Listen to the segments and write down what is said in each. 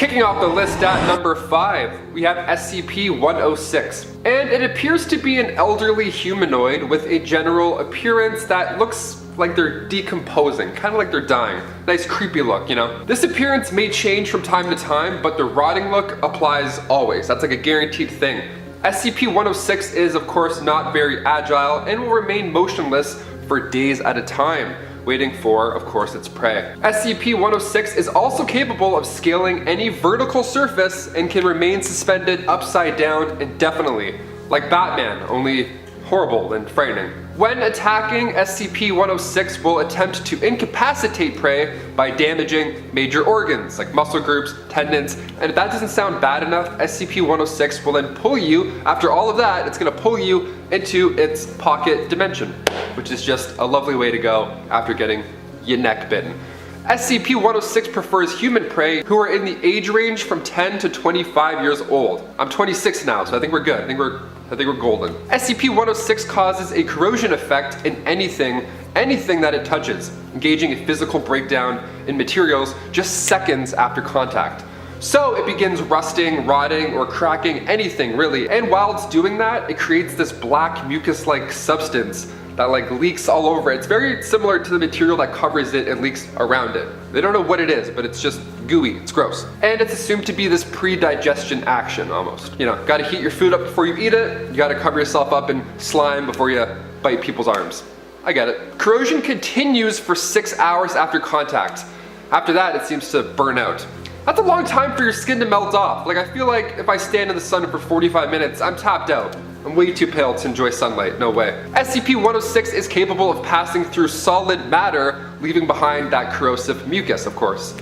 Kicking off the list at number 5, we have SCP-106. And it appears to be an elderly humanoid with a general appearance that looks like they're decomposing, kind of like they're dying. Nice creepy look, you know? This appearance may change from time to time, but the rotting look applies always. That's like a guaranteed thing. SCP-106 is of course not very agile and will remain motionless for days at a time, waiting for, of course, its prey. SCP-106 is also capable of scaling any vertical surface and can remain suspended upside down indefinitely, like Batman, only horrible and frightening. When attacking, SCP-106 will attempt to incapacitate prey by damaging major organs like muscle groups, tendons, and if that doesn't sound bad enough, SCP-106 will then pull you, after all of that, it's going to pull you into its pocket dimension, which is just a lovely way to go after getting your neck bitten. SCP-106 prefers human prey who are in the age range from 10 to 25 years old. I'm 26 now, so I think we're good. I think we're golden. SCP-106 causes a corrosion effect in anything that it touches, engaging a physical breakdown in materials just seconds after contact. So it begins rusting, rotting, or cracking anything really. And while it's doing that, it creates this black mucus-like substance that like leaks all over it. It's very similar to the material that covers it and leaks around it. They don't know what it is, but it's just gooey, it's gross. And it's assumed to be this pre-digestion action almost. You know, gotta heat your food up before you eat it, you gotta cover yourself up in slime before you bite people's arms. I get it. Corrosion continues for 6 hours after contact. After that, it seems to burn out. That's a long time for your skin to melt off. Like, I feel like if I stand in the sun for 45 minutes, I'm tapped out. I'm way too pale to enjoy sunlight, no way. SCP-106 is capable of passing through solid matter, leaving behind that corrosive mucus, of course.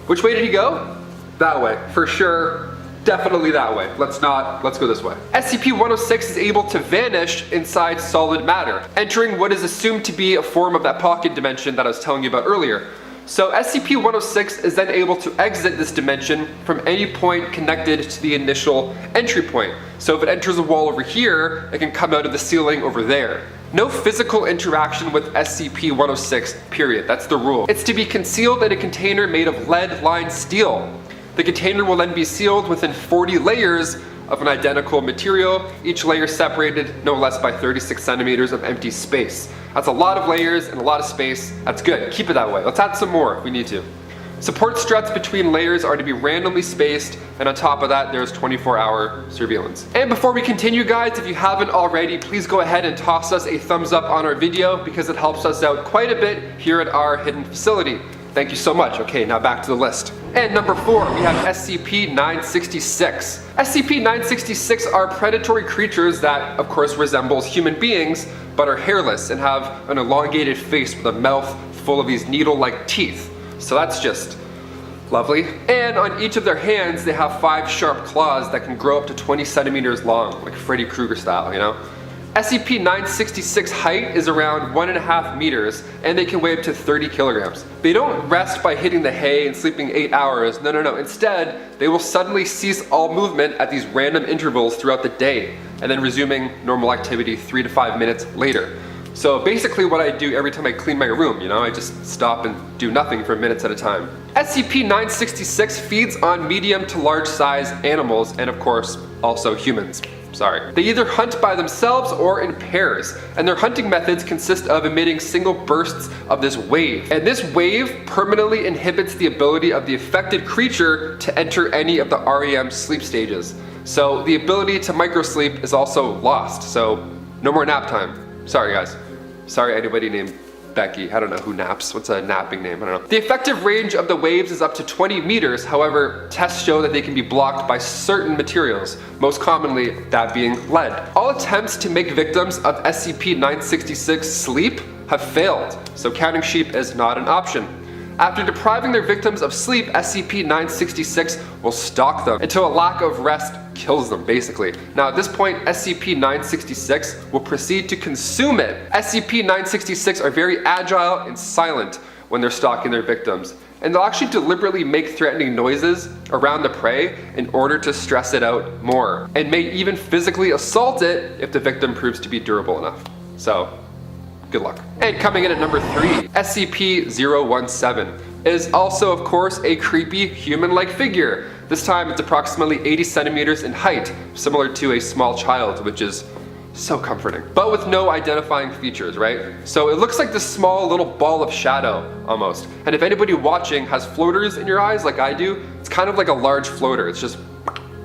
Which way did he go? That way, for sure. Definitely that way. Let's go this way. SCP-106 is able to vanish inside solid matter, entering what is assumed to be a form of that pocket dimension that I was telling you about earlier. So SCP-106 is then able to exit this dimension from any point connected to the initial entry point. So if it enters a wall over here, it can come out of the ceiling over there. No physical interaction with SCP-106, period. That's the rule. It's to be concealed in a container made of lead-lined steel. The container will then be sealed within 40 layers of an identical material, each layer separated no less by 36 centimeters of empty space. That's a lot of layers and a lot of space. That's good. Keep it that way. Let's add some more if we need to. Support struts between layers are to be randomly spaced, and on top of that, there's 24-hour surveillance. And before we continue, guys, if you haven't already, please go ahead and toss us a thumbs up on our video because it helps us out quite a bit here at our hidden facility. Thank you so much. Okay, now back to the list. And number 4, we have SCP-966. SCP-966 are predatory creatures that, of course, resembles human beings, but are hairless and have an elongated face with a mouth full of these needle-like teeth. So that's just lovely. And on each of their hands, they have 5 sharp claws that can grow up to 20 centimeters long, like Freddy Krueger style, you know? SCP-966 height is around 1.5 meters, and they can weigh up to 30 kilograms. They don't rest by hitting the hay and sleeping 8 hours, no. Instead, they will suddenly cease all movement at these random intervals throughout the day, and then resuming normal activity 3 to 5 minutes later. So basically what I do every time I clean my room, you know, I just stop and do nothing for minutes at a time. SCP-966 feeds on medium to large size animals, and of course, also humans. Sorry. They either hunt by themselves or in pairs, and their hunting methods consist of emitting single bursts of this wave. And this wave permanently inhibits the ability of the affected creature to enter any of the REM sleep stages. So the ability to microsleep is also lost, so no more nap time. Sorry guys. Sorry anybody named Becky. I don't know who naps. What's a napping name? I don't know. The effective range of the waves is up to 20 meters. However, tests show that they can be blocked by certain materials, most commonly that being lead. All attempts to make victims of SCP-966 sleep have failed, so counting sheep is not an option. After depriving their victims of sleep, SCP-966 will stalk them until a lack of rest kills them, basically. Now at this point, SCP-966 will proceed to consume it. SCP-966 are very agile and silent when they're stalking their victims, and they'll actually deliberately make threatening noises around the prey in order to stress it out more, and may even physically assault it if the victim proves to be durable enough. So, good luck. And coming in at number 3, SCP-017. is also, of course, a creepy human-like figure. This time it's approximately 80 centimeters in height, similar to a small child, which is so comforting. But with no identifying features, right? So it looks like this small little ball of shadow, almost. And if anybody watching has floaters in your eyes like I do, it's kind of like a large floater. It's just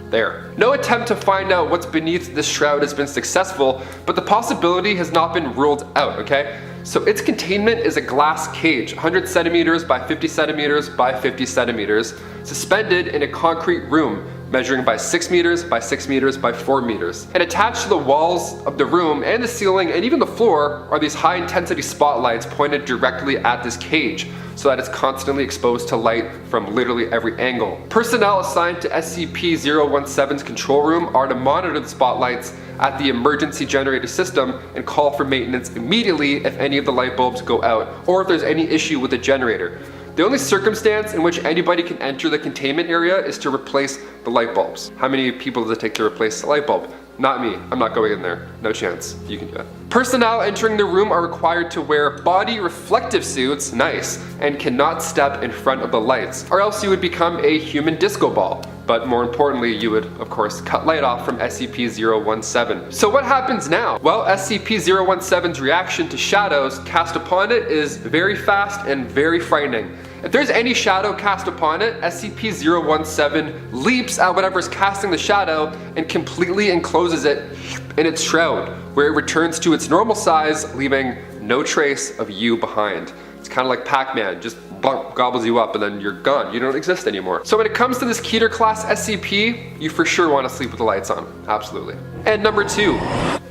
there. No attempt to find out what's beneath this shroud has been successful, but the possibility has not been ruled out, okay? So its containment is a glass cage, 100 centimeters by 50 centimeters by 50 centimeters, suspended in a concrete room, measuring by 6 meters by 6 meters by 4 meters. And attached to the walls of the room and the ceiling and even the floor are these high intensity spotlights pointed directly at this cage, so that it's constantly exposed to light from literally every angle. Personnel assigned to SCP-017's control room are to monitor the spotlights at the emergency generator system and call for maintenance immediately if any of the light bulbs go out or if there's any issue with the generator. The only circumstance in which anybody can enter the containment area is to replace the light bulbs. How many people does it take to replace the light bulb? Not me. I'm not going in there. No chance. You can do it. Personnel entering the room are required to wear body reflective suits, nice, and cannot step in front of the lights, or else you would become a human disco ball. But more importantly, you would, of course, cut light off from SCP-017. So what happens now? Well, SCP-017's reaction to shadows cast upon it is very fast and very frightening. If there's any shadow cast upon it, SCP-017 leaps at whatever's casting the shadow and completely encloses it in its shroud, where it returns to its normal size, leaving no trace of you behind. It's kind of like Pac-Man, just gobbles you up and then you're gone. You don't exist anymore. So when it comes to this Keter class SCP, you for sure want to sleep with the lights on. Absolutely. And number 2.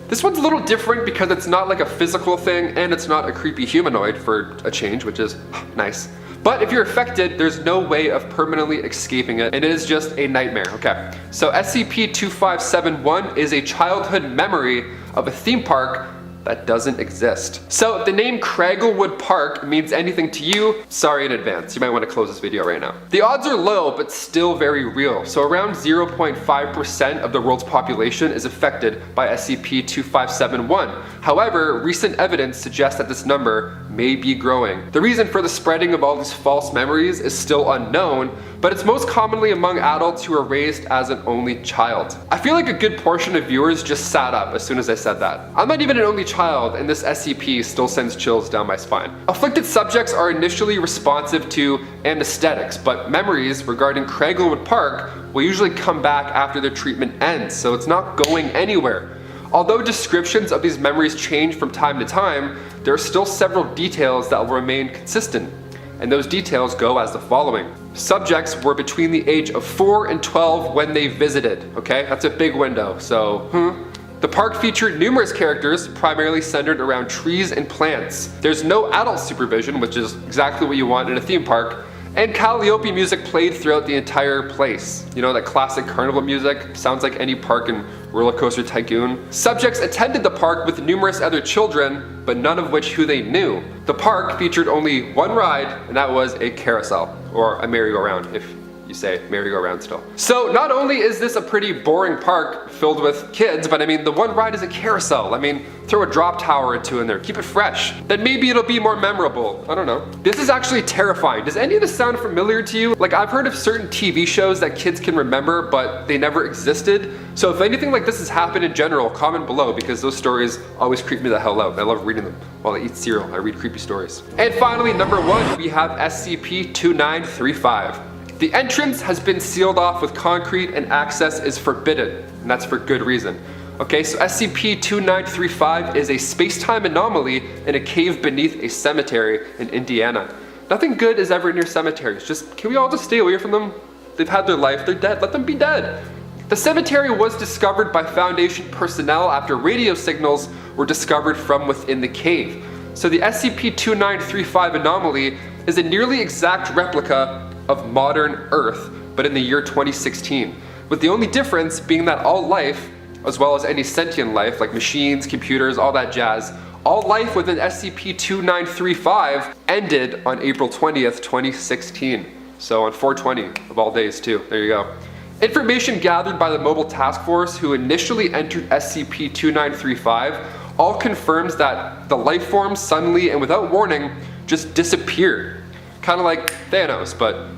This one's a little different because it's not like a physical thing and it's not a creepy humanoid for a change, which is nice. But if you're affected, there's no way of permanently escaping it, and it is just a nightmare. Okay, so SCP-2571 is a childhood memory of a theme park that doesn't exist. So if the name Cragglewood Park means anything to you, sorry in advance, you might want to close this video right now. The odds are low, but still very real. So around 0.5% of the world's population is affected by SCP-2571. However, recent evidence suggests that this number may be growing. The reason for the spreading of all these false memories is still unknown, but it's most commonly among adults who are raised as an only child. I feel like a good portion of viewers just sat up as soon as I said that. I'm not even an only child, and this SCP still sends chills down my spine. Afflicted subjects are initially responsive to anesthetics, but memories regarding Cragglewood Park will usually come back after their treatment ends, so it's not going anywhere. Although descriptions of these memories change from time to time, there are still several details that will remain consistent, and those details go as the following. Subjects were between the age of 4 and 12 when they visited, okay? That's a big window, so The park featured numerous characters, primarily centered around trees and plants. There's no adult supervision, which is exactly what you want in a theme park, and Calliope music played throughout the entire place. You know, that classic carnival music, sounds like any park in Roller Coaster Tycoon. Subjects attended the park with numerous other children, but none of which who they knew. The park featured only one ride, and that was a carousel, or a merry-go-round, if you say merry-go-round still. So not only is this a pretty boring park filled with kids, but I mean, the one ride is a carousel. I mean, throw a drop tower or two in there, keep it fresh. Then maybe it'll be more memorable. I don't know. This is actually terrifying. Does any of this sound familiar to you? Like, I've heard of certain TV shows that kids can remember, but they never existed. So if anything like this has happened in general, comment below, because those stories always creep me the hell out. I love reading them while I eat cereal. I read creepy stories. And finally, number 1, we have SCP-2935. The entrance has been sealed off with concrete and access is forbidden, and that's for good reason. Okay, so SCP-2935 is a space-time anomaly in a cave beneath a cemetery in Indiana. Nothing good is ever near cemeteries. Can we all just stay away from them? They've had their life, they're dead, let them be dead. The cemetery was discovered by Foundation personnel after radio signals were discovered from within the cave. So the SCP-2935 anomaly is a nearly exact replica of modern Earth, but in the year 2016, with the only difference being that all life, as well as any sentient life like machines, computers, all that jazz, all life within SCP-2935 ended on April 20th, 2016. So on 4/20 of all days too, there you go. Information gathered by the Mobile Task Force who initially entered SCP-2935 all confirms that the life form suddenly and without warning just disappeared. Kind of like Thanos, but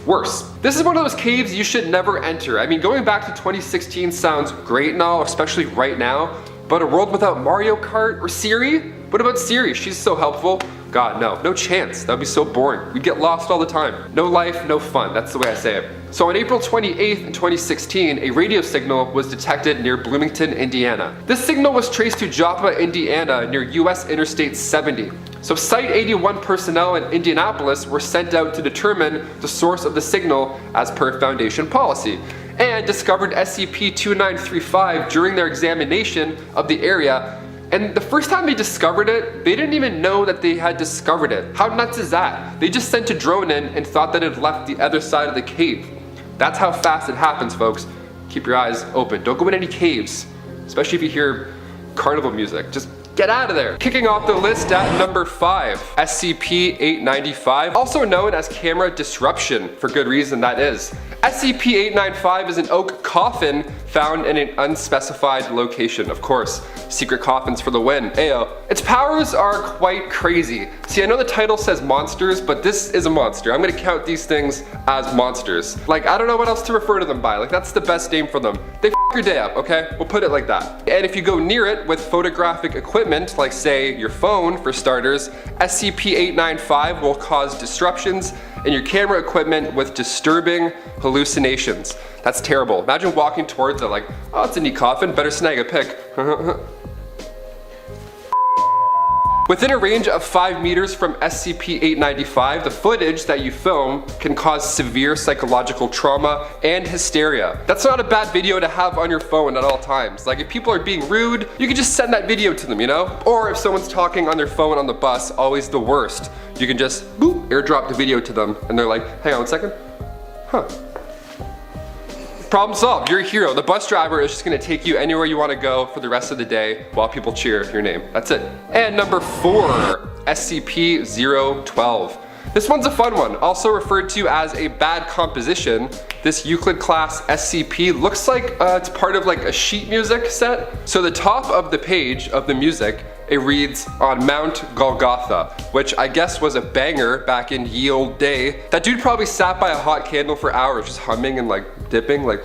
worse. This is one of those caves you should never enter. I mean, going back to 2016 sounds great and all, especially right now, but a world without Mario Kart or Siri? What about Siri? She's so helpful. God, no chance. That would be so boring. We'd get lost all the time. No life, no fun. That's the way I say it. So on April 28th, 2016, a radio signal was detected near Bloomington, Indiana. This signal was traced to Joppa, Indiana, near US Interstate 70. So Site 81 personnel in Indianapolis were sent out to determine the source of the signal as per Foundation policy, and discovered SCP-2935 during their examination of the area. And the first time they discovered it, they didn't even know that they had discovered it. How nuts is that? They just sent a drone in and thought that it had left the other side of the cave. That's how fast it happens, folks. Keep your eyes open. Don't go in any caves, especially if you hear carnival music. Just get out of there. Kicking off the list at number 5, SCP-895, also known as camera disruption, for good reason that is. SCP-895 is an oak coffin found in an unspecified location. Of course, secret coffins for the win. Ayo. Its powers are quite crazy. See, I know the title says monsters, but this is a monster. I'm gonna count these things as monsters. Like, I don't know what else to refer to them by. Like, that's the best name for them. They f your day up, okay? We'll put it like that. And if you go near it with photographic equipment, like say your phone for starters, SCP-895 will cause disruptions in your camera equipment with disturbing hallucinations. That's terrible. Imagine walking towards it like, oh, it's a neat coffin, better snag a pic. Within a range of 5 meters from SCP-895, the footage that you film can cause severe psychological trauma and hysteria. That's not a bad video to have on your phone at all times. Like, if people are being rude, you can just send that video to them, you know? Or if someone's talking on their phone on the bus, always the worst, you can just boop, airdrop the video to them and they're like, hang on a second. Huh. Problem solved, you're a hero. The bus driver is just gonna take you anywhere you wanna go for the rest of the day while people cheer your name. That's it. And number 4, SCP-012. This one's a fun one, also referred to as a bad composition. This Euclid class SCP looks like it's part of like a sheet music set. So the top of the page of the music, it reads, on Mount Golgotha, which I guess was a banger back in ye olde day. That dude probably sat by a hot candle for hours just humming and like dipping, like,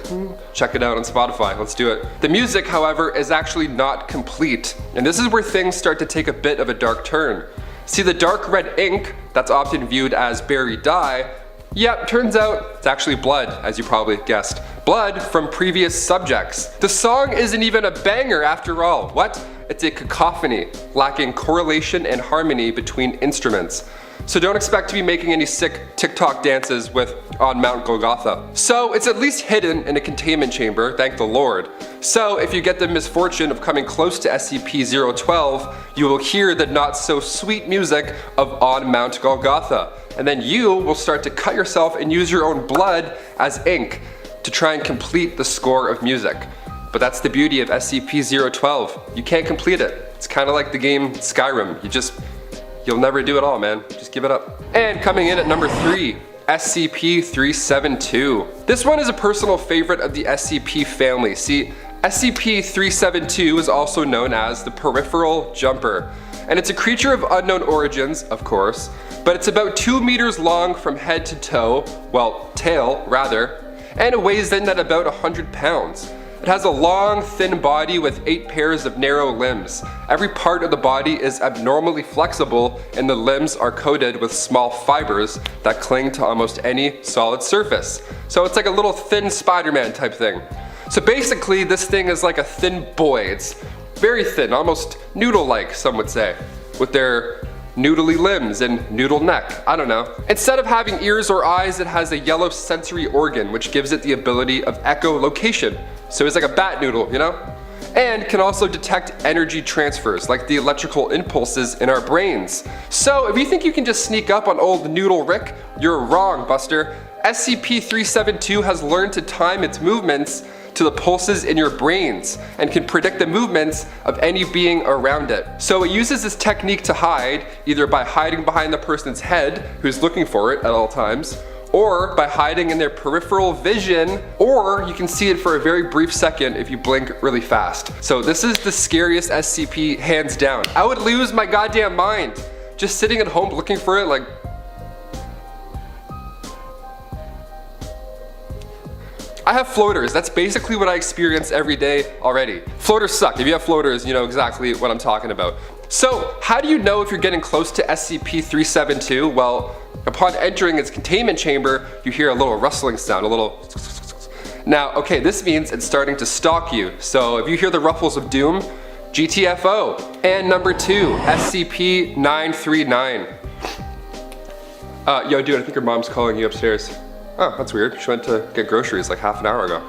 check it out on Spotify, let's do it. The music, however, is actually not complete. And this is where things start to take a bit of a dark turn. See the dark red ink that's often viewed as buried dye? Yep, turns out it's actually blood, as you probably guessed. Blood from previous subjects. The song isn't even a banger after all. What? It's a cacophony, lacking correlation and harmony between instruments. So don't expect to be making any sick TikTok dances with on Mount Golgotha. So it's at least hidden in a containment chamber, thank the Lord. So if you get the misfortune of coming close to SCP-012, you will hear the not so sweet music of On Mount Golgotha. And then you will start to cut yourself and use your own blood as ink to try and complete the score of music. But that's the beauty of SCP-012. You can't complete it. It's kind of like the game Skyrim. You'll never do it all, man. Just give it up. And coming in at number 3, SCP-372. This one is a personal favorite of the SCP family. See, SCP-372 is also known as the Peripheral Jumper. And it's a creature of unknown origins, of course, but it's about 2 meters long from head to toe, well, tail rather, and it weighs in at about 100 pounds. It has a long, thin body with 8 pairs of narrow limbs. Every part of the body is abnormally flexible and the limbs are coated with small fibers that cling to almost any solid surface. So it's like a little thin Spider-Man type thing. So basically this thing is like a thin boy. It's very thin, almost noodle-like, some would say, with their noodly limbs and noodle neck, I don't know. Instead of having ears or eyes, it has a yellow sensory organ which gives it the ability of echolocation. So it's like a bat noodle, you know? And can also detect energy transfers, like the electrical impulses in our brains. So if you think you can just sneak up on old Noodle Rick, you're wrong, Buster. SCP-372 has learned to time its movements to the pulses in your brains and can predict the movements of any being around it. So it uses this technique to hide, either by hiding behind the person's head, who's looking for it at all times, or by hiding in their peripheral vision, or you can see it for a very brief second if you blink really fast. So this is the scariest SCP hands down. I would lose my goddamn mind just sitting at home looking for it like, I have floaters. That's basically what I experience every day already. Floaters suck. If you have floaters, you know exactly what I'm talking about. So how do you know if you're getting close to SCP-372? Well, upon entering its containment chamber, you hear a little rustling sound, a little... Now, okay, this means it's starting to stalk you. So if you hear the ruffles of doom, GTFO. And number 2, SCP-939. Yo dude, I think your mom's calling you upstairs. Oh, that's weird. She went to get groceries like half an hour ago.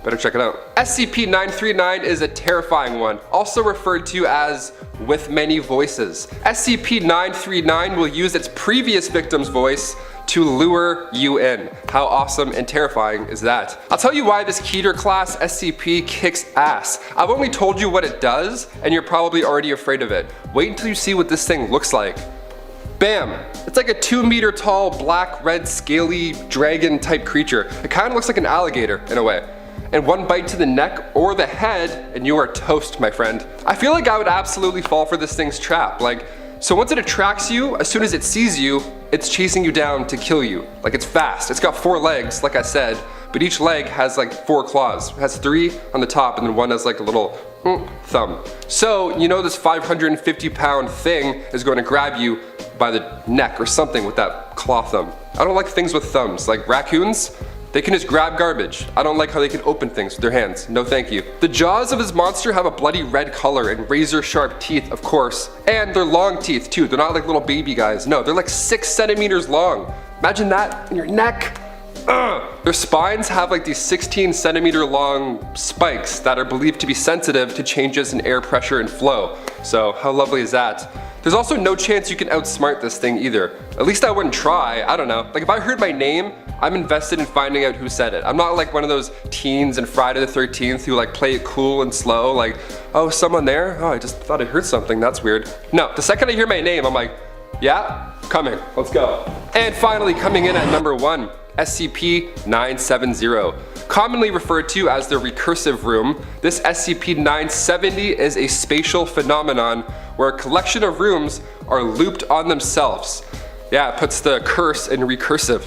Better check it out. SCP-939 is a terrifying one, also referred to as with many voices. SCP-939 will use its previous victim's voice to lure you in. How awesome and terrifying is that? I'll tell you why this Keter class SCP kicks ass. I've only told you what it does, and you're probably already afraid of it. Wait until you see what this thing looks like. Bam! It's like a 2-meter tall, black, red, scaly, dragon type creature. It kind of looks like an alligator in a way. And one bite to the neck or the head, and you are toast, my friend. I feel like I would absolutely fall for this thing's trap. So once it attracts you, as soon as it sees you, it's chasing you down to kill you. Like, it's fast. It's got 4 legs, like I said, but each leg has like 4 claws. It has 3 on the top, and then one has like a little thumb. So, you know this 550-pound thing is going to grab you by the neck or something with that claw thumb. I don't like things with thumbs. Like raccoons, they can just grab garbage. I don't like how they can open things with their hands. No thank you. The jaws of this monster have a bloody red color and razor sharp teeth, of course. And they're long teeth too. They're not like little baby guys. No, they're like 6 centimeters long. Imagine that in your neck. Ugh. Their spines have like these 16-centimeter long spikes that are believed to be sensitive to changes in air pressure and flow. So how lovely is that? There's also no chance you can outsmart this thing either. At least I wouldn't try. I don't know. Like if I heard my name, I'm invested in finding out who said it. I'm not like one of those teens in Friday the 13th who like play it cool and slow. Like, oh, someone there? Oh, I just thought I heard something. That's weird. No, the second I hear my name, I'm like, yeah, coming. Let's go. And finally coming in at number 1. SCP-970. Commonly referred to as the recursive room, this SCP-970 is a spatial phenomenon where a collection of rooms are looped on themselves. Yeah, it puts the curse in recursive.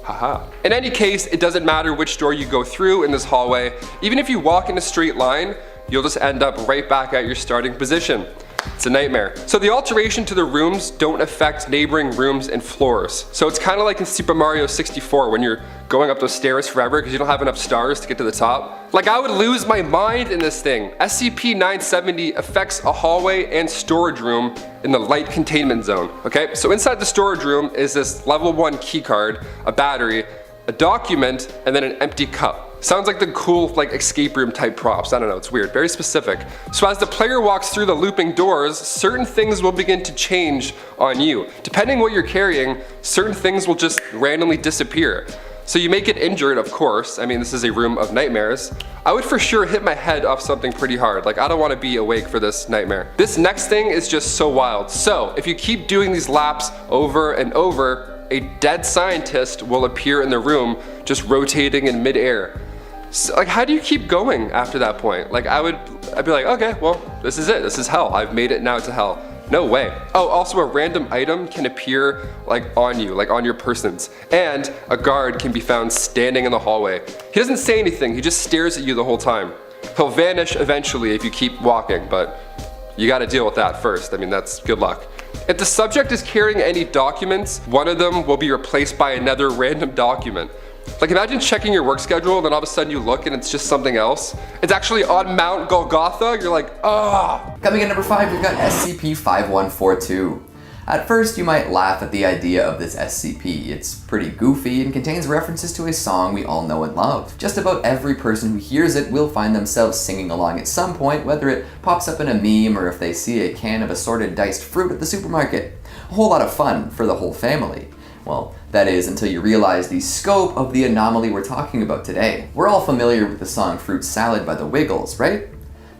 Haha. In any case, it doesn't matter which door you go through in this hallway. Even if you walk in a straight line, you'll just end up right back at your starting position. It's a nightmare. So the alteration to the rooms don't affect neighboring rooms and floors. So it's kind of like in Super Mario 64 when you're going up those stairs forever because you don't have enough stars to get to the top. Like I would lose my mind in this thing. SCP-970 affects a hallway and storage room in the light containment zone. Okay, so inside the storage room is this level 1 keycard, a battery, a document, and then an empty cup. Sounds like the cool like escape room type props. I don't know, it's weird, very specific. So as the player walks through the looping doors, certain things will begin to change on you. Depending what you're carrying, certain things will just randomly disappear. So you may get injured, of course. I mean, this is a room of nightmares. I would for sure hit my head off something pretty hard. Like I don't want to be awake for this nightmare. This next thing is just so wild. So if you keep doing these laps over and over, a dead scientist will appear in the room just rotating in midair. So, like, how do you keep going after that point? Like, I'd be like, okay, well, this is it. This is hell. I've made it now to hell. No way. Oh, also a random item can appear like on you, like on your persons. And a guard can be found standing in the hallway. He doesn't say anything. He just stares at you the whole time. He'll vanish eventually if you keep walking, but you got to deal with that first. I mean, that's good luck. If the subject is carrying any documents, one of them will be replaced by another random document. Like imagine checking your work schedule and then all of a sudden you look and it's just something else. It's actually on Mount Golgotha. You're like, ah. Coming in number 5, we've got SCP-5142. At first, you might laugh at the idea of this SCP. It's pretty goofy and contains references to a song we all know and love. Just about every person who hears it will find themselves singing along at some point, whether it pops up in a meme or if they see a can of assorted diced fruit at the supermarket. A whole lot of fun for the whole family. Well, that is until you realize the scope of the anomaly we're talking about today. We're all familiar with the song Fruit Salad by the Wiggles, right?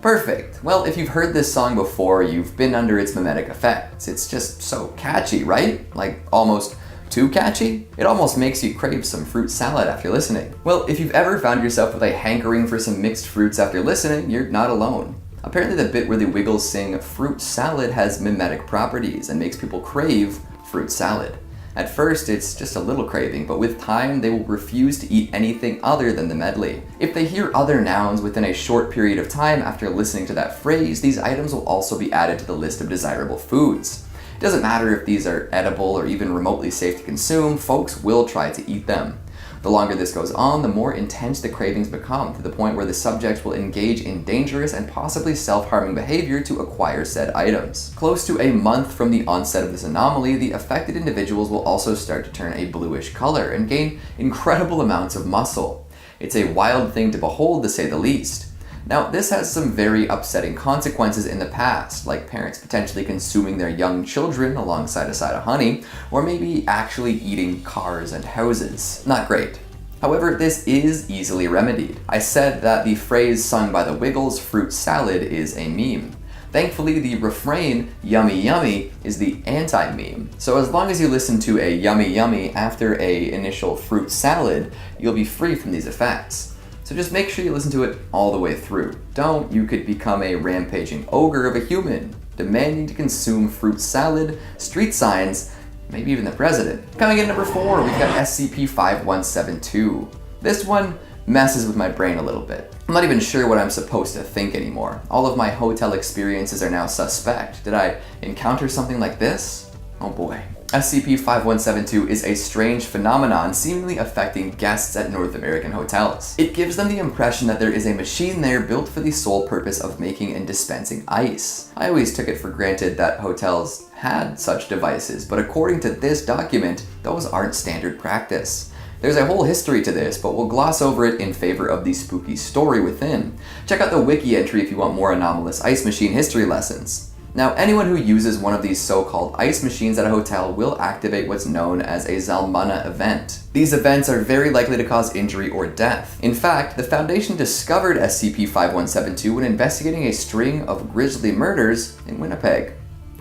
Perfect. Well, if you've heard this song before, you've been under its memetic effects. It's just so catchy, right? Like almost too catchy? It almost makes you crave some fruit salad after listening. Well, if you've ever found yourself with a hankering for some mixed fruits after listening, you're not alone. Apparently the bit where the Wiggles sing fruit salad has memetic properties and makes people crave fruit salad. At first, it's just a little craving, but with time, they will refuse to eat anything other than the medley. If they hear other nouns within a short period of time after listening to that phrase, these items will also be added to the list of desirable foods. It doesn't matter if these are edible or even remotely safe to consume, folks will try to eat them. The longer this goes on, the more intense the cravings become, to the point where the subject will engage in dangerous and possibly self-harming behavior to acquire said items. Close to a month from the onset of this anomaly, the affected individuals will also start to turn a bluish color and gain incredible amounts of muscle. It's a wild thing to behold, to say the least. Now, this has some very upsetting consequences in the past, like parents potentially consuming their young children alongside a side of honey, or maybe actually eating cars and houses. Not great. However, this is easily remedied. I said that the phrase sung by the Wiggles, fruit salad, is a meme. Thankfully, the refrain, yummy yummy, is the anti-meme. So as long as you listen to a yummy yummy after a initial fruit salad, you'll be free from these effects. So just make sure you listen to it all the way through. Don't, you could become a rampaging ogre of a human, demanding to consume fruit salad, street signs, maybe even the president. Coming in number 4, we've got SCP-5172. This one messes with my brain a little bit. I'm not even sure what I'm supposed to think anymore. All of my hotel experiences are now suspect. Did I encounter something like this? Oh boy. SCP-5172 is a strange phenomenon seemingly affecting guests at North American hotels. It gives them the impression that there is a machine there built for the sole purpose of making and dispensing ice. I always took it for granted that hotels had such devices, but according to this document, those aren't standard practice. There's a whole history to this, but we'll gloss over it in favor of the spooky story within. Check out the wiki entry if you want more anomalous ice machine history lessons. Now, anyone who uses one of these so-called ice machines at a hotel will activate what's known as a Zalmunna event. These events are very likely to cause injury or death. In fact, the Foundation discovered SCP-5172 when investigating a string of grisly murders in Winnipeg.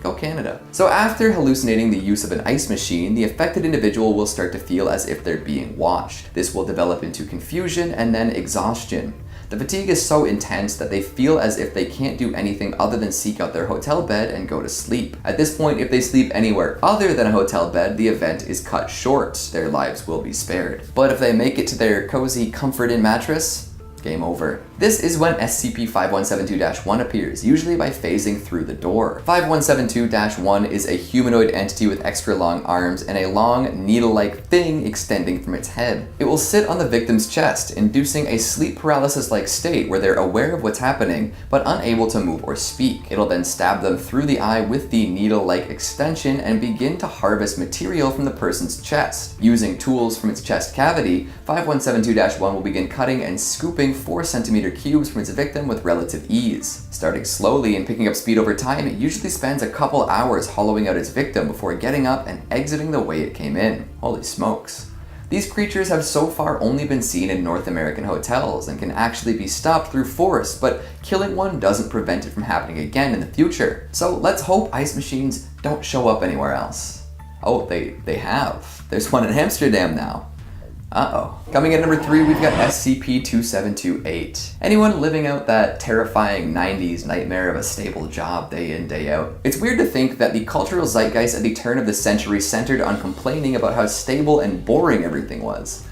Go Canada. So after hallucinating the use of an ice machine, the affected individual will start to feel as if they're being watched. This will develop into confusion and then exhaustion. The fatigue is so intense that they feel as if they can't do anything other than seek out their hotel bed and go to sleep. At this point, if they sleep anywhere other than a hotel bed, the event is cut short. Their lives will be spared. But if they make it to their cozy comfort-in mattress, game over. This is when SCP-5172-1 appears, usually by phasing through the door. 5172-1 is a humanoid entity with extra long arms and a long, needle-like thing extending from its head. It will sit on the victim's chest, inducing a sleep paralysis-like state where they're aware of what's happening, but unable to move or speak. It'll then stab them through the eye with the needle-like extension and begin to harvest material from the person's chest. Using tools from its chest cavity, 5172-1 will begin cutting and scooping 4 centimeter cubes from its victim with relative ease. Starting slowly and picking up speed over time, it usually spends a couple hours hollowing out its victim before getting up and exiting the way it came in. Holy smokes. These creatures have so far only been seen in North American hotels and can actually be stopped through force, but killing one doesn't prevent it from happening again in the future. So let's hope ice machines don't show up anywhere else. Oh, they have. There's one in Amsterdam now. Uh-oh. Coming in number 3, we've got SCP-2728. Anyone living out that terrifying 90s nightmare of a stable job day in, day out? It's weird to think that the cultural zeitgeist at the turn of the century centered on complaining about how stable and boring everything was.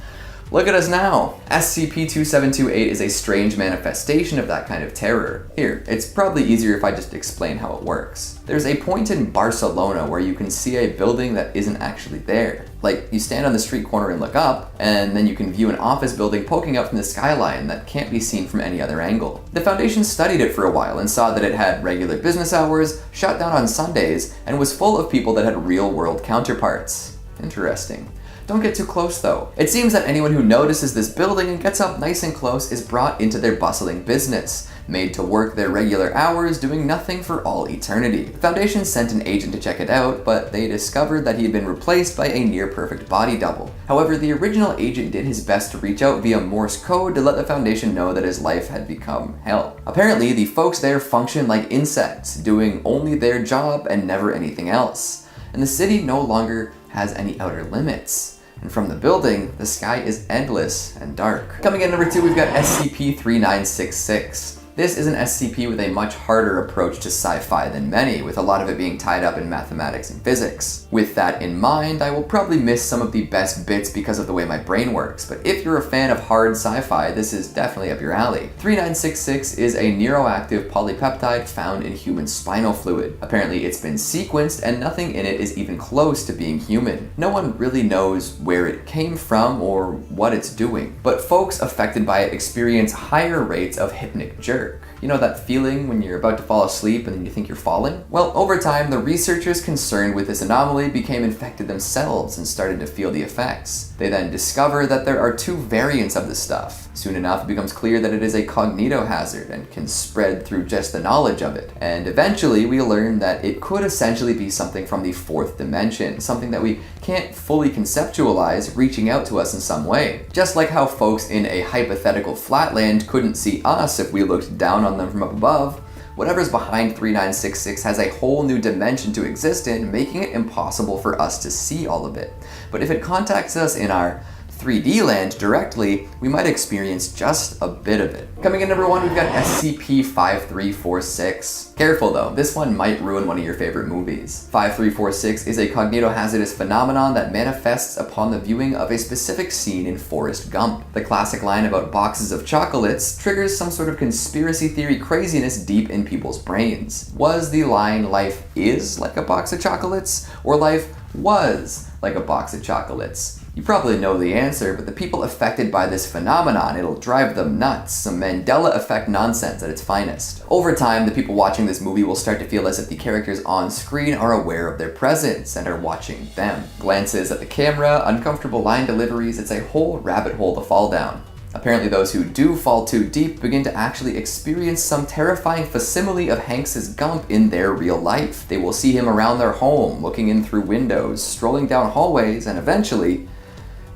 Look at us now! SCP-2728 is a strange manifestation of that kind of terror. Here, it's probably easier if I just explain how it works. There's a point in Barcelona where you can see a building that isn't actually there. Like, you stand on the street corner and look up, and then you can view an office building poking out from the skyline that can't be seen from any other angle. The Foundation studied it for a while and saw that it had regular business hours, shut down on Sundays, and was full of people that had real-world counterparts. Interesting. Don't get too close though. It seems that anyone who notices this building and gets up nice and close is brought into their bustling business, made to work their regular hours doing nothing for all eternity. The Foundation sent an agent to check it out, but they discovered that he had been replaced by a near-perfect body double. However, the original agent did his best to reach out via Morse code to let the Foundation know that his life had become hell. Apparently, the folks there function like insects, doing only their job and never anything else. And the city no longer has any outer limits. And from the building, the sky is endless and dark. Coming in number 2, we've got SCP-3966. This is an SCP with a much harder approach to sci-fi than many, with a lot of it being tied up in mathematics and physics. With that in mind, I will probably miss some of the best bits because of the way my brain works, but if you're a fan of hard sci-fi, this is definitely up your alley. 3966 is a neuroactive polypeptide found in human spinal fluid. Apparently it's been sequenced and nothing in it is even close to being human. No one really knows where it came from or what it's doing, but folks affected by it experience higher rates of hypnic jerk. You know that feeling when you're about to fall asleep and then you think you're falling? Well, over time, the researchers concerned with this anomaly became infected themselves and started to feel the effects. They then discover that there are 2 variants of the stuff. Soon enough, it becomes clear that it is a cognitohazard and can spread through just the knowledge of it. And eventually, we learn that it could essentially be something from the 4th dimension, something that we can't fully conceptualize reaching out to us in some way. Just like how folks in a hypothetical flatland couldn't see us if we looked down on them from up above, whatever's behind 3966 has a whole new dimension to exist in, making it impossible for us to see all of it. But if it contacts us in our 3D land directly, we might experience just a bit of it. Coming in number 1, we've got SCP-5346. Careful though, this one might ruin one of your favorite movies. 5346 is a cognitohazardous phenomenon that manifests upon the viewing of a specific scene in Forrest Gump. The classic line about boxes of chocolates triggers some sort of conspiracy theory craziness deep in people's brains. Was the line "life is like a box of chocolates" or "life was like a box of chocolates"? You probably know the answer, but the people affected by this phenomenon, it'll drive them nuts. Some Mandela effect nonsense at its finest. Over time, the people watching this movie will start to feel as if the characters on screen are aware of their presence and are watching them. Glances at the camera, uncomfortable line deliveries, it's a whole rabbit hole to fall down. Apparently those who do fall too deep begin to actually experience some terrifying facsimile of Hanks's Gump in their real life. They will see him around their home, looking in through windows, strolling down hallways, and eventually,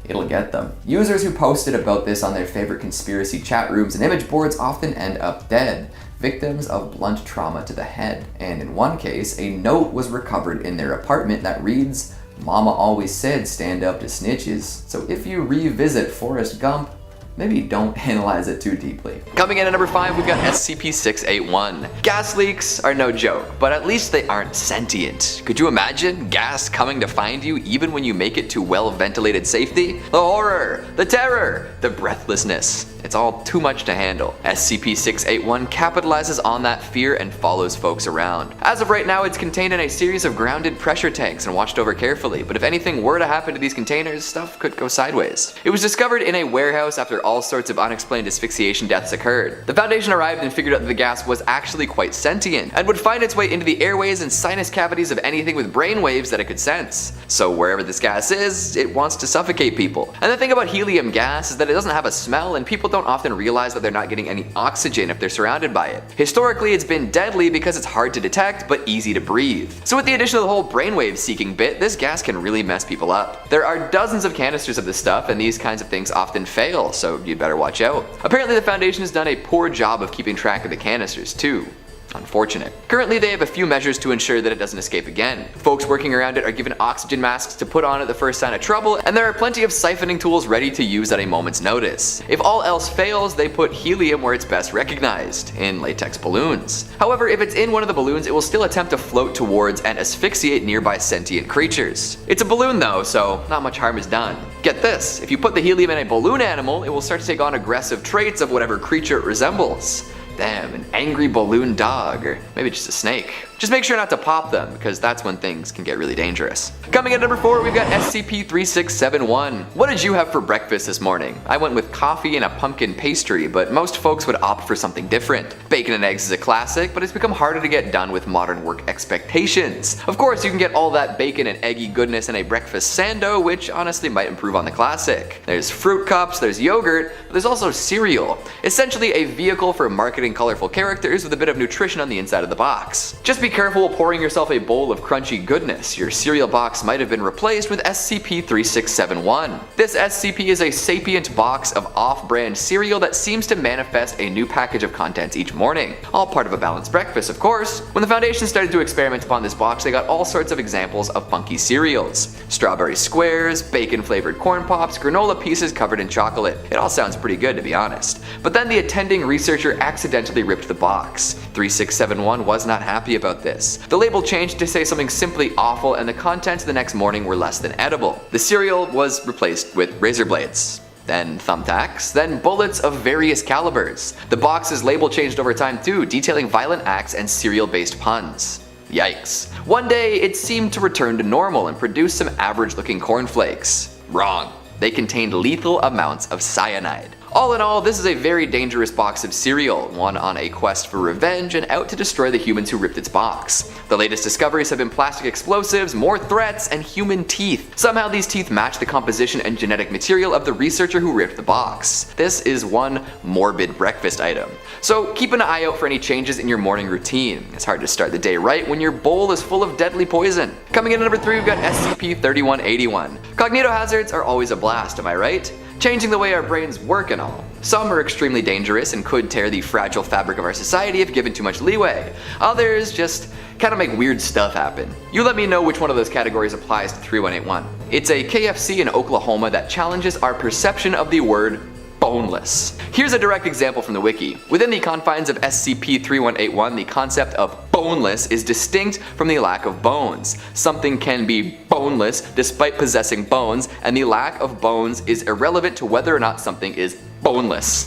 it'll get them. Users who posted about this on their favorite conspiracy chat rooms and image boards often end up dead, victims of blunt trauma to the head. And in one case, a note was recovered in their apartment that reads, "Mama always said stand up to snitches." So if you revisit Forrest Gump, maybe don't analyze it too deeply. Coming in at number 5, we've got SCP-681. Gas leaks are no joke, but at least they aren't sentient. Could you imagine gas coming to find you even when you make it to well-ventilated safety? The horror, the terror, the breathlessness. It's all too much to handle. SCP-681 capitalizes on that fear and follows folks around. As of right now, it's contained in a series of grounded pressure tanks and watched over carefully, but if anything were to happen to these containers, stuff could go sideways. It was discovered in a warehouse after all sorts of unexplained asphyxiation deaths occurred. The Foundation arrived and figured out that the gas was actually quite sentient, and would find its way into the airways and sinus cavities of anything with brain waves that it could sense. So wherever this gas is, it wants to suffocate people. And the thing about helium gas is that it doesn't have a smell, and people don't often realize that they're not getting any oxygen if they're surrounded by it. Historically, it's been deadly because it's hard to detect, but easy to breathe. So with the addition of the whole brainwave seeking bit, this gas can really mess people up. There are dozens of canisters of this stuff, and these kinds of things often fail, so you'd better watch out. Apparently the Foundation has done a poor job of keeping track of the canisters too. Unfortunate. Currently they have a few measures to ensure that it doesn't escape again. Folks working around it are given oxygen masks to put on at the first sign of trouble, and there are plenty of siphoning tools ready to use at a moment's notice. If all else fails, they put helium where it's best recognized, in latex balloons. However, if it's in one of the balloons, it will still attempt to float towards and asphyxiate nearby sentient creatures. It's a balloon though, so not much harm is done. Get this, if you put the helium in a balloon animal, it will start to take on aggressive traits of whatever creature it resembles. Damn, an angry balloon dog, or maybe just a snake. Just make sure not to pop them, because that's when things can get really dangerous. Coming at number 4, we've got SCP-3671. What did you have for breakfast this morning? I went with coffee and a pumpkin pastry, but most folks would opt for something different. Bacon and eggs is a classic, but it's become harder to get done with modern work expectations. Of course, you can get all that bacon and eggy goodness in a breakfast sando, which honestly might improve on the classic. There's fruit cups, there's yogurt, but there's also cereal. Essentially a vehicle for marketing colorful characters with a bit of nutrition on the inside of the box. Just be careful pouring yourself a bowl of crunchy goodness. Your cereal box might have been replaced with SCP-3671. This SCP is a sapient box of off-brand cereal that seems to manifest a new package of contents each morning. All part of a balanced breakfast, of course. When the Foundation started to experiment upon this box, they got all sorts of examples of funky cereals. Strawberry squares, bacon-flavored corn pops, granola pieces covered in chocolate. It all sounds pretty good, to be honest. But then the attending researcher accidentally ripped the box. 3671 was not happy about this. The label changed to say something simply awful, and the contents the next morning were less than edible. The cereal was replaced with razor blades, then thumbtacks, then bullets of various calibers. The box's label changed over time too, detailing violent acts and cereal-based puns. Yikes. One day, it seemed to return to normal and produce some average-looking cornflakes. Wrong. They contained lethal amounts of cyanide. All in all, this is a very dangerous box of cereal, one on a quest for revenge and out to destroy the humans who ripped its box. The latest discoveries have been plastic explosives, more threats, and human teeth. Somehow these teeth match the composition and genetic material of the researcher who ripped the box. This is one morbid breakfast item. So keep an eye out for any changes in your morning routine. It's hard to start the day right when your bowl is full of deadly poison. Coming in at number 3, we've got SCP-3181. Cognito hazards are always a blast, am I right? Changing the way our brains work and all. Some are extremely dangerous and could tear the fragile fabric of our society if given too much leeway. Others just kind of make weird stuff happen. You let me know which one of those categories applies to 3181. It's a KFC in Oklahoma that challenges our perception of the word boneless. Here's a direct example from the wiki. Within the confines of SCP-3181, the concept of boneless is distinct from the lack of bones. Something can be boneless despite possessing bones, and the lack of bones is irrelevant to whether or not something is boneless.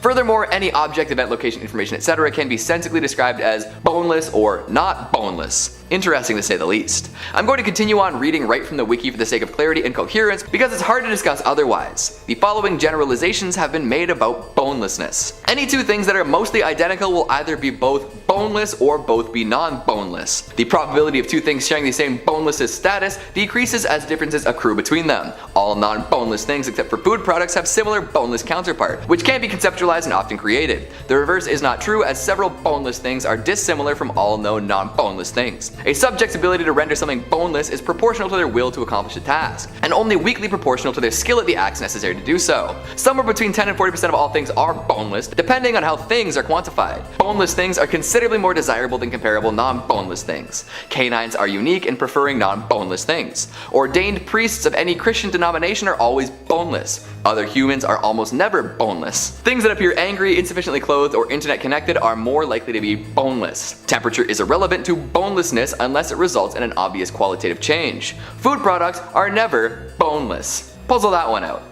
Furthermore, any object, event, location, information, etc. can be sensibly described as boneless or not boneless. Interesting to say the least. I'm going to continue on reading right from the wiki for the sake of clarity and coherence because it's hard to discuss otherwise. The following generalizations have been made about bonelessness. Any two things that are mostly identical will either be both boneless or both be non-boneless. The probability of two things sharing the same bonelessness status decreases as differences accrue between them. All non-boneless things except for food products have similar boneless counterpart, which can be conceptualized and often created. The reverse is not true, as several boneless things are dissimilar from all known non-boneless things. A subject's ability to render something boneless is proportional to their will to accomplish a task, and only weakly proportional to their skill at the acts necessary to do so. Somewhere between 10 and 40% of all things are boneless, depending on how things are quantified. Boneless things are considerably more desirable than comparable non-boneless things. Canines are unique in preferring non-boneless things. Ordained priests of any Christian denomination are always boneless. Other humans are almost never boneless. Things that appear angry, insufficiently clothed, or internet connected are more likely to be boneless. Temperature is irrelevant to bonelessness unless it results in an obvious qualitative change. Food products are never boneless. Puzzle that one out.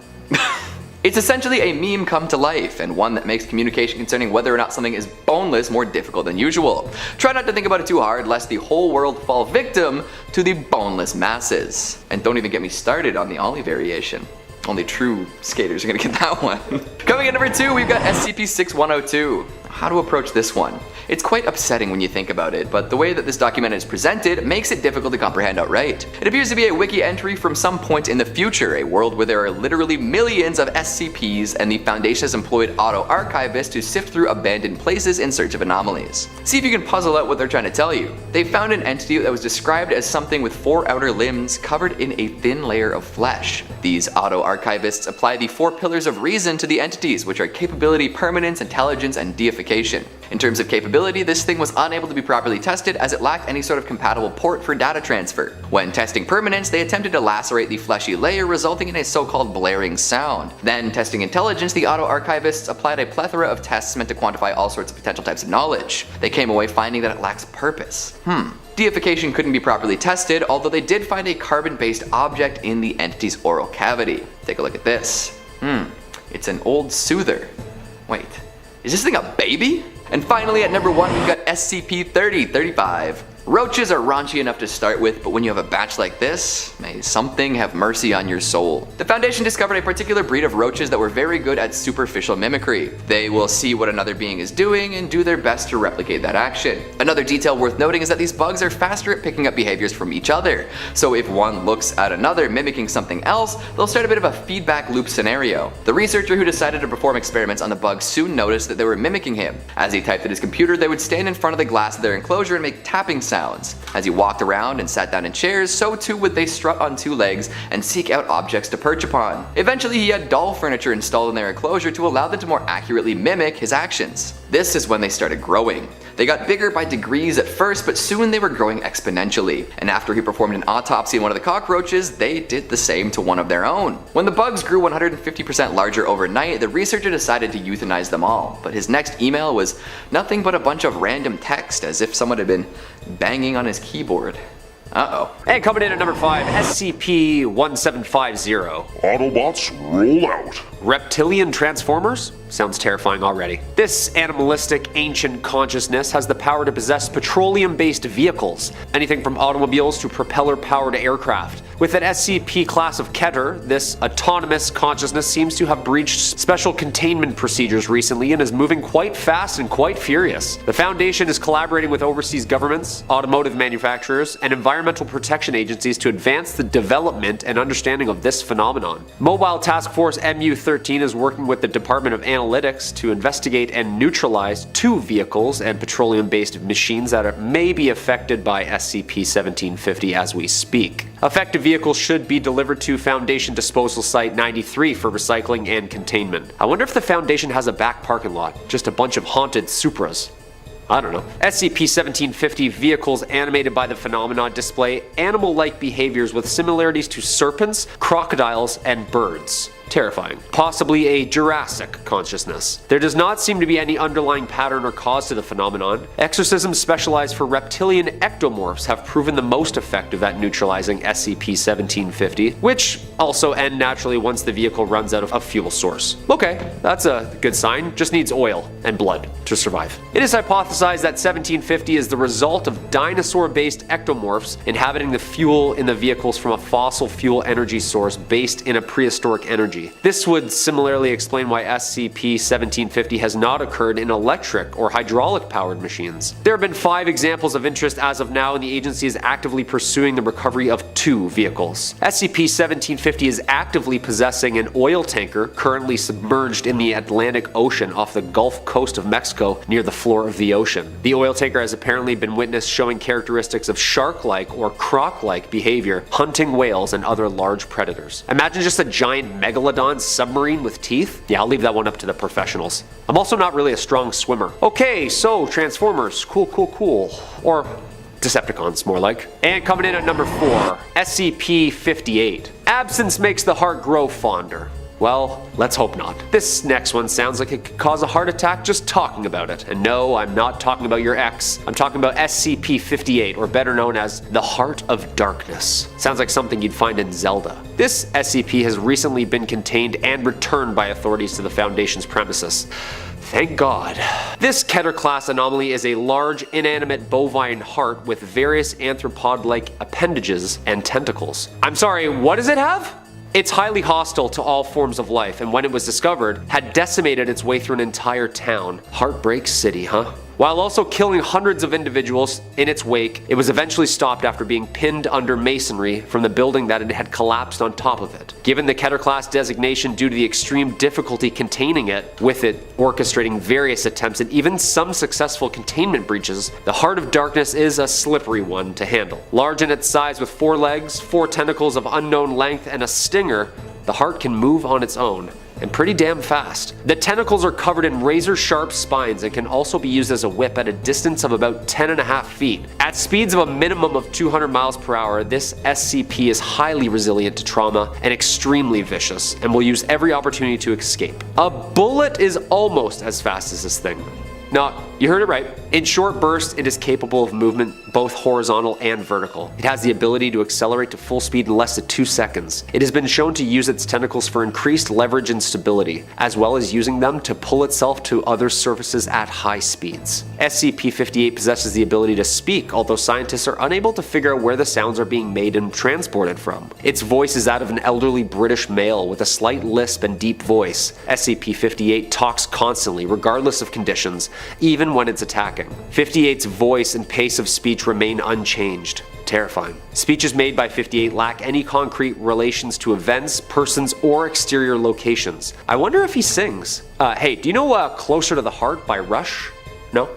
It's essentially a meme come to life, and one that makes communication concerning whether or not something is boneless more difficult than usual. Try not to think about it too hard, lest the whole world fall victim to the boneless masses. And don't even get me started on the ollie variation. Only true skaters are gonna get that one. Coming in number 2, we've got SCP-6102. How to approach this one? It's quite upsetting when you think about it, but the way that this document is presented makes it difficult to comprehend outright. It appears to be a wiki entry from some point in the future, a world where there are literally millions of SCPs, and the Foundation has employed auto-archivists to sift through abandoned places in search of anomalies. See if you can puzzle out what they're trying to tell you. They found an entity that was described as something with 4 outer limbs covered in a thin layer of flesh. These auto-archivists apply the 4 pillars of reason to the entities, which are capability, permanence, intelligence, and deification. In terms of capability, this thing was unable to be properly tested as it lacked any sort of compatible port for data transfer. When testing permanence, they attempted to lacerate the fleshy layer, resulting in a so-called blaring sound. Then, testing intelligence, the auto-archivists applied a plethora of tests meant to quantify all sorts of potential types of knowledge. They came away finding that it lacks purpose. Deification couldn't be properly tested, although they did find a carbon-based object in the entity's oral cavity. Take a look at this. It's an old soother. Wait, is this thing a baby? And finally, at number 1, we've got SCP-3035 Roaches are raunchy enough to start with, but when you have a batch like this, may something have mercy on your soul. The Foundation discovered a particular breed of roaches that were very good at superficial mimicry. They will see what another being is doing and do their best to replicate that action. Another detail worth noting is that these bugs are faster at picking up behaviors from each other. So if one looks at another mimicking something else, they'll start a bit of a feedback loop scenario. The researcher who decided to perform experiments on the bugs soon noticed that they were mimicking him. As he typed at his computer, they would stand in front of the glass of their enclosure and make tapping sounds. As he walked around and sat down in chairs, so too would they strut on two legs and seek out objects to perch upon. Eventually, he had doll furniture installed in their enclosure to allow them to more accurately mimic his actions. This is when they started growing. They got bigger by degrees at first, but soon they were growing exponentially. And after he performed an autopsy on one of the cockroaches, they did the same to one of their own. When the bugs grew 150% larger overnight, the researcher decided to euthanize them all. But his next email was nothing but a bunch of random text, as if someone had been banging on his keyboard. Uh-oh. And coming in at number 5, SCP-5750. Autobots, roll out. Reptilian Transformers? Sounds terrifying already. This animalistic ancient consciousness has the power to possess petroleum-based vehicles, anything from automobiles to propeller-powered aircraft. With an SCP class of Keter, this autonomous consciousness seems to have breached special containment procedures recently and is moving quite fast and quite furious. The Foundation is collaborating with overseas governments, automotive manufacturers, and environmental protection agencies to advance the development and understanding of this phenomenon. Mobile Task Force MU-13 is working with the Department of Analytics to investigate and neutralize 2 vehicles and petroleum-based machines that may be affected by SCP-1750 as we speak. Affected vehicles should be delivered to Foundation Disposal Site 93 for recycling and containment. I wonder if the Foundation has a back parking lot, just a bunch of haunted Supras. I don't know. SCP-1750 vehicles animated by the phenomenon display animal-like behaviors with similarities to serpents, crocodiles, and birds. Terrifying. Possibly a Jurassic consciousness. There does not seem to be any underlying pattern or cause to the phenomenon. Exorcisms specialized for reptilian ectomorphs have proven the most effective at neutralizing SCP-1750, which also end naturally once the vehicle runs out of a fuel source. Okay, that's a good sign. Just needs oil and blood to survive. It is hypothesized that 1750 is the result of dinosaur-based ectomorphs inhabiting the fuel in the vehicles from a fossil fuel energy source based in a prehistoric energy. This would similarly explain why SCP-1750 has not occurred in electric or hydraulic powered machines. There have been 5 examples of interest as of now, and the agency is actively pursuing the recovery of 2 vehicles. SCP-1750 is actively possessing an oil tanker currently submerged in the Atlantic Ocean off the Gulf Coast of Mexico near the floor of the ocean. The oil tanker has apparently been witnessed showing characteristics of shark-like or croc-like behavior, hunting whales and other large predators. Imagine just a giant megalodon submarine with teeth? Yeah, I'll leave that one up to the professionals. I'm also not really a strong swimmer. Okay, so Transformers, cool. Or Decepticons, more like. And coming in at number 4, SCP-58. Absence makes the heart grow fonder. Well, let's hope not. This next one sounds like it could cause a heart attack just talking about it. And no, I'm not talking about your ex. I'm talking about SCP-58, or better known as the Heart of Darkness. Sounds like something you'd find in Zelda. This SCP has recently been contained and returned by authorities to the Foundation's premises. Thank God. This Keter class anomaly is a large, inanimate bovine heart with various arthropod-like appendages and tentacles. I'm sorry, what does it have? It's highly hostile to all forms of life, and when it was discovered, had decimated its way through an entire town. Heartbreak City, huh? While also killing hundreds of individuals in its wake, it was eventually stopped after being pinned under masonry from the building that it had collapsed on top of it. Given the Keter class designation due to the extreme difficulty containing it, with it orchestrating various attempts and even some successful containment breaches, the Heart of Darkness is a slippery one to handle. Large in its size with 4 legs, 4 tentacles of unknown length, and a stinger, the heart can move on its own, and pretty damn fast. The tentacles are covered in razor-sharp spines and can also be used as a whip at a distance of about 10.5 feet. At speeds of a minimum of 200 miles per hour, this SCP is highly resilient to trauma and extremely vicious, and will use every opportunity to escape. A bullet is almost as fast as this thing. No, you heard it right. In short bursts, it is capable of movement, both horizontal and vertical. It has the ability to accelerate to full speed in less than 2 seconds. It has been shown to use its tentacles for increased leverage and stability, as well as using them to pull itself to other surfaces at high speeds. SCP-58 possesses the ability to speak, although scientists are unable to figure out where the sounds are being made and transported from. Its voice is that of an elderly British male with a slight lisp and deep voice. SCP-58 talks constantly, regardless of conditions, even when it's attacking. 58's voice and pace of speech remain unchanged. Terrifying. Speeches made by 58 lack any concrete relations to events, persons, or exterior locations. I wonder if he sings. Hey, do you know Closer to the Heart by Rush? No?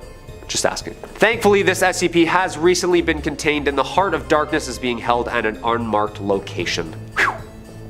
Just asking. Thankfully, this SCP has recently been contained and the Heart of Darkness is being held at an unmarked location. Whew.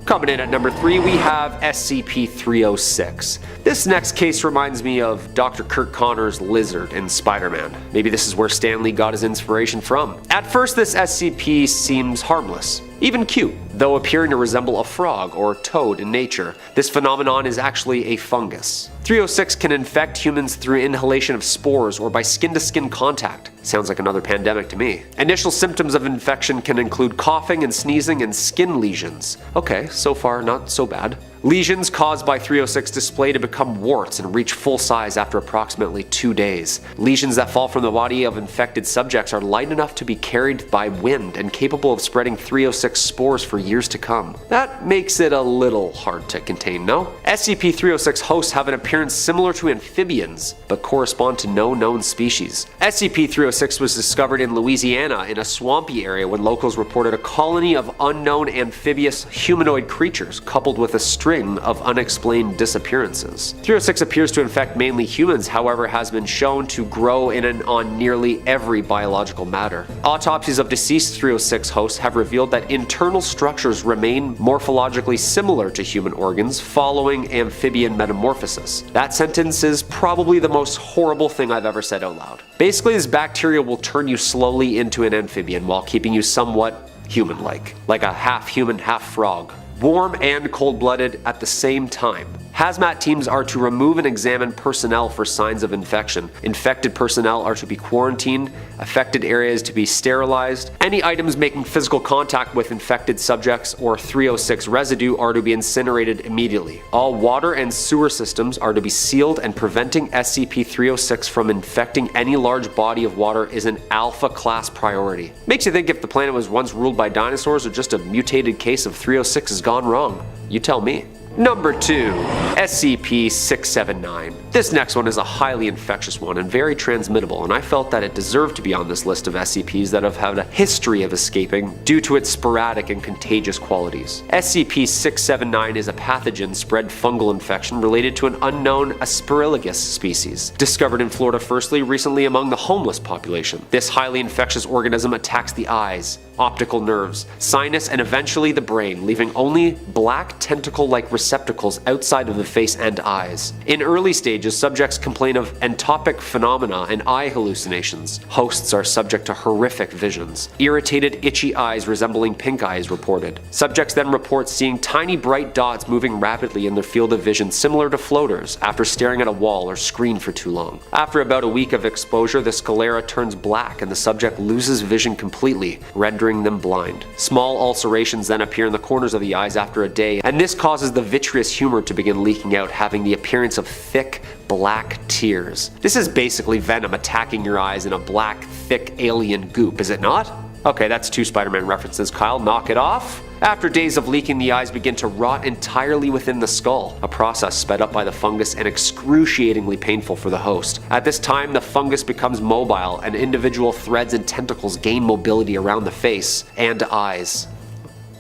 Coming in at number 3, we have SCP-306. This next case reminds me of Dr. Kirk Connor's lizard in Spider-Man. Maybe this is where Stan Lee got his inspiration from. At first, this SCP seems harmless, even cute, though appearing to resemble a frog or toad in nature. This phenomenon is actually a fungus. 306 can infect humans through inhalation of spores or by skin-to-skin contact. Sounds like another pandemic to me. Initial symptoms of infection can include coughing and sneezing and skin lesions. Okay, so far not so bad. Lesions caused by 306 display to become warts and reach full size after approximately 2 days. Lesions that fall from the body of infected subjects are light enough to be carried by wind and capable of spreading 306 spores for years to come. That makes it a little hard to contain, no? SCP-306 hosts have an appearance similar to amphibians, but correspond to no known species. SCP-306 was discovered in Louisiana in a swampy area when locals reported a colony of unknown amphibious humanoid creatures coupled with a string of unexplained disappearances. 306 appears to infect mainly humans, however has been shown to grow in and on nearly every biological matter. Autopsies of deceased 306 hosts have revealed that internal structures remain morphologically similar to human organs following amphibian metamorphosis. That sentence is probably the most horrible thing I've ever said out loud. Basically, this bacteria will turn you slowly into an amphibian while keeping you somewhat human-like, like a half-human, half-frog. Warm and cold-blooded at the same time. Hazmat teams are to remove and examine personnel for signs of infection. Infected personnel are to be quarantined, affected areas to be sterilized. Any items making physical contact with infected subjects or 306 residue are to be incinerated immediately. All water and sewer systems are to be sealed, and preventing SCP-306 from infecting any large body of water is an Alpha class priority. Makes you think if the planet was once ruled by dinosaurs or just a mutated case of 306 has gone wrong. You tell me. Number 2, SCP-679. This next one is a highly infectious one and very transmittable, and I felt that it deserved to be on this list of SCPs that have had a history of escaping due to its sporadic and contagious qualities. SCP-679 is a pathogen-spread fungal infection related to an unknown Aspergillus species, discovered in Florida firstly recently among the homeless population. This highly infectious organism attacks the eyes, optical nerves, sinus, and eventually the brain, leaving only black tentacle-like receptacles outside of the face and eyes. In early stages, subjects complain of entopic phenomena and eye hallucinations. Hosts are subject to horrific visions. Irritated, itchy eyes resembling pink eye is reported. Subjects then report seeing tiny bright dots moving rapidly in their field of vision similar to floaters after staring at a wall or screen for too long. After about a week of exposure, the sclera turns black and the subject loses vision completely, rendering them blind. Small ulcerations then appear in the corners of the eyes after a day, and this causes the vitreous humor to begin leaking out, having the appearance of thick, black tears. This is basically venom attacking your eyes in a black, thick alien goop, is it not? Okay, that's 2 Spider-Man references, Kyle. Knock it off. After days of leaking, the eyes begin to rot entirely within the skull, a process sped up by the fungus and excruciatingly painful for the host. At this time, the fungus becomes mobile, and individual threads and tentacles gain mobility around the face and eyes.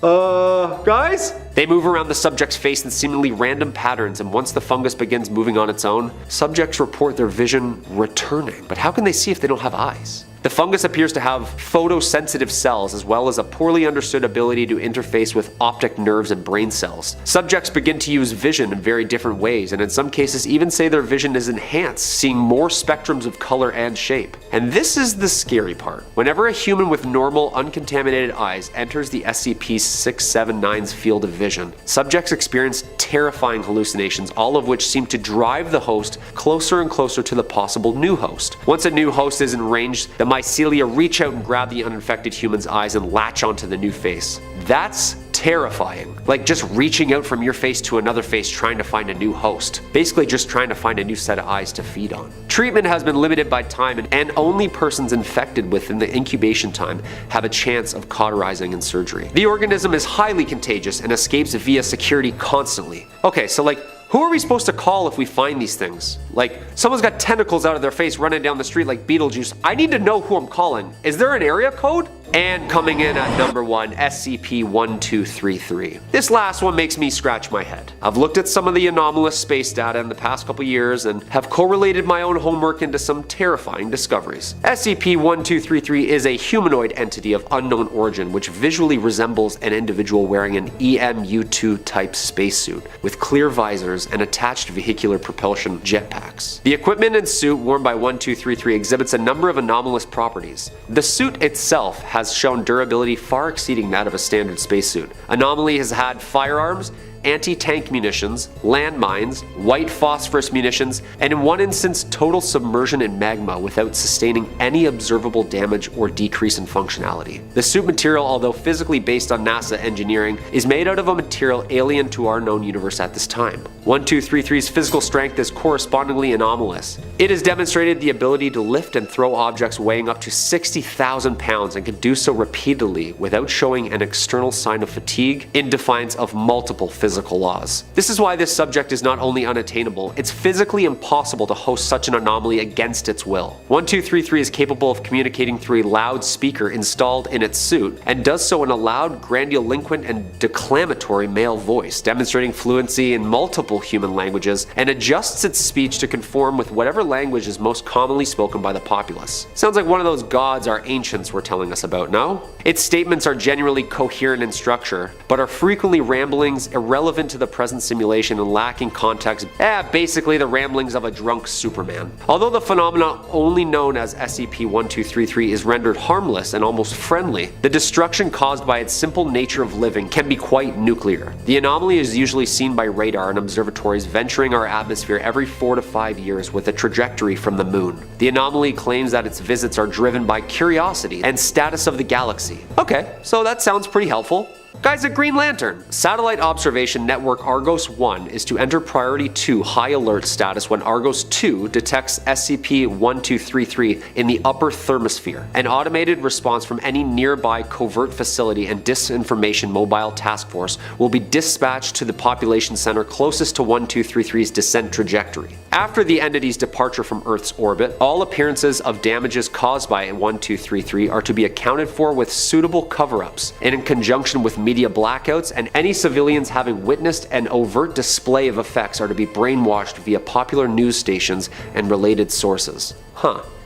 Guys? They move around the subject's face in seemingly random patterns, and once the fungus begins moving on its own, subjects report their vision returning. But how can they see if they don't have eyes? The fungus appears to have photosensitive cells as well as a poorly understood ability to interface with optic nerves and brain cells. Subjects begin to use vision in very different ways, and in some cases even say their vision is enhanced, seeing more spectrums of color and shape. And this is the scary part. Whenever a human with normal, uncontaminated eyes enters the SCP-679's field of vision, subjects experience terrifying hallucinations, all of which seem to drive the host closer and closer to the possible new host. Once a new host is in range, the mycelia reach out and grab the uninfected human's eyes and latch onto the new face. That's terrifying. Like just reaching out from your face to another face trying to find a new host. Basically just trying to find a new set of eyes to feed on. Treatment has been limited by time, and only persons infected within the incubation time have a chance of cauterizing and surgery. The organism is highly contagious and escapes via security constantly. Okay, so like, who are we supposed to call if we find these things? Like, someone's got tentacles out of their face running down the street like Beetlejuice. I need to know who I'm calling. Is there an area code? And coming in at number 1, SCP-1233. This last one makes me scratch my head. I've looked at some of the anomalous space data in the past couple years and have correlated my own homework into some terrifying discoveries. SCP-1233 is a humanoid entity of unknown origin which visually resembles an individual wearing an EMU-2 type spacesuit with clear visors and attached vehicular propulsion jetpacks. The equipment and suit worn by 1233 exhibits a number of anomalous properties. The suit itself has shown durability far exceeding that of a standard spacesuit. Anomaly has had firearms, anti-tank munitions, landmines, white phosphorus munitions, and in one instance total submersion in magma without sustaining any observable damage or decrease in functionality. The suit material, although physically based on NASA engineering, is made out of a material alien to our known universe at this time. 1233's physical strength is correspondingly anomalous. It has demonstrated the ability to lift and throw objects weighing up to 60,000 pounds and can do so repeatedly without showing an external sign of fatigue in defiance of multiple physical laws. This is why this subject is not only unattainable, it's physically impossible to host such an anomaly against its will. 1233 is capable of communicating through a loudspeaker installed in its suit, and does so in a loud, grandiloquent, and declamatory male voice, demonstrating fluency in multiple human languages, and adjusts its speech to conform with whatever language is most commonly spoken by the populace. Sounds like one of those gods our ancients were telling us about, no? Its statements are generally coherent in structure, but are frequently ramblings irrelevant to the present simulation and lacking context. Basically the ramblings of a drunk Superman. Although the phenomena only known as SCP-1233 is rendered harmless and almost friendly, the destruction caused by its simple nature of living can be quite nuclear. The anomaly is usually seen by radar and observatories venturing our atmosphere every 4 to 5 years with a trajectory from the moon. The anomaly claims that its visits are driven by curiosity and status of the galaxy. Okay, so that sounds pretty helpful. Guys at Green Lantern! Satellite Observation Network Argos 1 is to enter Priority 2 High Alert status when Argos 2 detects SCP-1233 in the upper thermosphere. An automated response from any nearby covert facility and disinformation mobile task force will be dispatched to the population center closest to 1233's descent trajectory. After the entity's departure from Earth's orbit, all appearances of damages caused by 1233 are to be accounted for with suitable cover-ups, and in conjunction with media blackouts, and any civilians having witnessed an overt display of effects are to be brainwashed via popular news stations and related sources.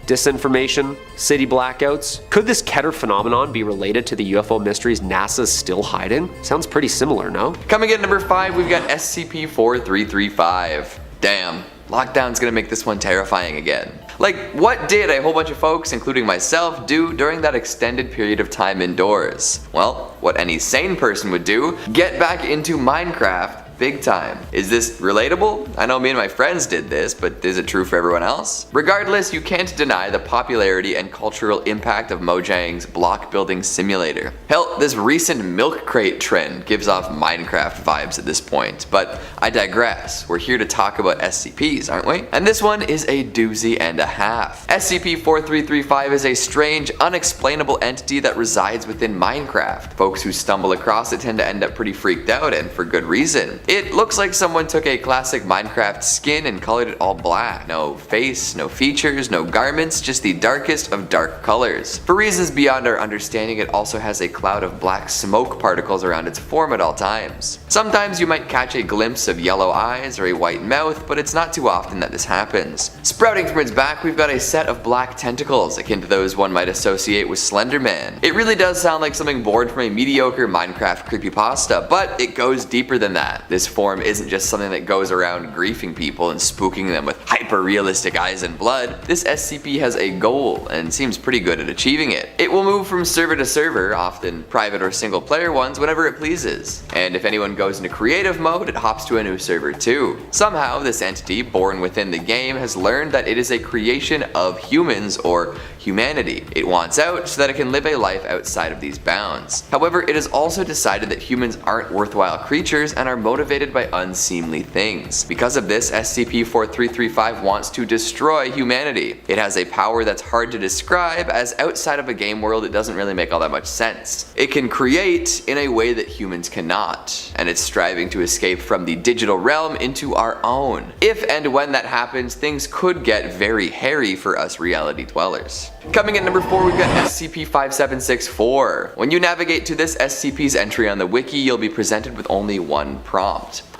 Disinformation, city blackouts. Could this Keter phenomenon be related to the UFO mysteries NASA's still hiding? Sounds pretty similar, no? Coming in at number 5, we've got SCP-4335. Damn, lockdown's gonna make this one terrifying again. Like, what did a whole bunch of folks, including myself, do during that extended period of time indoors? Well, what any sane person would do, get back into Minecraft big time. Is this relatable? I know me and my friends did this, but is it true for everyone else? Regardless, you can't deny the popularity and cultural impact of Mojang's block building simulator. Hell, this recent milk crate trend gives off Minecraft vibes at this point, but I digress. We're here to talk about SCPs, aren't we? And this one is a doozy and a half. SCP-4335 is a strange, unexplainable entity that resides within Minecraft. Folks who stumble across it tend to end up pretty freaked out, and for good reason. It looks like someone took a classic Minecraft skin and colored it all black. No face, no features, no garments, just the darkest of dark colors. For reasons beyond our understanding, it also has a cloud of black smoke particles around its form at all times. Sometimes you might catch a glimpse of yellow eyes or a white mouth, but it's not too often that this happens. Sprouting from its back, we've got a set of black tentacles, akin to those one might associate with Slender Man. It really does sound like something born from a mediocre Minecraft creepypasta, but it goes deeper than that. This form isn't just something that goes around griefing people and spooking them with hyper-realistic eyes and blood. This SCP has a goal and seems pretty good at achieving it. It will move from server to server, often private or single player ones, whenever it pleases. And if anyone goes into creative mode, it hops to a new server too. Somehow, this entity, born within the game, has learned that it is a creation of humans or humanity. It wants out so that it can live a life outside of these bounds. However, it has also decided that humans aren't worthwhile creatures and are motivated by unseemly things. Because of this, SCP-4335 wants to destroy humanity. It has a power that's hard to describe, as outside of a game world it doesn't really make all that much sense. It can create in a way that humans cannot, and it's striving to escape from the digital realm into our own. If and when that happens, things could get very hairy for us reality dwellers. Coming at number 4, we've got SCP-5764. When you navigate to this SCP's entry on the wiki, you'll be presented with only one prompt.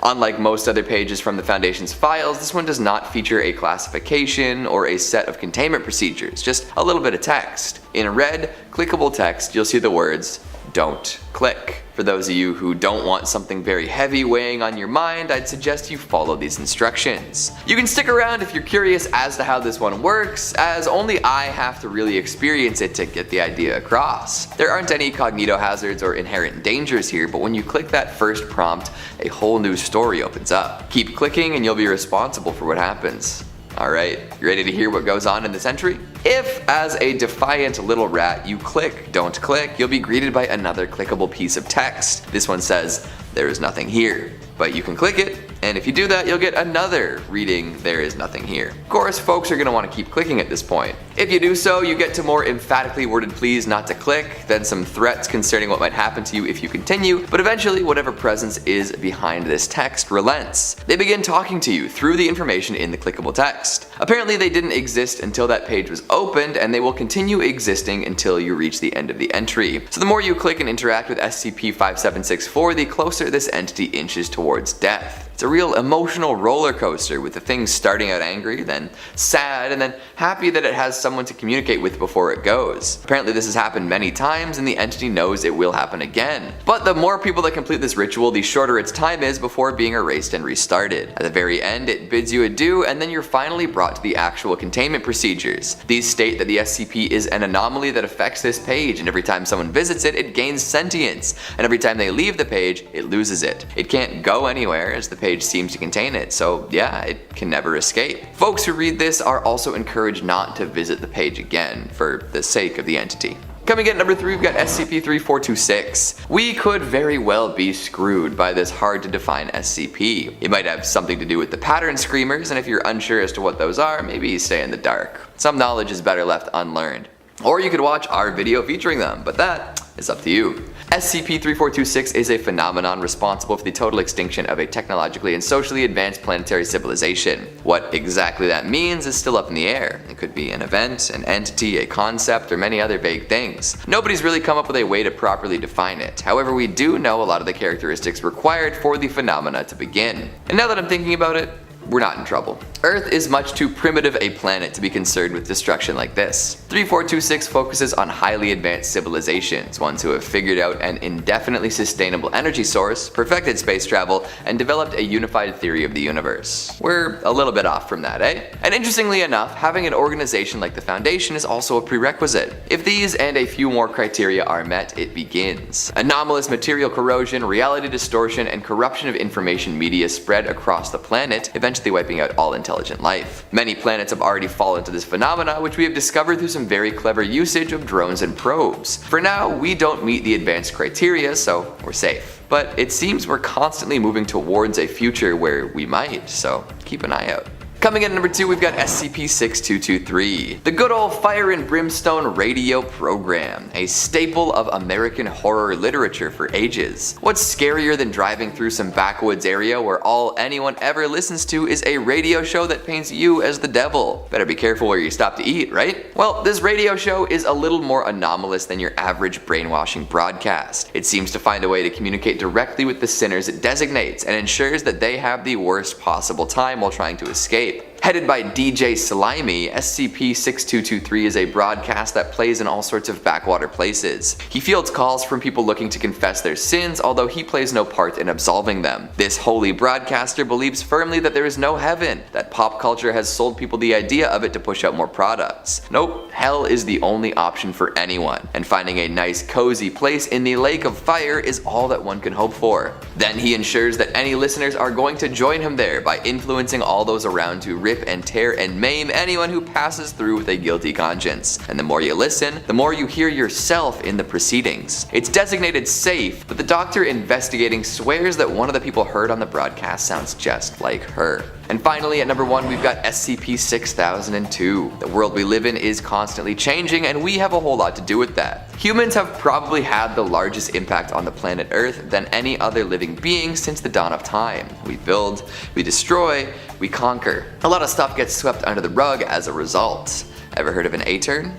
Unlike most other pages from the Foundation's files, this one does not feature a classification or a set of containment procedures, just a little bit of text. In red, clickable text, you'll see the words, "Don't click." For those of you who don't want something very heavy weighing on your mind, I'd suggest you follow these instructions. You can stick around if you're curious as to how this one works, as only I have to really experience it to get the idea across. There aren't any cognito hazards or inherent dangers here, but when you click that first prompt, a whole new story opens up. Keep clicking and you'll be responsible for what happens. Alright, you ready to hear what goes on in this entry? If, as a defiant little rat, you click "Don't click," you'll be greeted by another clickable piece of text. This one says, "There is nothing here." But you can click it, and if you do that, you'll get another reading, "There is nothing here." Of course, folks are going to want to keep clicking at this point. If you do so, you get to more emphatically worded pleas not to click, then some threats concerning what might happen to you if you continue, but eventually whatever presence is behind this text relents. They begin talking to you through the information in the clickable text. Apparently they didn't exist until that page was opened, and they will continue existing until you reach the end of the entry. So the more you click and interact with SCP-5764, the closer this entity inches towards death. It's a real emotional roller coaster, with the thing starting out angry, then sad, and then happy that it has someone to communicate with before it goes. Apparently this has happened many times, and the entity knows it will happen again. But the more people that complete this ritual, the shorter its time is before being erased and restarted. At the very end, it bids you adieu, and then you're finally brought to the actual containment procedures. These state that the SCP is an anomaly that affects this page, and every time someone visits it, it gains sentience, and every time they leave the page, it loses it. It can't go anywhere, as the page seems to contain it, so yeah, it can never escape. Folks who read this are also encouraged not to visit the page again, for the sake of the entity. Coming in at number 3, we've got SCP-3426. We could very well be screwed by this hard to define SCP. It might have something to do with the pattern screamers, and if you're unsure as to what those are, maybe stay in the dark. Some knowledge is better left unlearned. Or you could watch our video featuring them, but that is up to you. SCP-3426 is a phenomenon responsible for the total extinction of a technologically and socially advanced planetary civilization. What exactly that means is still up in the air. It could be an event, an entity, a concept, or many other vague things. Nobody's really come up with a way to properly define it. However, we do know a lot of the characteristics required for the phenomena to begin. And now that I'm thinking about it, we're not in trouble. Earth is much too primitive a planet to be concerned with destruction like this. 3426 focuses on highly advanced civilizations, ones who have figured out an indefinitely sustainable energy source, perfected space travel, and developed a unified theory of the universe. We're a little bit off from that, eh? And interestingly enough, having an organization like the Foundation is also a prerequisite. If these and a few more criteria are met, it begins. Anomalous material corrosion, reality distortion, and corruption of information media spread across the planet, eventually wiping out all intelligent life. Many planets have already fallen to this phenomena, which we have discovered through some very clever usage of drones and probes. For now, we don't meet the advanced criteria, so we're safe. But it seems we're constantly moving towards a future where we might, so keep an eye out. Coming in at number 2, we've got SCP-6223, the good old fire and brimstone radio program, a staple of American horror literature for ages. What's scarier than driving through some backwoods area where all anyone ever listens to is a radio show that paints you as the devil? Better be careful where you stop to eat, right? Well, this radio show is a little more anomalous than your average brainwashing broadcast. It seems to find a way to communicate directly with the sinners it designates and ensures that they have the worst possible time while trying to escape. Headed by DJ Slimy, SCP-6223 is a broadcast that plays in all sorts of backwater places. He fields calls from people looking to confess their sins, although he plays no part in absolving them. This holy broadcaster believes firmly that there is no heaven, that pop culture has sold people the idea of it to push out more products. Nope, hell is the only option for anyone, and finding a nice cozy place in the lake of fire is all that one can hope for. Then he ensures that any listeners are going to join him there by influencing all those around to rip and tear and maim anyone who passes through with a guilty conscience. And the more you listen, the more you hear yourself in the proceedings. It's designated safe, but the doctor investigating swears that one of the people heard on the broadcast sounds just like her. And finally, at number 1, we've got SCP-6002. The world we live in is constantly changing, and we have a whole lot to do with that. Humans have probably had the largest impact on the planet Earth than any other living being since the dawn of time. We build, we destroy, we conquer. A lot of stuff gets swept under the rug as a result. Ever heard of an A-turn?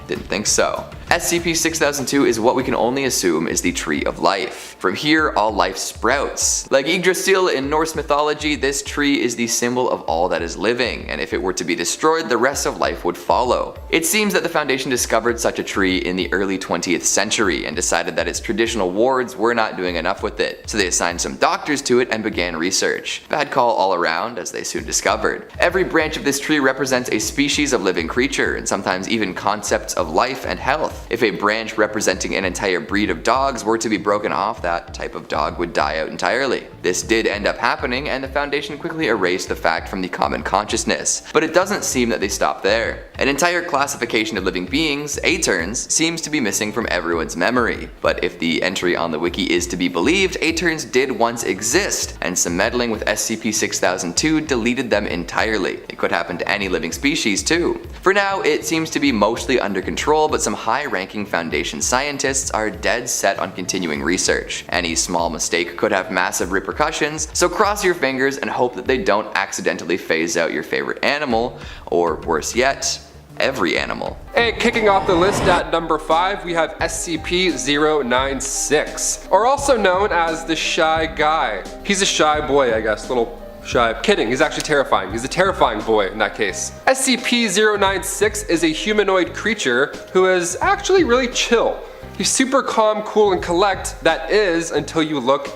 Didn't think so. SCP-6002 is what we can only assume is the Tree of Life. From here, all life sprouts. Like Yggdrasil in Norse mythology, this tree is the symbol of all that is living, and if it were to be destroyed, the rest of life would follow. It seems that the Foundation discovered such a tree in the early 20th century and decided that its traditional wards were not doing enough with it, so they assigned some doctors to it and began research. Bad call all around, as they soon discovered. Every branch of this tree represents a species of living creature, and sometimes even concepts of life and health. If a branch representing an entire breed of dogs were to be broken off, that type of dog would die out entirely. This did end up happening, and the Foundation quickly erased the fact from the common consciousness. But it doesn't seem that they stopped there. An entire classification of living beings, A-turns, seems to be missing from everyone's memory. But if the entry on the wiki is to be believed, A-turns did once exist, and some meddling with SCP-6002 deleted them entirely. It could happen to any living species too. For now, it seems to be mostly under control, but some high-ranking Foundation scientists are dead set on continuing research. Any small mistake could have massive repercussions, so cross your fingers and hope that they don't accidentally phase out your favorite animal, or worse yet, every animal. And kicking off the list at number 5, we have SCP-096, or also known as the Shy Guy. He's a shy boy, I guess, little shy. Kidding, he's actually terrifying. He's a terrifying boy in that case. SCP-096 is a humanoid creature who is actually really chill. He's super calm, cool, and collect, that is, until you look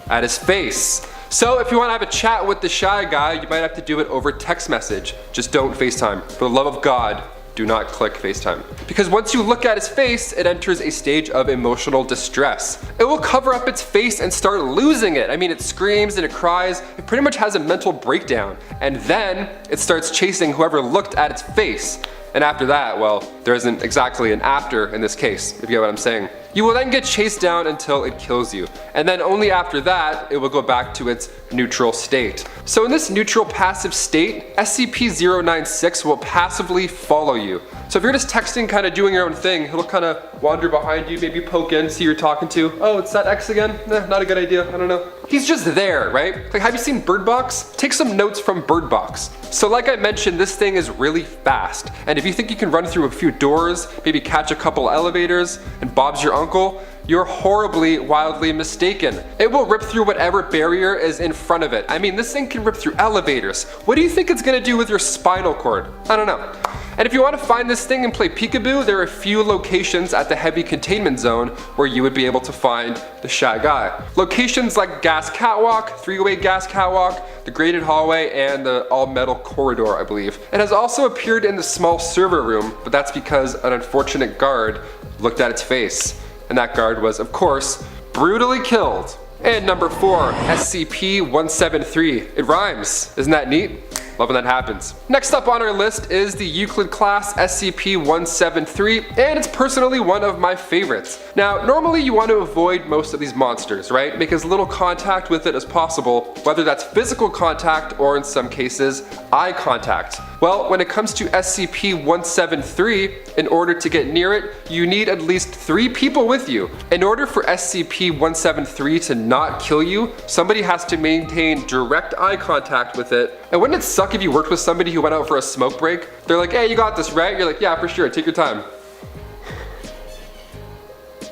at his face. So if you want to have a chat with the Shy Guy, you might have to do it over text message. Just don't FaceTime. For the love of God, do not click FaceTime. Because once you look at his face, it enters a stage of emotional distress. It will cover up its face and start losing it. I mean, it screams and it cries. It pretty much has a mental breakdown. And then it starts chasing whoever looked at its face. And after that, well, there isn't exactly an after in this case, if you get what I'm saying. You will then get chased down until it kills you, and then only after that, it will go back to its neutral state. So in this neutral passive state, SCP-096 will passively follow you. So if you're just texting, kind of doing your own thing, he'll kind of wander behind you, maybe poke in, see who you're talking to. Oh, it's that X again? Not a good idea, I don't know. He's just there, right? Like, have you seen Bird Box? Take some notes from Bird Box. So like I mentioned, this thing is really fast, and if you think you can run through a few doors, maybe catch a couple elevators, and Bob's your uncle, you're horribly, wildly mistaken. It will rip through whatever barrier is in front of it. I mean, this thing can rip through elevators. What do you think it's gonna do with your spinal cord? I don't know. And if you want to find this thing and play peekaboo, there are a few locations at the heavy containment zone where you would be able to find the Shy Guy. Locations like Gas Catwalk, 3-way Gas Catwalk, the Graded Hallway, and the all-metal corridor, I believe. It has also appeared in the small server room, but that's because an unfortunate guard looked at its face. And that guard was, of course, brutally killed. And number 4, SCP-173. It rhymes. Isn't that neat? Love when that happens. Next up on our list is the Euclid class SCP-173, and it's personally one of my favorites. Now, normally you want to avoid most of these monsters, right? Make as little contact with it as possible, whether that's physical contact or in some cases, eye contact. Well, when it comes to SCP-173, in order to get near it, you need at least 3 people with you. In order for SCP-173 to not kill you, somebody has to maintain direct eye contact with it. And wouldn't it suck if you worked with somebody who went out for a smoke break? They're like, hey, you got this, right? You're like, yeah, for sure, take your time.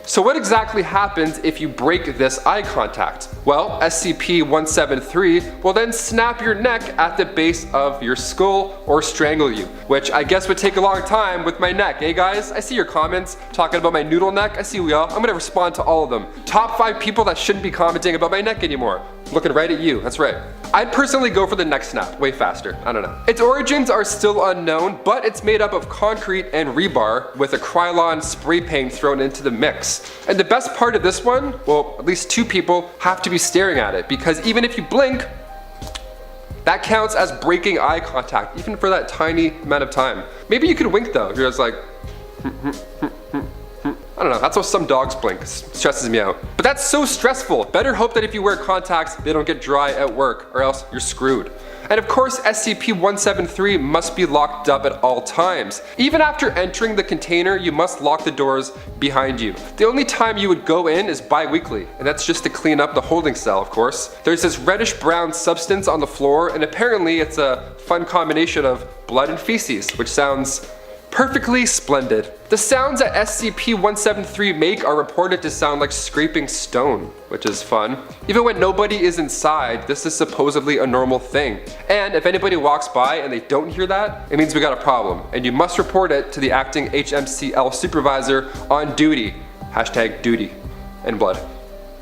So what exactly happens if you break this eye contact? Well, SCP-173 will then snap your neck at the base of your skull or strangle you, which I guess would take a long time with my neck, eh guys? I see your comments talking about my noodle neck. I see we all. I'm gonna respond to all of them. Top 5 people that shouldn't be commenting about my neck anymore. Looking right at you, that's right. I'd personally go for the neck snap, way faster, I don't know. Its origins are still unknown, but it's made up of concrete and rebar with a Krylon spray paint thrown into the mix. And the best part of this one, well, at least 2 people have to be staring at it, because even if you blink, that counts as breaking eye contact, even for that tiny amount of time. Maybe you could wink though, you're just like, I don't know, that's how some dogs blink. It stresses me out. But that's so stressful. Better hope that if you wear contacts, they don't get dry at work, or else you're screwed. And of course, SCP-173 must be locked up at all times. Even after entering the container, you must lock the doors behind you. The only time you would go in is bi-weekly, and that's just to clean up the holding cell, of course. There's this reddish-brown substance on the floor, and apparently it's a fun combination of blood and feces, which sounds perfectly splendid. The sounds that SCP-173 make are reported to sound like scraping stone, which is fun. Even when nobody is inside, this is supposedly a normal thing. And if anybody walks by and they don't hear that, it means we got a problem. And you must report it to the acting HMCL supervisor on duty. Hashtag duty. And blood.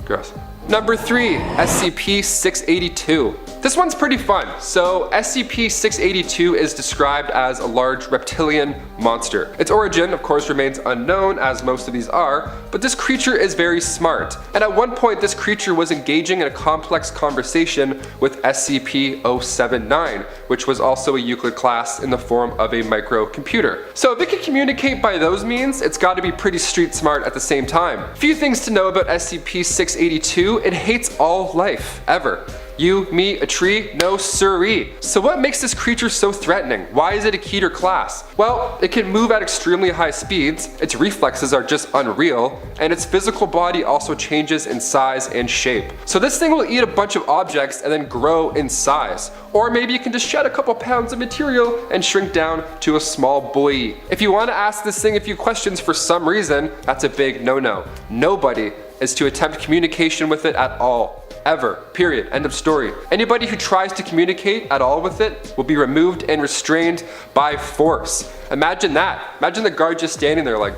Gross. Number 3, SCP-682. This one's pretty fun. So SCP-682 is described as a large reptilian monster. Its origin, of course, remains unknown, as most of these are, but this creature is very smart. And at one point, this creature was engaging in a complex conversation with SCP-079, which was also a Euclid class in the form of a microcomputer. So if it can communicate by those means, it's got to be pretty street smart at the same time. Few things to know about SCP-682. It hates all life, ever. You, me, a tree? No siree. So what makes this creature so threatening? Why is it a Keter class? Well, it can move at extremely high speeds, its reflexes are just unreal, and its physical body also changes in size and shape. So this thing will eat a bunch of objects and then grow in size. Or maybe you can just shed a couple pounds of material and shrink down to a small boy. If you want to ask this thing a few questions for some reason, that's a big no-no. Nobody is to attempt communication with it at all. Ever. Period. End of story. Anybody who tries to communicate at all with it will be removed and restrained by force. Imagine that. Imagine the guard just standing there like,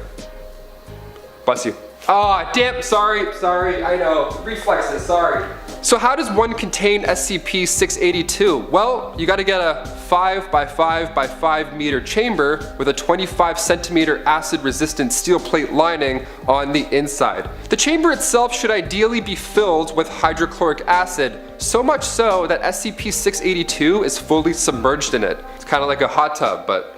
bless you. Ah, damn, sorry, I know. Reflexes, sorry. So how does one contain SCP-682? Well, you gotta get a 5 by 5 by 5 meter chamber with a 25 centimeter acid resistant steel plate lining on the inside. The chamber itself should ideally be filled with hydrochloric acid, so much so that SCP-682 is fully submerged in it. It's kind of like a hot tub, but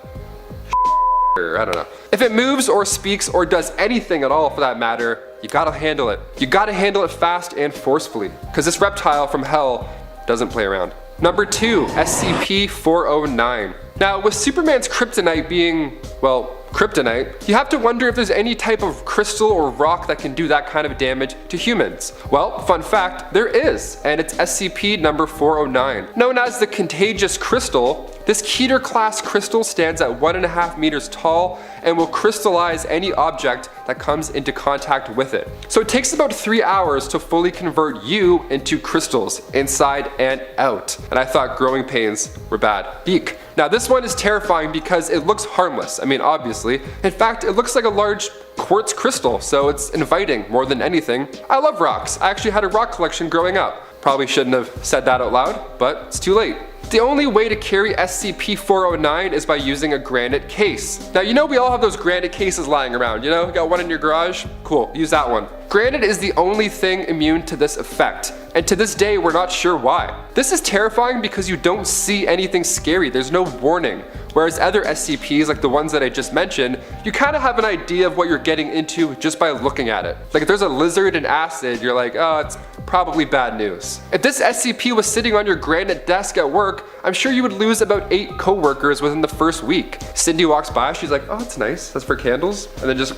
I don't know. If it moves or speaks or does anything at all for that matter, you gotta handle it. You gotta handle it fast and forcefully, because this reptile from hell doesn't play around. Number 2, SCP-409. Now, with Superman's kryptonite being, well, kryptonite, you have to wonder if there's any type of crystal or rock that can do that kind of damage to humans. Well, fun fact, there is, and it's SCP number 409. Known as the contagious crystal, this Keter class crystal stands at 1.5 meters tall and will crystallize any object that comes into contact with it. So it takes about 3 hours to fully convert you into crystals, inside and out. And I thought growing pains were bad. Eek. Now this one is terrifying because it looks harmless. I mean, obviously. In fact, it looks like a large quartz crystal, so it's inviting more than anything. I love rocks. I actually had a rock collection growing up. Probably shouldn't have said that out loud, but it's too late. The only way to carry SCP-409 is by using a granite case. Now, you know we all have those granite cases lying around, you know? You got one in your garage? Cool, use that one. Granite is the only thing immune to this effect, and to this day we're not sure why. This is terrifying because you don't see anything scary, there's no warning. Whereas other SCPs, like the ones that I just mentioned, you kind of have an idea of what you're getting into just by looking at it. Like if there's a lizard in acid, you're like, oh, it's probably bad news. If this SCP was sitting on your granite desk at work, I'm sure you would lose about 8 co-workers within the first week. Cindy walks by, she's like, oh, it's nice, that's for candles, and then just,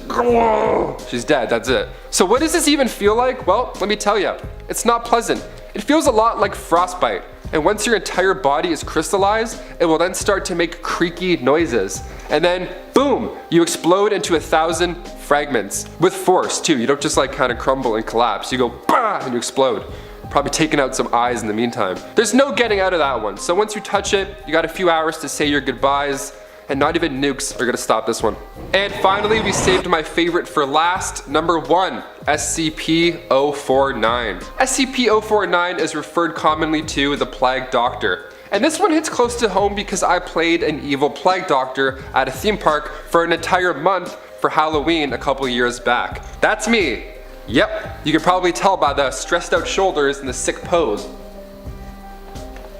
she's dead, that's it. So what does this even feel like? Well, let me tell you, it's not pleasant. It feels a lot like frostbite. And once your entire body is crystallized, it will then start to make creaky noises. And then, boom, you explode into 1,000 fragments. With force, too. You don't just like kind of crumble and collapse. You go, bah, and you explode. Probably taking out some eyes in the meantime. There's no getting out of that one. So once you touch it, you got a few hours to say your goodbyes. And not even nukes are gonna stop this one. And finally, we saved my favorite for last, number 1, SCP-049. SCP-049 is referred commonly to the Plague Doctor. And this one hits close to home because I played an evil Plague Doctor at a theme park for an entire month for Halloween a couple years back. That's me. Yep, you can probably tell by the stressed out shoulders and the sick pose.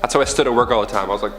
That's how I stood at work all the time. I was like,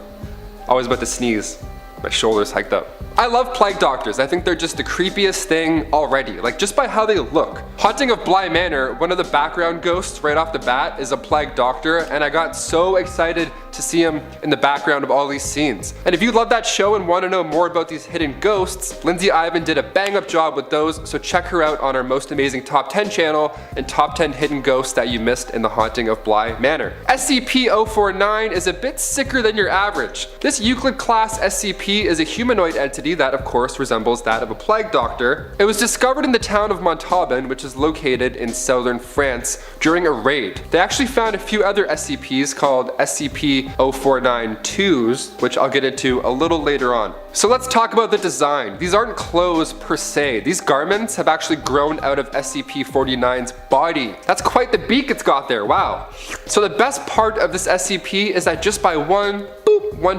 always about to sneeze. My shoulders hiked up. I love Plague Doctors. I think they're just the creepiest thing already, like just by how they look. Haunting of Bly Manor, one of the background ghosts right off the bat is a Plague Doctor, and I got so excited to see him in the background of all these scenes. And if you love that show and want to know more about these hidden ghosts, Lindsay Ivan did a bang up job with those, so check her out on our Most Amazing Top 10 channel and Top 10 Hidden Ghosts that you missed in the Haunting of Bly Manor. SCP-049 is a bit sicker than your average. This Euclid class SCP is a humanoid entity that of course resembles that of a Plague Doctor. It was discovered in the town of Montauban, which is located in southern France, during a raid. They actually found a few other SCPs called SCP-049-2s, which I'll get into a little later on. So let's talk about the design. These aren't clothes per se. These garments have actually grown out of SCP-49's body. That's quite the beak it's got there, wow. So the best part of this SCP is that just by one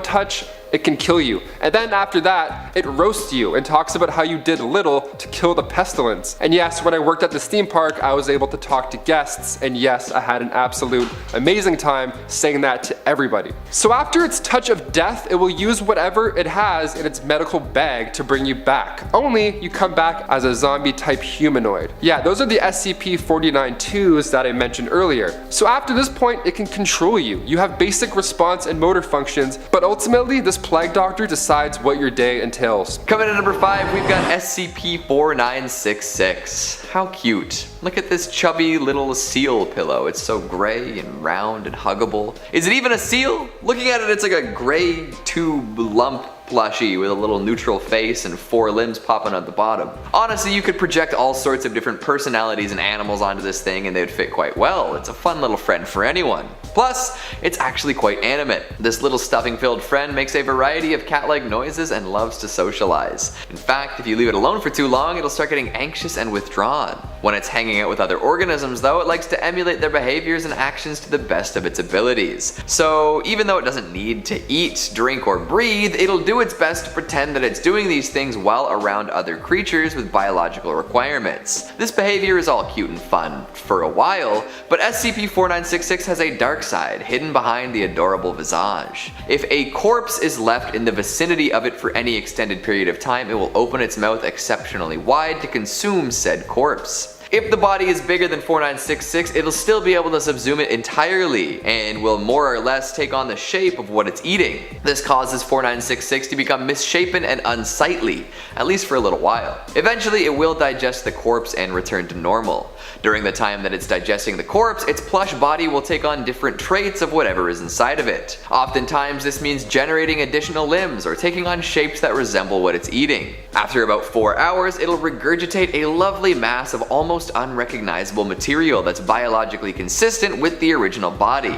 touch, it can kill you. And then after that, it roasts you and talks about how you did little to kill the pestilence. And yes, when I worked at this theme park, I was able to talk to guests, and yes, I had an absolute amazing time saying that to everybody. So after its touch of death, it will use whatever it has in its medical bag to bring you back. Only you come back as a zombie type humanoid. Yeah, those are the SCP-49-2s that I mentioned earlier. So after this point, it can control you. You have basic response and motor functions, but ultimately this Plague Doctor decides what your day entails. Coming in at number 5, we've got SCP-4966. How cute. Look at this chubby little seal pillow. It's so gray and round and huggable. Is it even a seal? Looking at it, it's like a gray tube lump plushie with a little neutral face and 4 limbs popping out the bottom. Honestly, you could project all sorts of different personalities and animals onto this thing and they'd fit quite well. It's a fun little friend for anyone. Plus, it's actually quite animate. This little stuffing-filled friend makes a variety of cat-like noises and loves to socialize. In fact, if you leave it alone for too long, it'll start getting anxious and withdrawn. When it's hanging out with other organisms though, it likes to emulate their behaviors and actions to the best of its abilities. So even though it doesn't need to eat, drink, or breathe, it'll do its best to pretend that it's doing these things while around other creatures with biological requirements. This behavior is all cute and fun for a while, but SCP-4966 has a dark side hidden behind the adorable visage. If a corpse is left in the vicinity of it for any extended period of time, it will open its mouth exceptionally wide to consume said corpse. If the body is bigger than 4966, it'll still be able to subsume it entirely and will more or less take on the shape of what it's eating. This causes 4966 to become misshapen and unsightly, at least for a little while. Eventually, it will digest the corpse and return to normal. During the time that it's digesting the corpse, its plush body will take on different traits of whatever is inside of it. Oftentimes, this means generating additional limbs or taking on shapes that resemble what it's eating. After about 4 hours, it'll regurgitate a lovely mass of almost unrecognizable material that's biologically consistent with the original body.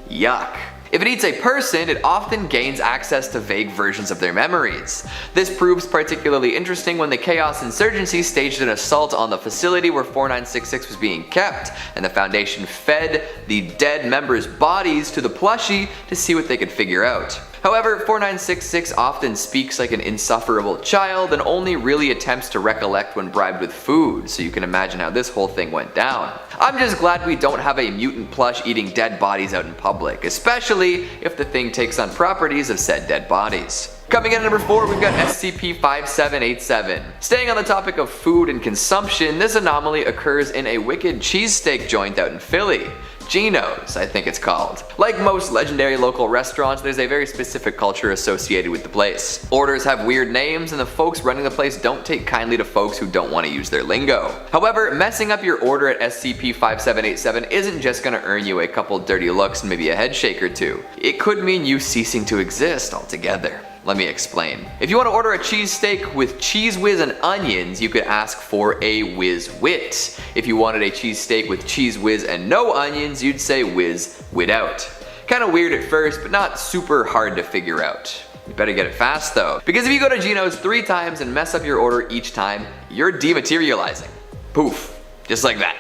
Yuck. If it eats a person, it often gains access to vague versions of their memories. This proves particularly interesting when the Chaos Insurgency staged an assault on the facility where 4966 was being kept, and the Foundation fed the dead members' bodies to the plushie to see what they could figure out. However, 4966 often speaks like an insufferable child and only really attempts to recollect when bribed with food, so you can imagine how this whole thing went down. I'm just glad we don't have a mutant plush eating dead bodies out in public, especially if the thing takes on properties of said dead bodies. Coming in at number 4, we've got SCP-5787. Staying on the topic of food and consumption, this anomaly occurs in a wicked cheesesteak joint out in Philly. Geno's, I think it's called. Like most legendary local restaurants, there's a very specific culture associated with the place. Orders have weird names, and the folks running the place don't take kindly to folks who don't want to use their lingo. However, messing up your order at SCP-5787 isn't just gonna earn you a couple dirty looks and maybe a head shake or two. It could mean you ceasing to exist altogether. Let me explain. If you want to order a cheesesteak with cheese whiz and onions, you could ask for a whiz wit. If you wanted a cheesesteak with cheese whiz and no onions, you'd say whiz without. Kinda weird at first, but not super hard to figure out. You better get it fast though, because if you go to Geno's 3 times and mess up your order each time, you're dematerializing. Poof, just like that.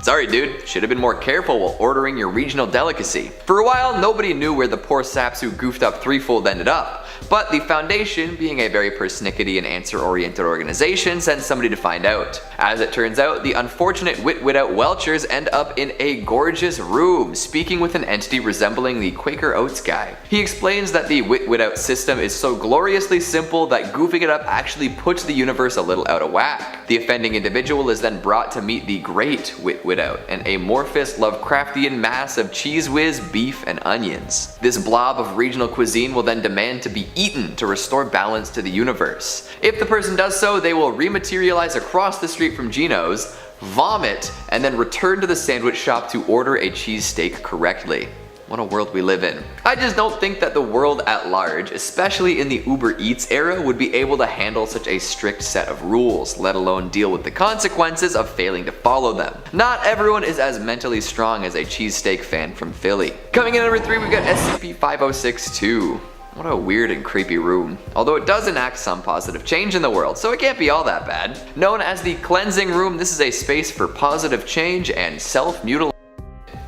Sorry dude, should have been more careful while ordering your regional delicacy. For a while, nobody knew where the poor saps who goofed up threefold ended up, but the Foundation, being a very persnickety and answer-oriented organization, sent somebody to find out. As it turns out, the unfortunate wit-wit-out Welchers end up in a gorgeous room, speaking with an entity resembling the Quaker Oats guy. He explains that the wit-wit-out system is so gloriously simple that goofing it up actually puts the universe a little out of whack. The offending individual is then brought to meet the great wit-wit-out, an amorphous Lovecraftian mass of cheese whiz, beef, and onions. This blob of regional cuisine will then demand to be eaten to restore balance to the universe. If the person does so, they will rematerialize across the street from Geno's, vomit, and then return to the sandwich shop to order a cheesesteak correctly. What a world we live in. I just don't think that the world at large, especially in the Uber Eats era, would be able to handle such a strict set of rules, let alone deal with the consequences of failing to follow them. Not everyone is as mentally strong as a cheesesteak fan from Philly. Coming in at number 3, we've got SCP-5062. What a weird and creepy room. Although it does enact some positive change in the world, so it can't be all that bad. Known as the Cleansing Room, this is a space for positive change and self-mutilation.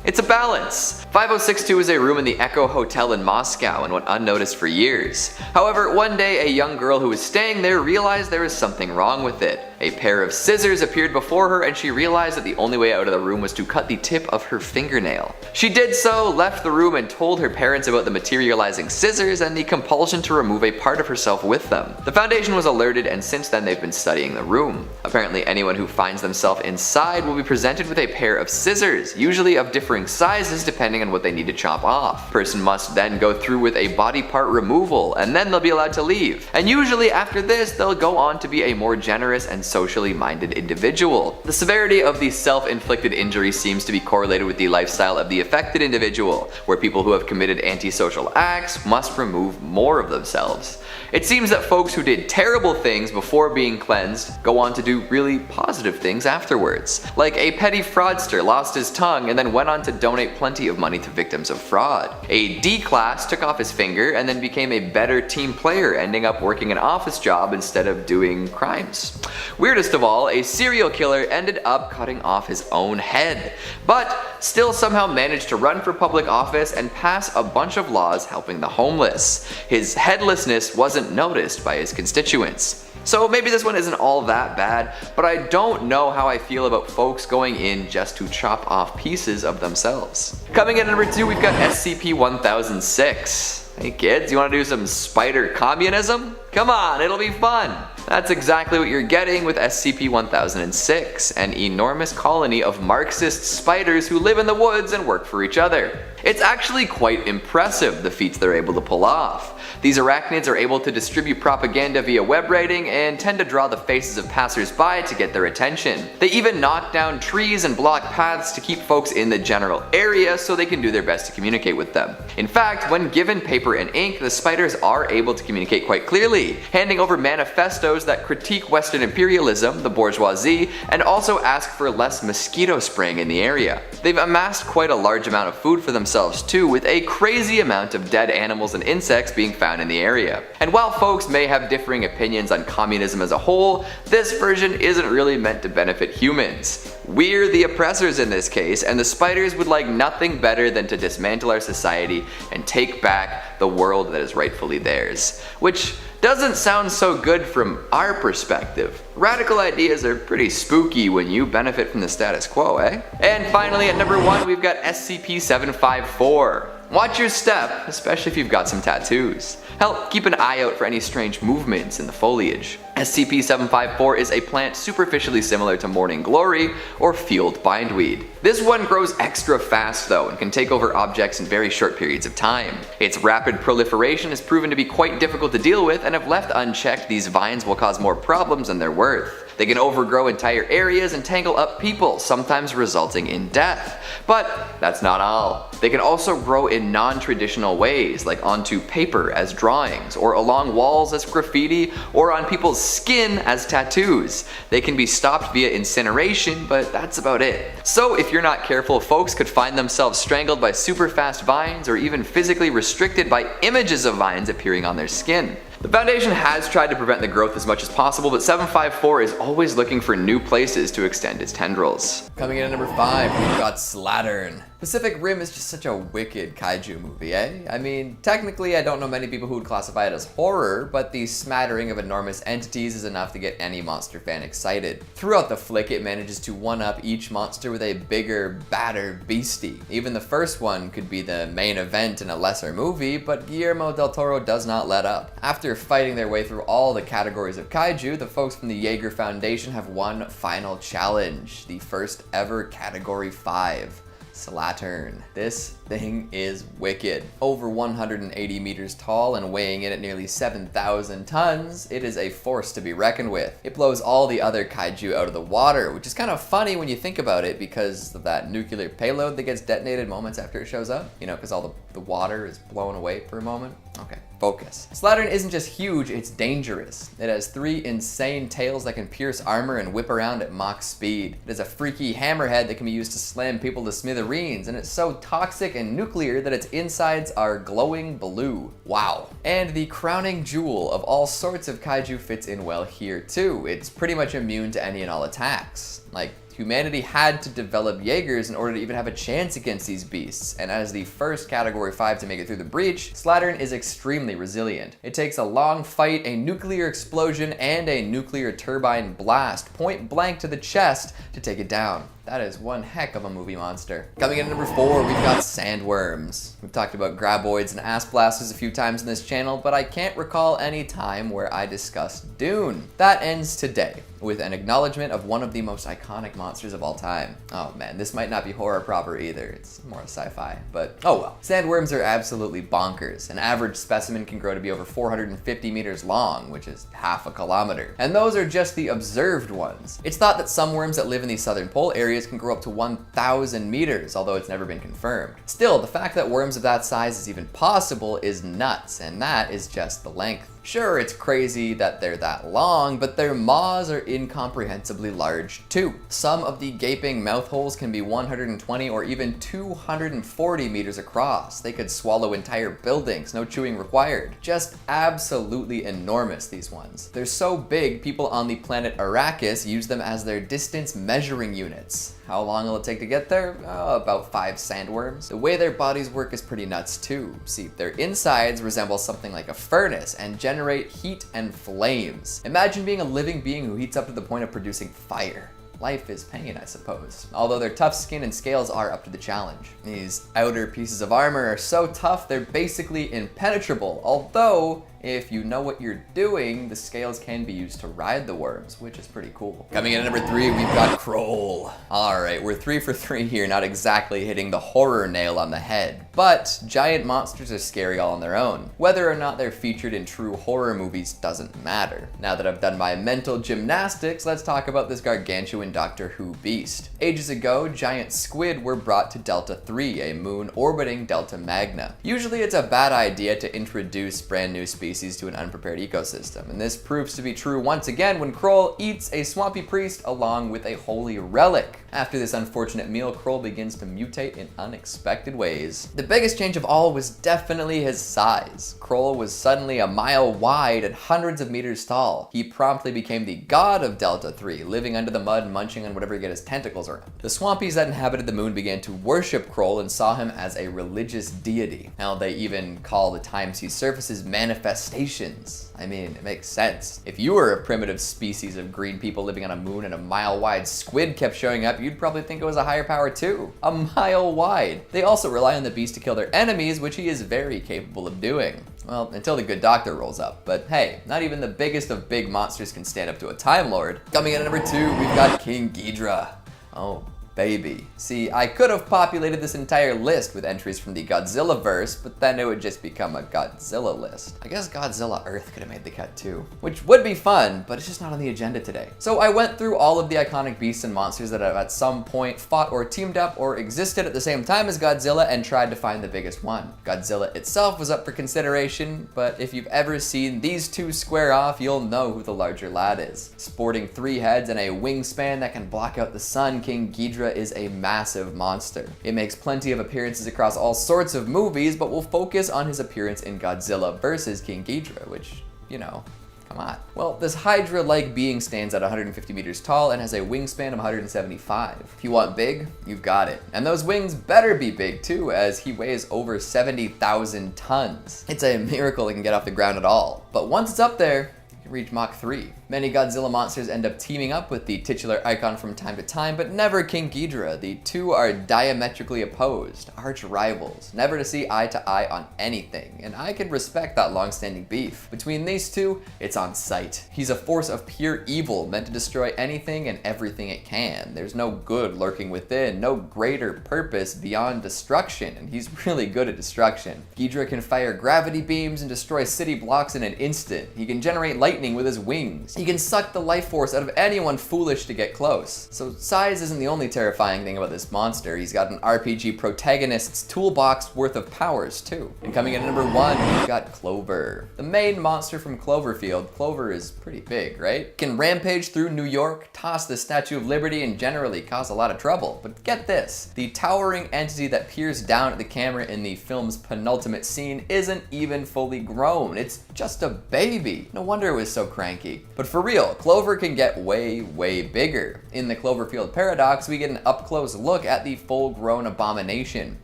It's a balance. 5062 is a room in the Echo Hotel in Moscow and went unnoticed for years. However, one day a young girl who was staying there realized there was something wrong with it. A pair of scissors appeared before her and she realized that the only way out of the room was to cut the tip of her fingernail. She did so, left the room, and told her parents about the materializing scissors and the compulsion to remove a part of herself with them. The Foundation was alerted, and since then they've been studying the room. Apparently anyone who finds themselves inside will be presented with a pair of scissors, usually of differing sizes depending on what they need to chop off. Person must then go through with a body part removal, and then they'll be allowed to leave. And usually after this, they'll go on to be a more generous and socially minded individual. The severity of the self-inflicted injury seems to be correlated with the lifestyle of the affected individual, where people who have committed antisocial acts must remove more of themselves. It seems that folks who did terrible things before being cleansed go on to do really positive things afterwards. Like a petty fraudster lost his tongue and then went on to donate plenty of money to victims of fraud. A D-class took off his finger and then became a better team player, ending up working an office job instead of doing crimes. Weirdest of all, a serial killer ended up cutting off his own head, but still somehow managed to run for public office and pass a bunch of laws helping the homeless. His headlessness wasn't noticed by his constituents. So maybe this one isn't all that bad, but I don't know how I feel about folks going in just to chop off pieces of themselves. Coming in at number 2, we've got SCP-1006. Hey kids, you want to do some spider communism? Come on, it'll be fun! That's exactly what you're getting with SCP-1006, an enormous colony of Marxist spiders who live in the woods and work for each other. It's actually quite impressive, the feats they're able to pull off. These arachnids are able to distribute propaganda via web writing and tend to draw the faces of passers-by to get their attention. They even knock down trees and block paths to keep folks in the general area so they can do their best to communicate with them. In fact, when given paper and ink, the spiders are able to communicate quite clearly, handing over manifestos those that critique Western imperialism, the bourgeoisie, and also ask for less mosquito spraying in the area. They've amassed quite a large amount of food for themselves too, with a crazy amount of dead animals and insects being found in the area. And while folks may have differing opinions on communism as a whole, this version isn't really meant to benefit humans. We're the oppressors in this case, and the spiders would like nothing better than to dismantle our society and take back the world that is rightfully theirs. Which doesn't sound so good from our perspective. Radical ideas are pretty spooky when you benefit from the status quo, eh? And finally, at number 1, we've got SCP-754. Watch your step, especially if you've got some tattoos. Hell, keep an eye out for any strange movements in the foliage. SCP-754 is a plant superficially similar to morning glory or field bindweed. This one grows extra fast though and can take over objects in very short periods of time. Its rapid proliferation has proven to be quite difficult to deal with, and if left unchecked, these vines will cause more problems than they're worth. They can overgrow entire areas and tangle up people, sometimes resulting in death. But that's not all. They can also grow in non-traditional ways, like onto paper as drawings, or along walls as graffiti, or on people's skin as tattoos. They can be stopped via incineration, but that's about it. So if you're not careful, folks could find themselves strangled by super fast vines, or even physically restricted by images of vines appearing on their skin. The Foundation has tried to prevent the growth as much as possible, but 754 is always looking for new places to extend its tendrils. Coming in at number 5, we've got Slattern. Pacific Rim is just such a wicked kaiju movie, eh? I mean, technically I don't know many people who would classify it as horror, but the smattering of enormous entities is enough to get any monster fan excited. Throughout the flick, it manages to one-up each monster with a bigger, badder beastie. Even the first one could be the main event in a lesser movie, but Guillermo del Toro does not let up. After fighting their way through all the categories of kaiju, the folks from the Jaeger Foundation have one final challenge, the first ever Category 5. Slattern. This thing is wicked. Over 180 meters tall and weighing in at nearly 7,000 tons, it is a force to be reckoned with. It blows all the other kaiju out of the water, which is kind of funny when you think about it because of that nuclear payload that gets detonated moments after it shows up. You know, because all the water is blown away for a moment. Okay, focus. Slattern isn't just huge, it's dangerous. It has 3 insane tails that can pierce armor and whip around at Mach speed. It has a freaky hammerhead that can be used to slam people to smithereens, and it's so toxic and nuclear that its insides are glowing blue. Wow. And the crowning jewel of all sorts of kaiju fits in well here too. It's pretty much immune to any and all attacks. Like, humanity had to develop Jaegers in order to even have a chance against these beasts, and as the first Category 5 to make it through the breach, Slattern is extremely resilient. It takes a long fight, a nuclear explosion, and a nuclear turbine blast point blank to the chest to take it down. That is one heck of a movie monster. Coming in at number 4, we've got sandworms. We've talked about graboids and ass blasters a few times in this channel, but I can't recall any time where I discussed Dune. That ends today with an acknowledgement of one of the most iconic monsters of all time. Oh man, this might not be horror proper either. It's more sci-fi, but oh well. Sandworms are absolutely bonkers. An average specimen can grow to be over 450 meters long, which is half a kilometer. And those are just the observed ones. It's thought that some worms that live in the southern pole areas can grow up to 1,000 meters, although it's never been confirmed. Still, the fact that worms of that size is even possible is nuts, and that is just the length. Sure, it's crazy that they're that long, but their maws are incomprehensibly large too. Some of the gaping mouth holes can be 120 or even 240 meters across. They could swallow entire buildings, no chewing required. Just absolutely enormous, these ones. They're so big, people on the planet Arrakis use them as their distance measuring units. How long will it take to get there? About 5 sandworms. The way their bodies work is pretty nuts too. See, their insides resemble something like a furnace and generate heat and flames. Imagine being a living being who heats up to the point of producing fire. Life is pain, I suppose. Although their tough skin and scales are up to the challenge. These outer pieces of armor are so tough they're basically impenetrable, although if you know what you're doing, the scales can be used to ride the worms, which is pretty cool. Coming in at number 3, we've got Kroll. Alright, we're 3 for 3 here, not exactly hitting the horror nail on the head. But giant monsters are scary all on their own. Whether or not they're featured in true horror movies doesn't matter. Now that I've done my mental gymnastics, let's talk about this gargantuan Doctor Who beast. Ages ago, giant squid were brought to Delta 3, a moon orbiting Delta Magna. Usually it's a bad idea to introduce brand new species species to an unprepared ecosystem, and this proves to be true once again when Kroll eats a swampy priest along with a holy relic. After this unfortunate meal, Kroll begins to mutate in unexpected ways. The biggest change of all was definitely his size. Kroll was suddenly a mile wide and hundreds of meters tall. He promptly became the god of Delta 3, living under the mud, munching on whatever he get his tentacles around. The swampies that inhabited the moon began to worship Kroll and saw him as a religious deity. Now they even call the times he surfaces manifestations. I mean, it makes sense. If you were a primitive species of green people living on a moon and a mile-wide squid kept showing up, you'd probably think it was a higher power too. A mile wide. They also rely on the beast to kill their enemies, which he is very capable of doing. Well, until the good doctor rolls up. But hey, not even the biggest of big monsters can stand up to a Time Lord. Coming in at number 2, we've got King Ghidorah. Oh, baby. See, I could have populated this entire list with entries from the Godzilla verse, but then it would just become a Godzilla list. I guess Godzilla Earth could have made the cut too, which would be fun, but it's just not on the agenda today. So I went through all of the iconic beasts and monsters that have at some point fought or teamed up or existed at the same time as Godzilla and tried to find the biggest one. Godzilla itself was up for consideration, but if you've ever seen these two square off, you'll know who the larger lad is. Sporting 3 heads and a wingspan that can block out the sun, King Ghidorah is a massive monster. It makes plenty of appearances across all sorts of movies, but we'll focus on his appearance in Godzilla vs. King Ghidorah, which, you know, come on. Well, this Hydra-like being stands at 150 meters tall and has a wingspan of 175. If you want big, you've got it. And those wings better be big too, as he weighs over 70,000 tons. It's a miracle it can get off the ground at all. But once it's up there, it can reach Mach 3. Many Godzilla monsters end up teaming up with the titular icon from time to time, but never King Ghidorah. The two are diametrically opposed, arch rivals, never to see eye to eye on anything, and I can respect that long-standing beef. Between these two, it's on sight. He's a force of pure evil, meant to destroy anything and everything it can. There's no good lurking within, no greater purpose beyond destruction, and he's really good at destruction. Ghidorah can fire gravity beams and destroy city blocks in an instant. He can generate lightning with his wings. He can suck the life force out of anyone foolish to get close. So size isn't the only terrifying thing about this monster. He's got an RPG protagonist's toolbox worth of powers too. And coming in at number 1, we've got Clover. The main monster from Cloverfield. Clover is pretty big, right? Can rampage through New York, toss the Statue of Liberty, and generally cause a lot of trouble. But get this, the towering entity that peers down at the camera in the film's penultimate scene isn't even fully grown. It's just a baby. No wonder it was so cranky. But for real, Clover can get way, way bigger. In the Cloverfield paradox, we get an up-close look at the full-grown abomination.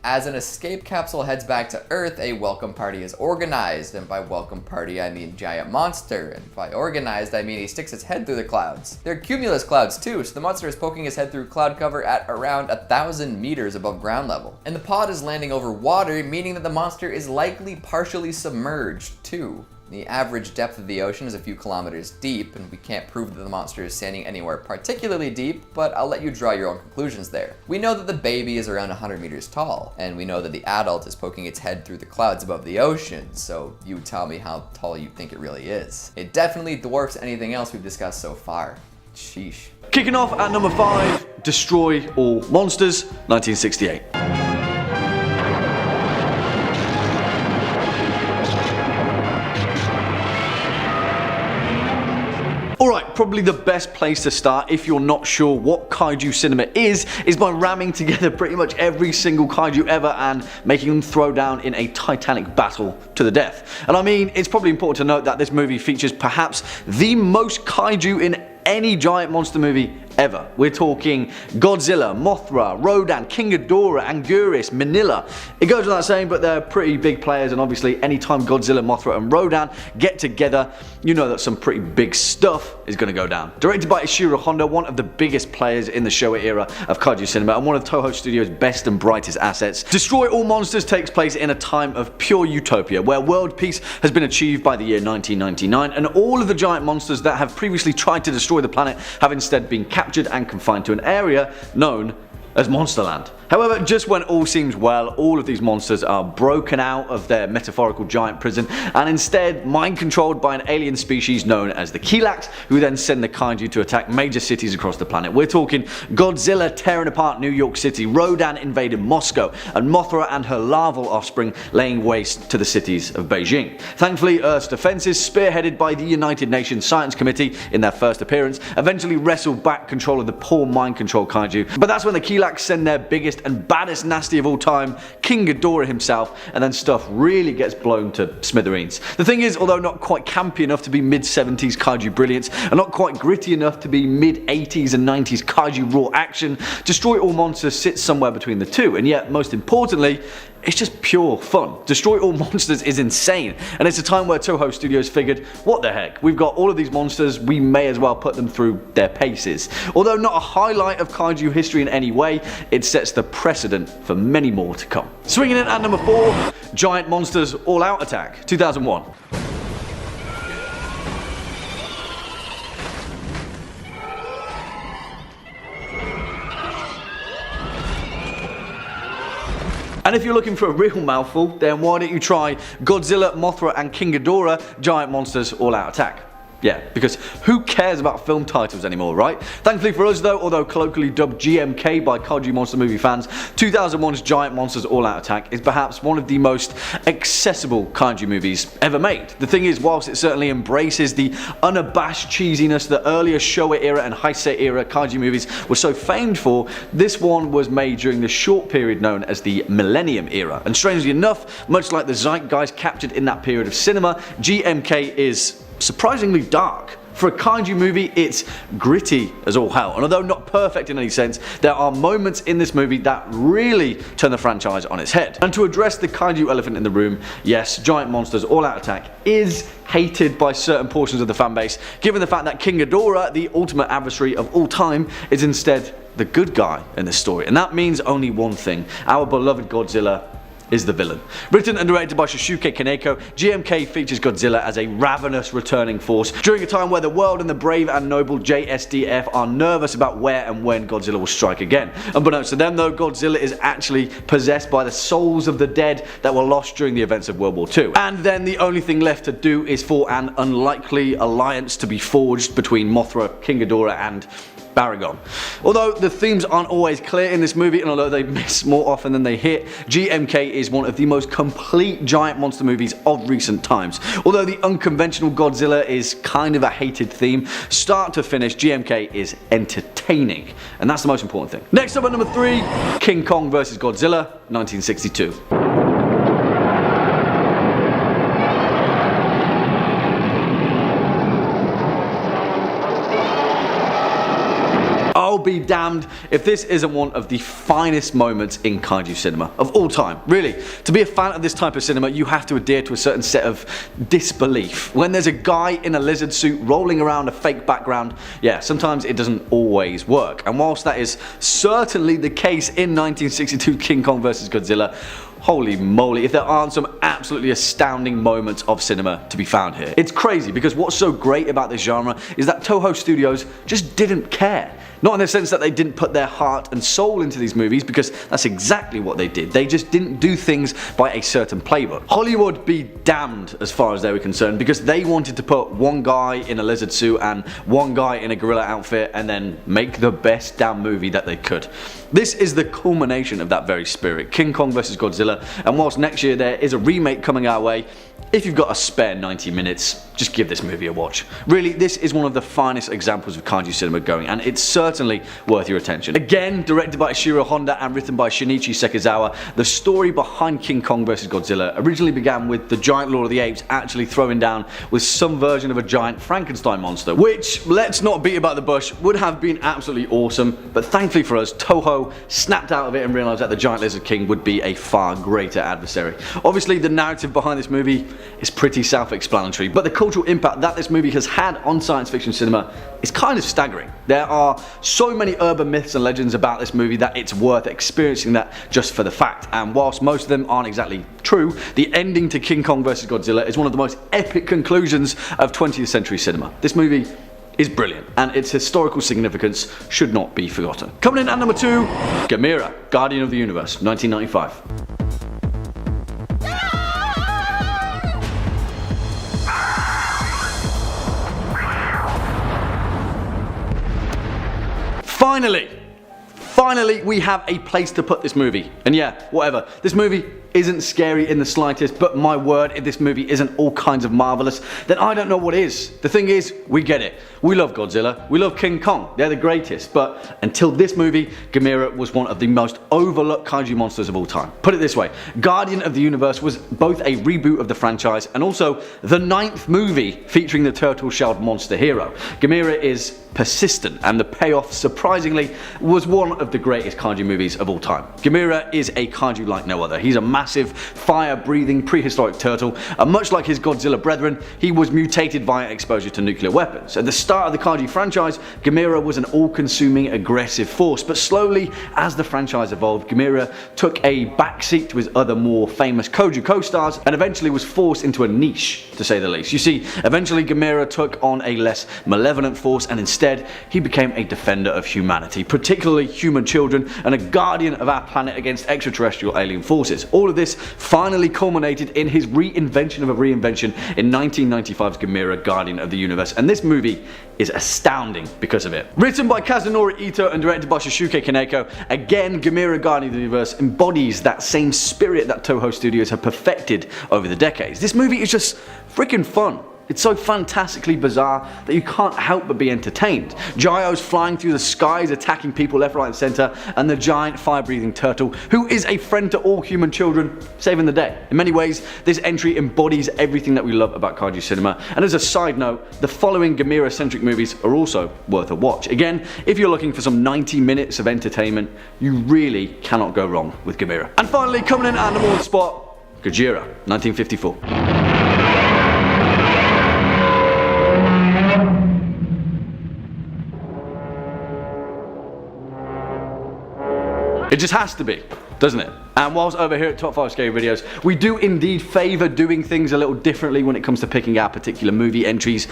As an escape capsule heads back to Earth, a welcome party is organized, and by welcome party I mean giant monster, and by organized I mean he sticks his head through the clouds. They're cumulus clouds too, so the monster is poking his head through cloud cover at around 1,000 meters above ground level. And the pod is landing over water, meaning that the monster is likely partially submerged too. The average depth of the ocean is a few kilometers deep, and we can't prove that the monster is standing anywhere particularly deep, but I'll let you draw your own conclusions there. We know that the baby is around 100 meters tall, and we know that the adult is poking its head through the clouds above the ocean, so you tell me how tall you think it really is. It definitely dwarfs anything else we've discussed so far. Sheesh. Kicking off at number 5, Destroy All Monsters, 1968. Alright, probably the best place to start if you're not sure what kaiju cinema is by ramming together pretty much every single kaiju ever and making them throw down in a titanic battle to the death. And I mean, it's probably important to note that this movie features perhaps the most kaiju in any giant monster movie ever. We're talking Godzilla, Mothra, Rodan, King Ghidorah, Anguirus, Manila. It goes without saying, but they're pretty big players, and obviously anytime Godzilla, Mothra and Rodan get together, you know that some pretty big stuff is going to go down. Directed by Ishiro Honda, one of the biggest players in the Showa era of kaiju cinema and one of Toho Studios' best and brightest assets. Destroy All Monsters takes place in a time of pure utopia, where world peace has been achieved by the year 1999, and all of the giant monsters that have previously tried to destroy the planet have instead been captured and confined to an area known as Monsterland. However, just when all seems well, all of these monsters are broken out of their metaphorical giant prison and instead mind-controlled by an alien species known as the Kilax, who then send the kaiju to attack major cities across the planet. We're talking Godzilla tearing apart New York City, Rodan invading Moscow, and Mothra and her larval offspring laying waste to the cities of Beijing. Thankfully, Earth's defenses, spearheaded by the United Nations Science Committee in their first appearance, eventually wrestle back control of the poor mind-control kaiju. But that's when the Kilax send their biggest and baddest nasty of all time, King Ghidorah himself, and then stuff really gets blown to smithereens. The thing is, although not quite campy enough to be mid-70s kaiju brilliance, and not quite gritty enough to be mid-80s and 90s kaiju raw action, Destroy All Monsters sits somewhere between the two, and yet, most importantly, it's just pure fun. Destroy All Monsters is insane, and it's a time where Toho Studios figured, what the heck, we've got all of these monsters, we may as well put them through their paces. Although not a highlight of kaiju history in any way, it sets the precedent for many more to come. Swinging in at number 4, Giant Monsters All Out Attack, 2001. And if you're looking for a real mouthful, then why don't you try Godzilla, Mothra and King Ghidorah, Giant Monsters All Out Attack. Yeah, because who cares about film titles anymore, right? Thankfully for us though, although colloquially dubbed GMK by kaiju monster movie fans, 2001's Giant Monsters All Out Attack is perhaps one of the most accessible kaiju movies ever made. The thing is, whilst it certainly embraces the unabashed cheesiness that earlier Showa era and Heisei era kaiju movies were so famed for, this one was made during the short period known as the Millennium era. And strangely enough, much like the zeitgeist captured in that period of cinema, GMK is surprisingly dark. For a kaiju movie, it's gritty as all hell, and although not perfect in any sense, there are moments in this movie that really turn the franchise on its head. And to address the kaiju elephant in the room, yes, Giant Monsters All Out Attack is hated by certain portions of the fanbase, given the fact that King Ghidorah, the ultimate adversary of all time, is instead the good guy in this story. And that means only one thing: our beloved Godzilla is the villain. Written and directed by Shusuke Kaneko, GMK features Godzilla as a ravenous returning force during a time where the world and the brave and noble JSDF are nervous about where and when Godzilla will strike again. Unbeknownst to them though, Godzilla is actually possessed by the souls of the dead that were lost during the events of World War II. And then the only thing left to do is for an unlikely alliance to be forged between Mothra, King Ghidorah and Baragon. Although the themes aren't always clear in this movie, and although they miss more often than they hit, GMK is one of the most complete giant monster movies of recent times. Although the unconventional Godzilla is kind of a hated theme, start to finish, GMK is entertaining. And that's the most important thing. Next up at number 3, King Kong vs. Godzilla, 1962. I'll be damned if this isn't one of the finest moments in kaiju cinema of all time. Really, to be a fan of this type of cinema, you have to adhere to a certain set of disbelief. When there's a guy in a lizard suit rolling around a fake background, yeah, sometimes it doesn't always work. And whilst that is certainly the case in 1962 King Kong vs. Godzilla, holy moly, if there aren't some absolutely astounding moments of cinema to be found here. It's crazy because what's so great about this genre is that Toho Studios just didn't care. Not in the sense that they didn't put their heart and soul into these movies, because that's exactly what they did. They just didn't do things by a certain playbook. Hollywood be damned as far as they were concerned, because they wanted to put one guy in a lizard suit and one guy in a gorilla outfit and then make the best damn movie that they could. This is the culmination of that very spirit, King Kong vs. Godzilla, and whilst next year there is a remake coming our way, if you've got a spare 90 minutes, just give this movie a watch. Really, this is one of the finest examples of kaiju cinema going, and it's certainly worth your attention. Again, directed by Ishiro Honda and written by Shinichi Sekizawa, the story behind King Kong vs. Godzilla originally began with the giant Lord of the Apes actually throwing down with some version of a giant Frankenstein monster, which, let's not beat about the bush, would have been absolutely awesome, but thankfully for us, Toho snapped out of it and realised that the giant lizard king would be a far greater adversary. Obviously, the narrative behind this movie is pretty self-explanatory, but the cultural impact that this movie has had on science fiction cinema is kind of staggering. There are so many urban myths and legends about this movie that it's worth experiencing that just for the fact, and whilst most of them aren't exactly true, the ending to King Kong vs. Godzilla is one of the most epic conclusions of 20th century cinema. This movie is brilliant, and its historical significance should not be forgotten. Coming in at number 2, Gamera, Guardian of the Universe, 1995. Finally, we have a place to put this movie. And yeah, whatever. This movie isn't scary in the slightest, but my word, if this movie isn't all kinds of marvelous, then I don't know what is. The thing is, we get it. We love Godzilla, we love King Kong, they're the greatest, but until this movie, Gamera was one of the most overlooked kaiju monsters of all time. Put it this way, Guardian of the Universe was both a reboot of the franchise and also the 9th movie featuring the turtle-shelled monster hero. Gamera is persistent, and the payoff, surprisingly, was one of the greatest kaiju movies of all time. Gamera is a kaiju like no other. He's a massive, fire-breathing, prehistoric turtle, and much like his Godzilla brethren, he was mutated via exposure to nuclear weapons. At the start of the kaiju franchise, Gamera was an all-consuming, aggressive force, but slowly, as the franchise evolved, Gamera took a backseat to his other more famous kaiju co-stars, and eventually was forced into a niche, to say the least. You see, eventually Gamera took on a less malevolent force, and instead, he became a defender of humanity, particularly human children, and a guardian of our planet against extraterrestrial alien forces. All of this finally culminated in his reinvention of a reinvention in 1995's Gamera, Guardian of the Universe, and this movie is astounding because of it. Written by Kazunori Ito and directed by Shusuke Kaneko, again, Gamera, Guardian of the Universe embodies that same spirit that Toho Studios have perfected over the decades. This movie is just freaking fun. It's so fantastically bizarre that you can't help but be entertained. Gyros flying through the skies, attacking people left, right and center, and the giant fire-breathing turtle, who is a friend to all human children, saving the day. In many ways, this entry embodies everything that we love about kaiju cinema, and as a side note, the following Gamera-centric movies are also worth a watch. Again, if you're looking for some 90 minutes of entertainment, you really cannot go wrong with Gamera. And finally, coming in at number 1 spot, Gojira, 1954. It just has to be, doesn't it? And whilst over here at Top 5 Scary Videos, we do indeed favour doing things a little differently when it comes to picking our particular movie entries,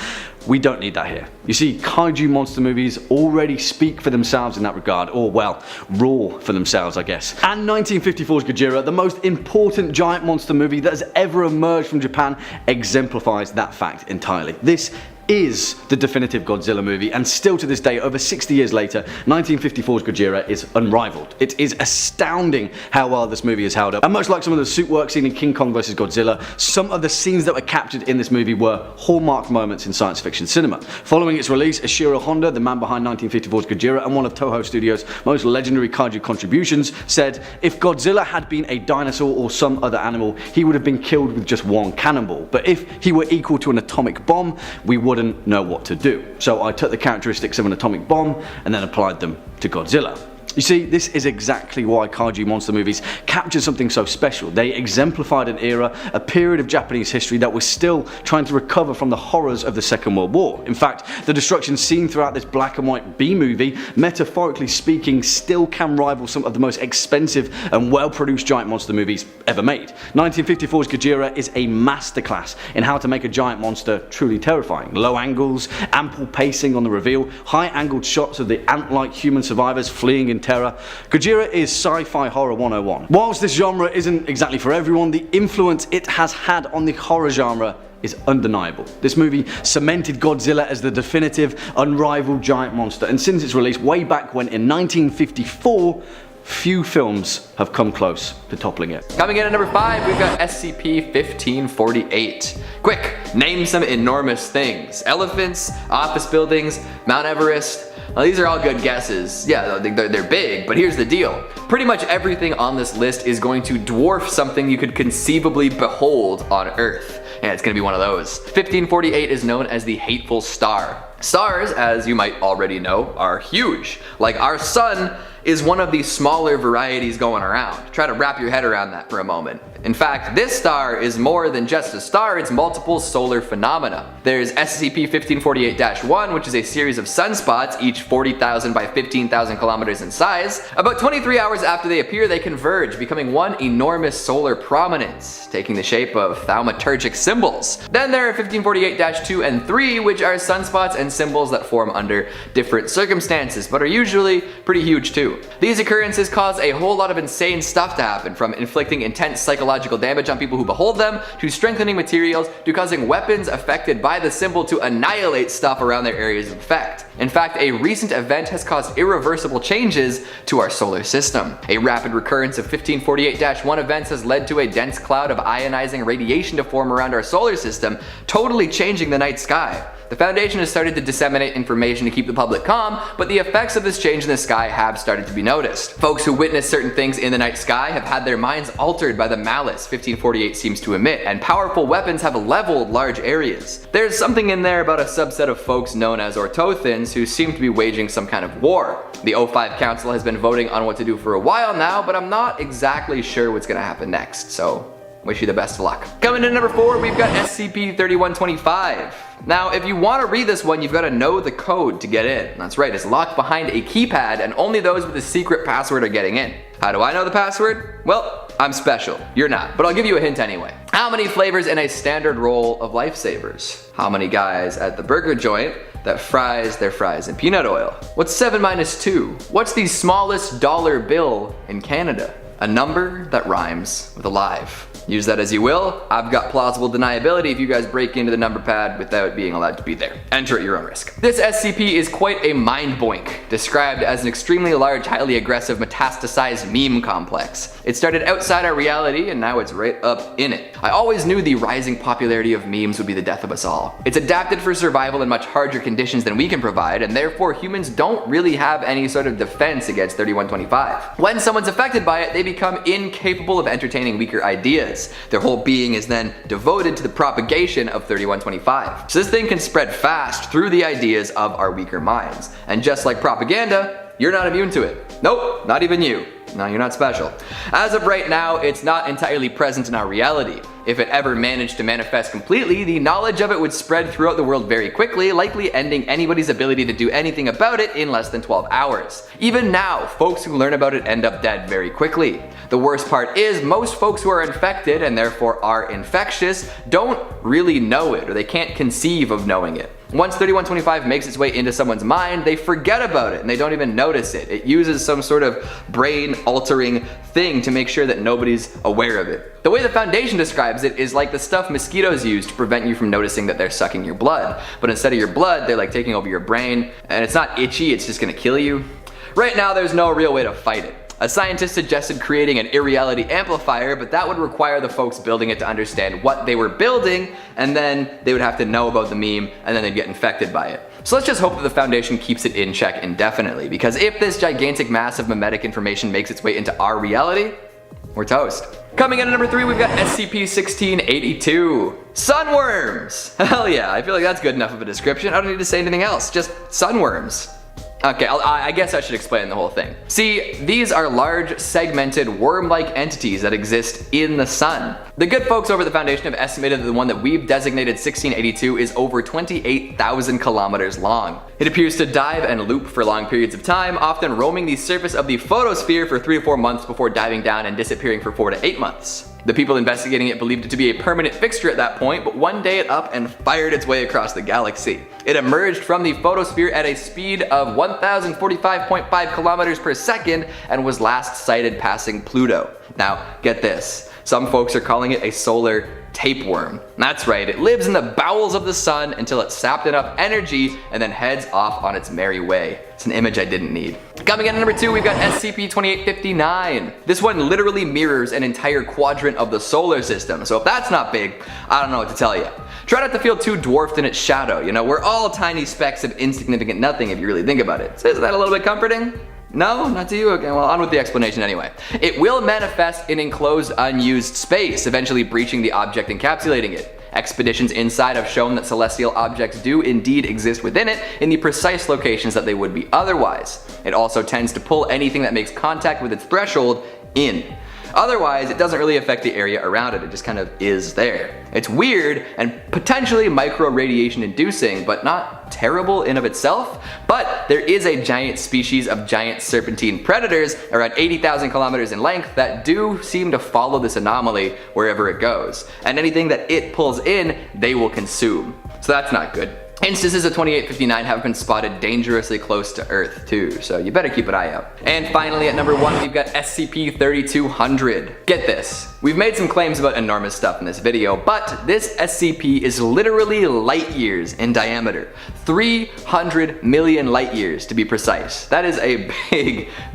we don't need that here. You see, kaiju monster movies already speak for themselves in that regard, or well, roar for themselves, I guess. And 1954's Gojira, the most important giant monster movie that has ever emerged from Japan, exemplifies that fact entirely. This is the definitive Godzilla movie, and still to this day, over 60 years later, 1954's Gojira is unrivaled. It is astounding how well this movie is held up, and much like some of the suit work seen in King Kong vs. Godzilla, some of the scenes that were captured in this movie were hallmark moments in science fiction cinema. Following its release, Ishiro Honda, the man behind 1954's Gojira and one of Toho Studios' most legendary kaiju contributions, said, "If Godzilla had been a dinosaur or some other animal, he would have been killed with just one cannonball. But if he were equal to an atomic bomb, we wouldn't know what to do. So I took the characteristics of an atomic bomb and then applied them to Godzilla." You see, this is exactly why kaiju monster movies captured something so special. They exemplified an era, a period of Japanese history that was still trying to recover from the horrors of the Second World War. In fact, the destruction seen throughout this black and white B-movie, metaphorically speaking, still can rival some of the most expensive and well-produced giant monster movies ever made. 1954's Gojira is a masterclass in how to make a giant monster truly terrifying. Low angles, ample pacing on the reveal, high-angled shots of the ant-like human survivors fleeing in terror. Gojira is sci-fi horror 101. Whilst this genre isn't exactly for everyone, the influence it has had on the horror genre is undeniable. This movie cemented Godzilla as the definitive, unrivaled giant monster, and since its release way back when in 1954, few films have come close to toppling it. Coming in at number 5, we've got SCP-1548. Quick, name some enormous things. Elephants, office buildings, Mount Everest. Now, these are all good guesses. Yeah, they're big, but here's the deal. Pretty much everything on this list is going to dwarf something you could conceivably behold on Earth. And it's gonna be one of those. 1548 is known as the hateful star. Stars, as you might already know, are huge. Like our sun is one of the smaller varieties going around. Try to wrap your head around that for a moment. In fact, this star is more than just a star, it's multiple solar phenomena. There's SCP-1548-1, which is a series of sunspots, each 40,000 by 15,000 kilometers in size. About 23 hours after they appear, they converge, becoming one enormous solar prominence, taking the shape of thaumaturgic symbols. Then there are 1548-2 and 3, which are sunspots and and symbols that form under different circumstances, but are usually pretty huge too. These occurrences cause a whole lot of insane stuff to happen, from inflicting intense psychological damage on people who behold them, to strengthening materials, to causing weapons affected by the symbol to annihilate stuff around their areas of effect. In fact, a recent event has caused irreversible changes to our solar system. A rapid recurrence of 1548-1 events has led to a dense cloud of ionizing radiation to form around our solar system, totally changing the night sky. The Foundation has started to disseminate information to keep the public calm, but the effects of this change in the sky have started to be noticed. Folks who witness certain things in the night sky have had their minds altered by the malice 1548 seems to emit, and powerful weapons have leveled large areas. There's something in there about a subset of folks known as Ortothans who seem to be waging some kind of war. The O5 Council has been voting on what to do for a while now, but I'm not exactly sure what's gonna happen next, so wish you the best of luck. Coming in number 4, we've got SCP-3125. Now, if you want to read this one, you've got to know the code to get in. That's right, it's locked behind a keypad, and only those with a secret password are getting in. How do I know the password? Well, I'm special. You're not, but I'll give you a hint anyway. How many flavors in a standard roll of Lifesavers? How many guys at the burger joint that fries their fries in peanut oil? What's 7 minus 2? What's the smallest dollar bill in Canada? A number that rhymes with alive. Use that as you will. I've got plausible deniability if you guys break into the number pad without being allowed to be there. Enter at your own risk. This SCP is quite a mind boink, described as an extremely large, highly aggressive, metastasized meme complex. It started outside our reality and now it's right up in it. I always knew the rising popularity of memes would be the death of us all. It's adapted for survival in much harsher conditions than we can provide, and therefore humans don't really have any sort of defense against 3125. When someone's affected by it, they become incapable of entertaining weaker ideas. Their whole being is then devoted to the propagation of 3125. So this thing can spread fast through the ideas of our weaker minds. And just like propaganda, you're not immune to it. Nope, not even you. No, you're not special. As of right now, it's not entirely present in our reality. If it ever managed to manifest completely, the knowledge of it would spread throughout the world very quickly, likely ending anybody's ability to do anything about it in less than 12 hours. Even now, folks who learn about it end up dead very quickly. The worst part is, most folks who are infected, and therefore are infectious, don't really know it, or they can't conceive of knowing it. Once 3125 makes its way into someone's mind, they forget about it and they don't even notice it. It uses some sort of brain-altering thing to make sure that nobody's aware of it. The way the Foundation describes it is like the stuff mosquitoes use to prevent you from noticing that they're sucking your blood. But instead of your blood, they're like taking over your brain, and it's not itchy, it's just gonna kill you. Right now, there's no real way to fight it. A scientist suggested creating an irreality amplifier, but that would require the folks building it to understand what they were building, and then they would have to know about the meme, and then they'd get infected by it. So let's just hope that the Foundation keeps it in check indefinitely, because if this gigantic mass of memetic information makes its way into our reality, we're toast. Coming in at number 3, we've got SCP-1682. Sunworms! Hell yeah, I feel like that's good enough of a description. I don't need to say anything else, just sunworms. Okay, I guess I should explain the whole thing. See, these are large, segmented, worm-like entities that exist in the sun. The good folks over at the Foundation have estimated that the one that we've designated 1682 is over 28,000 kilometers long. It appears to dive and loop for long periods of time, often roaming the surface of the photosphere for 3 to 4 months before diving down and disappearing for 4 to 8 months. The people investigating it believed it to be a permanent fixture at that point, but one day it up and fired its way across the galaxy. It emerged from the photosphere at a speed of 1045.5 kilometers per second and was last sighted passing Pluto. Now, get this. Some folks are calling it a solar tapeworm. That's right, it lives in the bowels of the sun until it's sapped enough energy and then heads off on its merry way. It's an image I didn't need. Coming in at number 2, we've got SCP-2859. This one literally mirrors an entire quadrant of the solar system, so if that's not big, I don't know what to tell you. Try not to feel too dwarfed in its shadow, you know, we're all tiny specks of insignificant nothing if you really think about it. So isn't that a little bit comforting? No? Not to you? Okay, well, on with the explanation anyway. It will manifest in enclosed, unused space, eventually breaching the object encapsulating it. Expeditions inside have shown that celestial objects do indeed exist within it in the precise locations that they would be otherwise. It also tends to pull anything that makes contact with its threshold in. Otherwise, it doesn't really affect the area around it, it just kind of is there. It's weird and potentially micro-radiation inducing, but not terrible in of itself. But there is a giant species of giant serpentine predators around 80,000 kilometers in length that do seem to follow this anomaly wherever it goes. And anything that it pulls in, they will consume. So that's not good. Instances of 2859 have been spotted dangerously close to Earth too, so you better keep an eye out. And finally at number 1 we've got SCP-3200. Get this, we've made some claims about enormous stuff in this video, but this SCP is literally light years in diameter. 300 million light years to be precise. That is a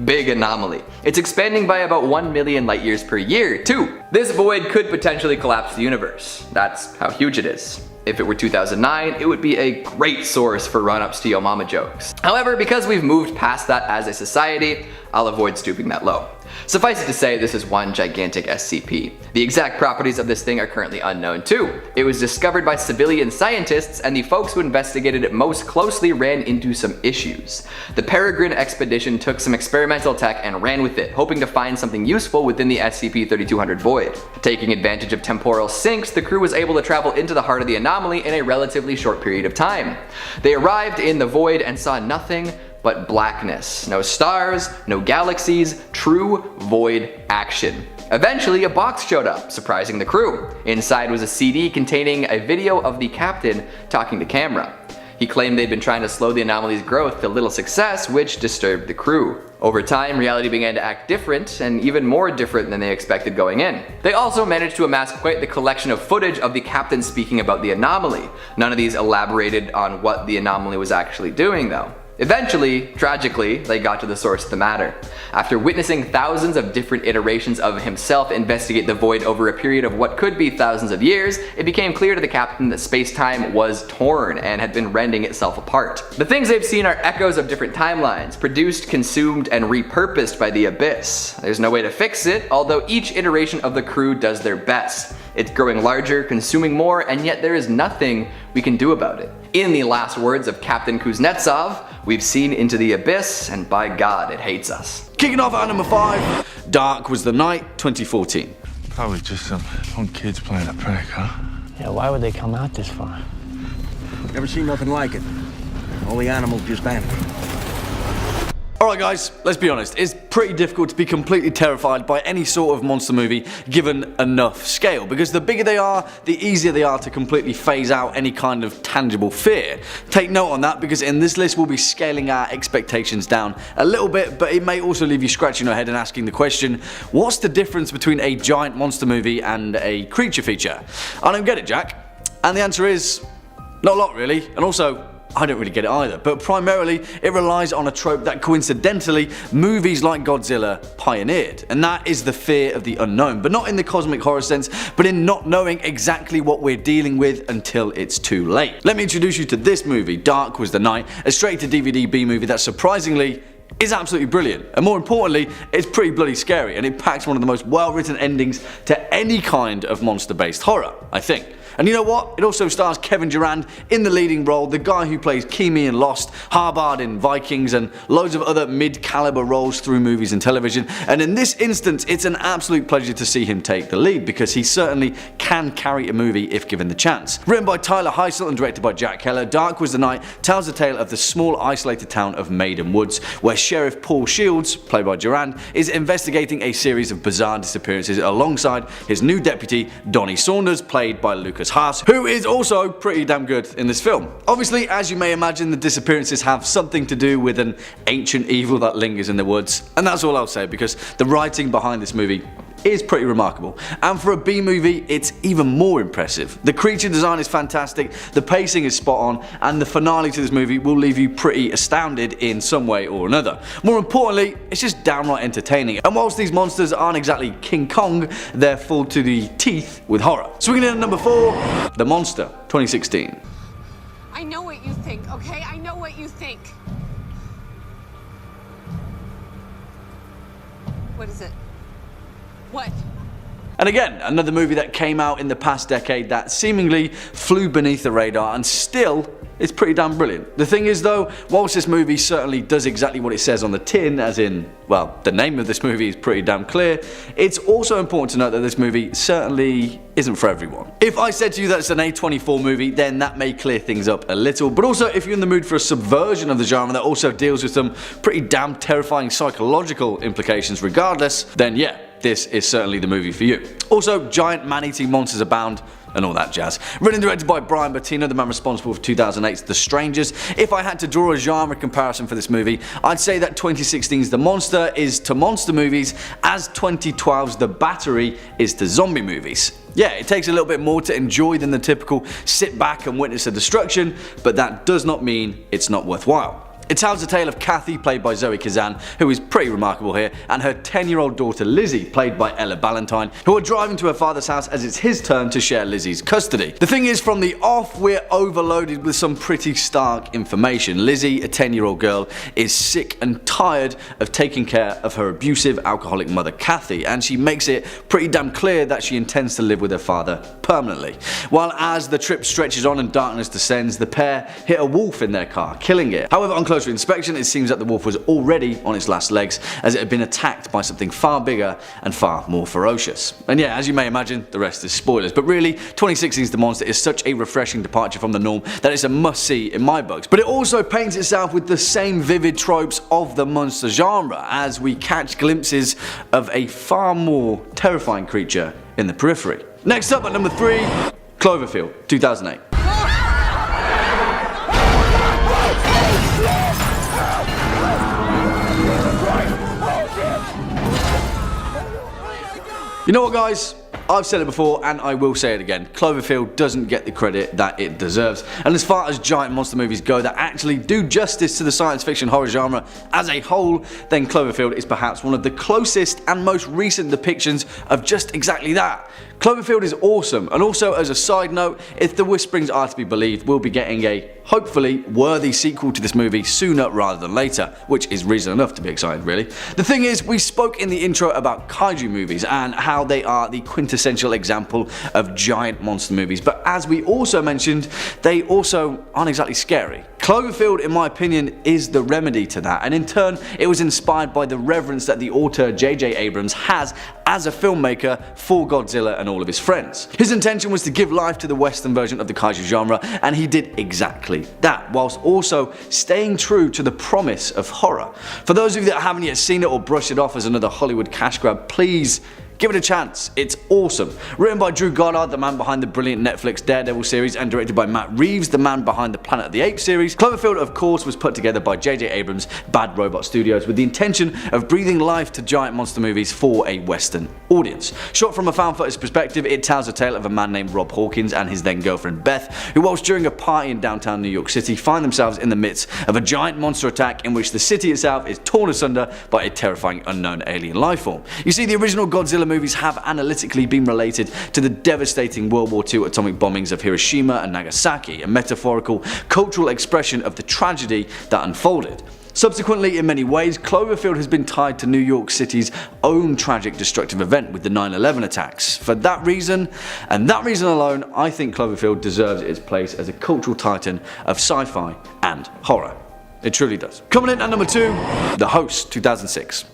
big anomaly. It's expanding by about 1 million light years per year too. This void could potentially collapse the universe. That's how huge it is. If it were 2009, it would be a great source for run-ups to Yo Mama jokes. However, because we've moved past that as a society, I'll avoid stooping that low. Suffice it to say, this is one gigantic SCP. The exact properties of this thing are currently unknown too. It was discovered by civilian scientists, and the folks who investigated it most closely ran into some issues. The Peregrine expedition took some experimental tech and ran with it, hoping to find something useful within the SCP-3200 void. Taking advantage of temporal sinks, the crew was able to travel into the heart of the anomaly in a relatively short period of time. They arrived in the void and saw nothing but blackness. No stars, no galaxies, true void action. Eventually, a box showed up, surprising the crew. Inside was a CD containing a video of the captain talking to camera. He claimed they'd been trying to slow the anomaly's growth to little success, which disturbed the crew. Over time, reality began to act different, and even more different than they expected going in. They also managed to amass quite the collection of footage of the captain speaking about the anomaly. None of these elaborated on what the anomaly was actually doing though. Eventually, tragically, they got to the source of the matter. After witnessing thousands of different iterations of himself investigate the void over a period of what could be thousands of years, it became clear to the captain that space-time was torn and had been rending itself apart. The things they've seen are echoes of different timelines, produced, consumed, and repurposed by the Abyss. There's no way to fix it, although each iteration of the crew does their best. It's growing larger, consuming more, and yet there is nothing we can do about it. In the last words of Captain Kuznetsov, we've seen into the abyss, and by God, it hates us. Kicking off at number 5, Dark Was the Night, 2014. Probably just some kids playing a prank, huh? Yeah, why would they come out this far? Never seen nothing like it. All the animals just vanished. Alright guys, let's be honest, it's pretty difficult to be completely terrified by any sort of monster movie given enough scale, because the bigger they are, the easier they are to completely phase out any kind of tangible fear. Take note on that, because in this list we'll be scaling our expectations down a little bit, but it may also leave you scratching your head and asking the question, what's the difference between a giant monster movie and a creature feature? I don't get it, Jack. And the answer is, not a lot really, and also, I don't really get it either, but primarily it relies on a trope that coincidentally movies like Godzilla pioneered, and that is the fear of the unknown, but not in the cosmic horror sense, but in not knowing exactly what we're dealing with until it's too late. Let me introduce you to this movie, Dark Was the Night, a straight to DVD B movie that surprisingly is absolutely brilliant, and more importantly, it's pretty bloody scary, and it packs one of the most well written endings to any kind of monster based horror, I think. And you know what? It also stars Kevin Durand in the leading role, the guy who plays Kimi in Lost, Harbard in Vikings, and loads of other mid-caliber roles through movies and television. And in this instance, it's an absolute pleasure to see him take the lead, because he certainly can carry a movie if given the chance. Written by Tyler Heisel and directed by Jack Keller, Dark Was the Night tells the tale of the small isolated town of Maiden Woods, where Sheriff Paul Shields, played by Durand, is investigating a series of bizarre disappearances alongside his new deputy, Donnie Saunders, played by Lucas Haas, who is also pretty damn good in this film. Obviously, as you may imagine, the disappearances have something to do with an ancient evil that lingers in the woods, and that's all I'll say, because the writing behind this movie is pretty remarkable, and for a B movie it's even more impressive. The creature design is fantastic, the pacing is spot on, and the finale to this movie will leave you pretty astounded in some way or another. More importantly, it's just downright entertaining, and whilst these monsters aren't exactly King Kong, they're full to the teeth with horror. Swinging in at number 4, The Monster, 2016. I know what you think, okay? I know what you think. What is it? What? And again, another movie that came out in the past decade that seemingly flew beneath the radar and still is pretty damn brilliant. The thing is though, whilst this movie certainly does exactly what it says on the tin, as in, well, the name of this movie is pretty damn clear, it's also important to note that this movie certainly isn't for everyone. If I said to you that it's an A24 movie, then that may clear things up a little, but also if you're in the mood for a subversion of the genre that also deals with some pretty damn terrifying psychological implications regardless, then yeah, this is certainly the movie for you. Also, giant man-eating monsters abound, and all that jazz. Written and directed by Brian Bertino, the man responsible for 2008's The Strangers. If I had to draw a genre comparison for this movie, I'd say that 2016's The Monster is to monster movies as 2012's The Battery is to zombie movies. Yeah, it takes a little bit more to enjoy than the typical sit back and witness the destruction, but that does not mean it's not worthwhile. It tells the tale of Kathy, played by Zoe Kazan, who is pretty remarkable here, and her 10-year-old daughter Lizzie, played by Ella Ballantyne, who are driving to her father's house as it's his turn to share Lizzie's custody. The thing is, from the off, we're overloaded with some pretty stark information. Lizzie, a 10-year-old girl, is sick and tired of taking care of her abusive, alcoholic mother Kathy, and she makes it pretty damn clear that she intends to live with her father permanently. While as the trip stretches on and darkness descends, the pair hit a wolf in their car, killing it. However, on closer inspection, it seems that the wolf was already on its last legs, as it had been attacked by something far bigger and far more ferocious. And yeah, as you may imagine, the rest is spoilers, but really 2016's The Monster is such a refreshing departure from the norm that it's a must see in my books. But it also paints itself with the same vivid tropes of the monster genre, as we catch glimpses of a far more terrifying creature in the periphery. Next up at number 3, Cloverfield, 2008. You know what, guys? I've said it before and I will say it again. Cloverfield doesn't get the credit that it deserves, and as far as giant monster movies go that actually do justice to the science fiction horror genre as a whole, then Cloverfield is perhaps one of the closest and most recent depictions of just exactly that. Cloverfield is awesome, and also as a side note, if the whisperings are to be believed, we'll be getting a hopefully worthy sequel to this movie sooner rather than later, which is reason enough to be excited really. The thing is, we spoke in the intro about kaiju movies and how they are the quintessential example of giant monster movies, but as we also mentioned, they also aren't exactly scary. Cloverfield, in my opinion, is the remedy to that, and in turn it was inspired by the reverence that the author J.J. Abrams has as a filmmaker for Godzilla and all of his friends. His intention was to give life to the western version of the kaiju genre, and he did exactly that, whilst also staying true to the promise of horror. For those of you that haven't yet seen it or brushed it off as another Hollywood cash grab, please give it a chance, it's awesome. Written by Drew Goddard, the man behind the brilliant Netflix Daredevil series, and directed by Matt Reeves, the man behind the Planet of the Apes series, Cloverfield of course was put together by J.J. Abrams' Bad Robot Studios with the intention of breathing life to giant monster movies for a western audience. Shot from a found footage perspective, it tells the tale of a man named Rob Hawkins and his then girlfriend Beth, who whilst during a party in downtown New York City find themselves in the midst of a giant monster attack in which the city itself is torn asunder by a terrifying unknown alien lifeform. You see, the original Godzilla movies have analytically been related to the devastating World War II atomic bombings of Hiroshima and Nagasaki, a metaphorical cultural expression of the tragedy that unfolded. Subsequently, in many ways, Cloverfield has been tied to New York City's own tragic destructive event with the 9/11 attacks. For that reason, and that reason alone, I think Cloverfield deserves its place as a cultural titan of sci-fi and horror. It truly does. Coming in at number 2, The Host, 2006.